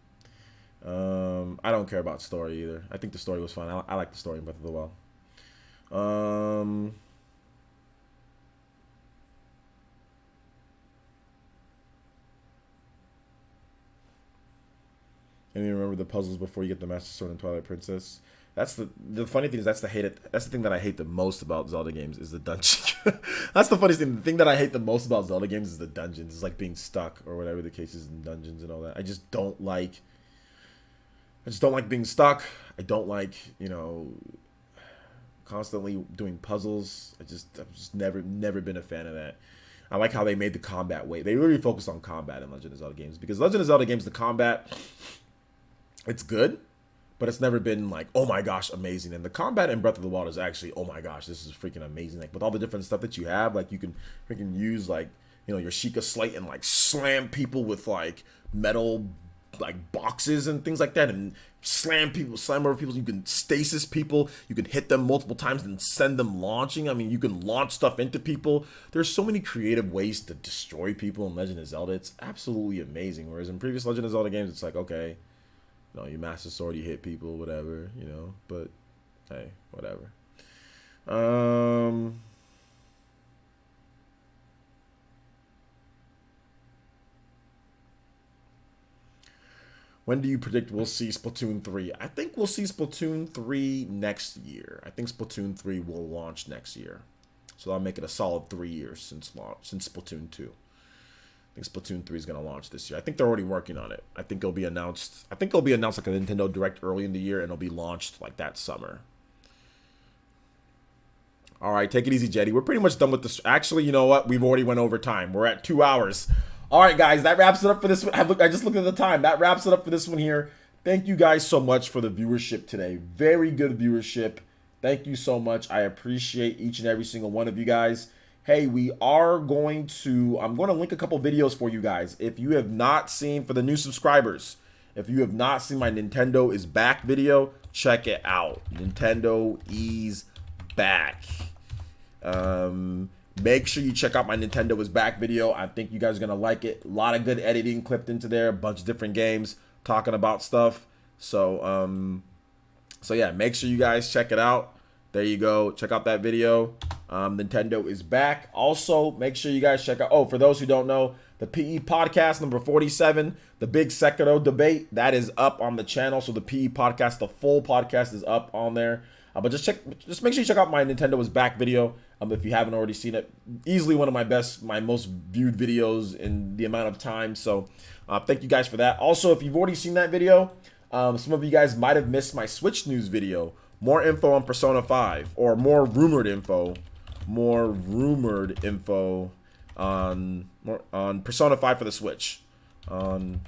I don't care about story either. I think the story was fun. I like the story in Breath of the Wild. I don't even remember the puzzles before you get the Master Sword and Twilight Princess. That's the funny thing is that's the thing that I hate the most about Zelda games is the dungeon. That's the funniest thing. The thing that I hate the most about Zelda games is the dungeons. It's like being stuck or whatever the case is in dungeons and all that. I just don't like being stuck. I don't like, you know, constantly doing puzzles. I've just never been a fan of that. I like how they made the combat way. They really focus on combat in Legend of Zelda games because Legend of Zelda games, the combat, it's good, but it's never been like, oh my gosh, amazing. And the combat in Breath of the Wild is actually, oh my gosh, this is freaking amazing. Like with all the different stuff that you have, like you can freaking use like, you know, your Sheikah Slate and like slam people with like metal like boxes and things like that, and slam over people. You can stasis people. You can hit them multiple times and send them launching. I mean, you can launch stuff into people. There's so many creative ways to destroy people in Legend of Zelda. It's absolutely amazing. Whereas in previous Legend of Zelda games, it's like, okay, you know, you Master Sword, you hit people, whatever, you know, but hey, whatever. When do you predict we'll see Splatoon 3? I think we'll see Splatoon 3 next year. I think Splatoon 3 will launch next year. So that'll make it a solid 3 years since Splatoon 2. I think Splatoon 3 is going to launch this year. I think they're already working on it. I think it'll be announced like a Nintendo Direct early in the year, and it'll be launched like that summer. All right, take it easy, Jetty. We're pretty much done with this. Actually, you know what? We've already went over time. We're at 2 hours. All right, guys, that wraps it up for this one. I just looked at the time. That wraps it up for this one here. Thank you guys so much for the viewership today. Very good viewership. Thank you so much. I appreciate each and every single one of you guys. Hey, I'm going to link a couple videos for you guys. If you have not seen, for the new subscribers, if you have not seen my Nintendo is Back video, check it out. Nintendo is back. Make sure you check out my Nintendo is Back video. I think you guys are going to like it. A lot of good editing clipped into there. A bunch of different games talking about stuff. So yeah, make sure you guys check it out. There you go. Check out that video. Nintendo is back. Also, make sure you guys check out, for those who don't know, the PE podcast number 47, the big Sekiro debate, that is up on the channel. So the PE podcast, the full podcast is up on there. But just make sure you check out my Nintendo is Back video. If you haven't already seen it, easily one of my most viewed videos in the amount of time. So thank you guys for that. Also, if you've already seen that video, some of you guys might have missed my Switch news video. More info on Persona 5, or more rumored info on Persona 5 for the Switch. on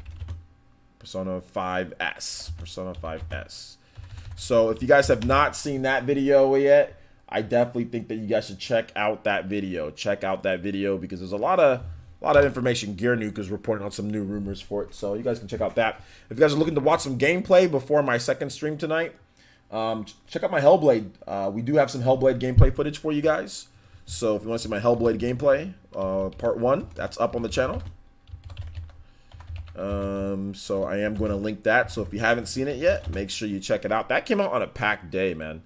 Persona 5S. Persona 5S. So if you guys have not seen that video yet, I definitely think that you guys should check out that video. Check out that video because there's a lot of information. Gear Nuke is reporting on some new rumors for it, so you guys can check out that. If you guys are looking to watch some gameplay before my second stream tonight, check out my Hellblade. We do have some Hellblade gameplay footage for you guys. So if you want to see my Hellblade gameplay, part 1, that's up on the channel. So I am going to link that. So if you haven't seen it yet, make sure you check it out. That came out on a packed day, man.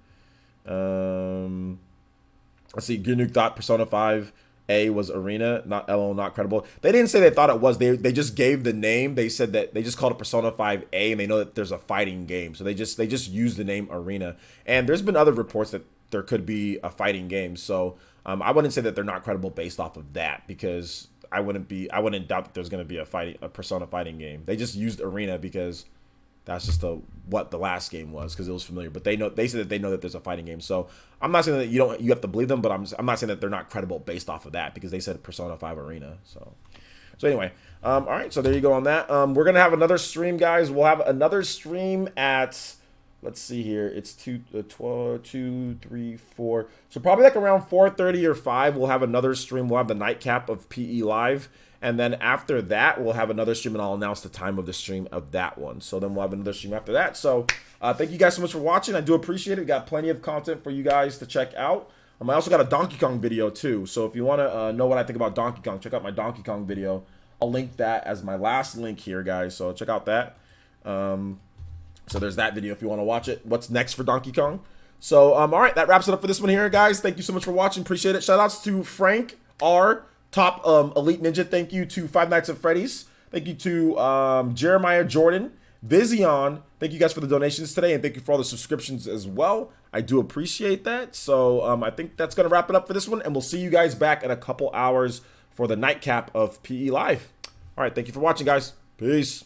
Let's see. Gear Nuke thought Persona 5A was Arena, not LO, not credible. They didn't say they thought it was. They just gave the name. They said that they just called it Persona 5A, and they know that there's a fighting game. So they just used the name Arena. And there's been other reports that there could be a fighting game. So I wouldn't say that they're not credible based off of that, because I wouldn't doubt that there's going to be a Persona fighting game. They just used Arena because that's just what the last game was, because it was familiar. But they said that they know that there's a fighting game. So I'm not saying that you have to believe them, but I'm not saying that they're not credible based off of that, because they said Persona 5 Arena. So anyway, all right. So there you go on that. We're gonna have another stream, guys. We'll have another stream at, let's see here. It's 12, 2, 3, 4. So probably like around 4:30 or 5, we'll have another stream. We'll have the nightcap of PE Live. And then after that, we'll have another stream, and I'll announce the time of the stream of that one. So then we'll have another stream after that. So thank you guys so much for watching. I do appreciate it. We got plenty of content for you guys to check out. I also got a Donkey Kong video too. So if you want to know what I think about Donkey Kong, check out my Donkey Kong video. I'll link that as my last link here, guys. So check out that. So there's that video if you want to watch it. What's next for Donkey Kong? So, all right, that wraps it up for this one here, guys. Thank you so much for watching. Appreciate it. Shoutouts to Frank R, Top Elite Ninja. Thank you to Five Nights at Freddy's. Thank you to Jeremiah Jordan, Vizion. Thank you guys for the donations today, and thank you for all the subscriptions as well. I do appreciate that. So I think that's going to wrap it up for this one, and we'll see you guys back in a couple hours for the nightcap of PE Live. All right, thank you for watching, guys. Peace.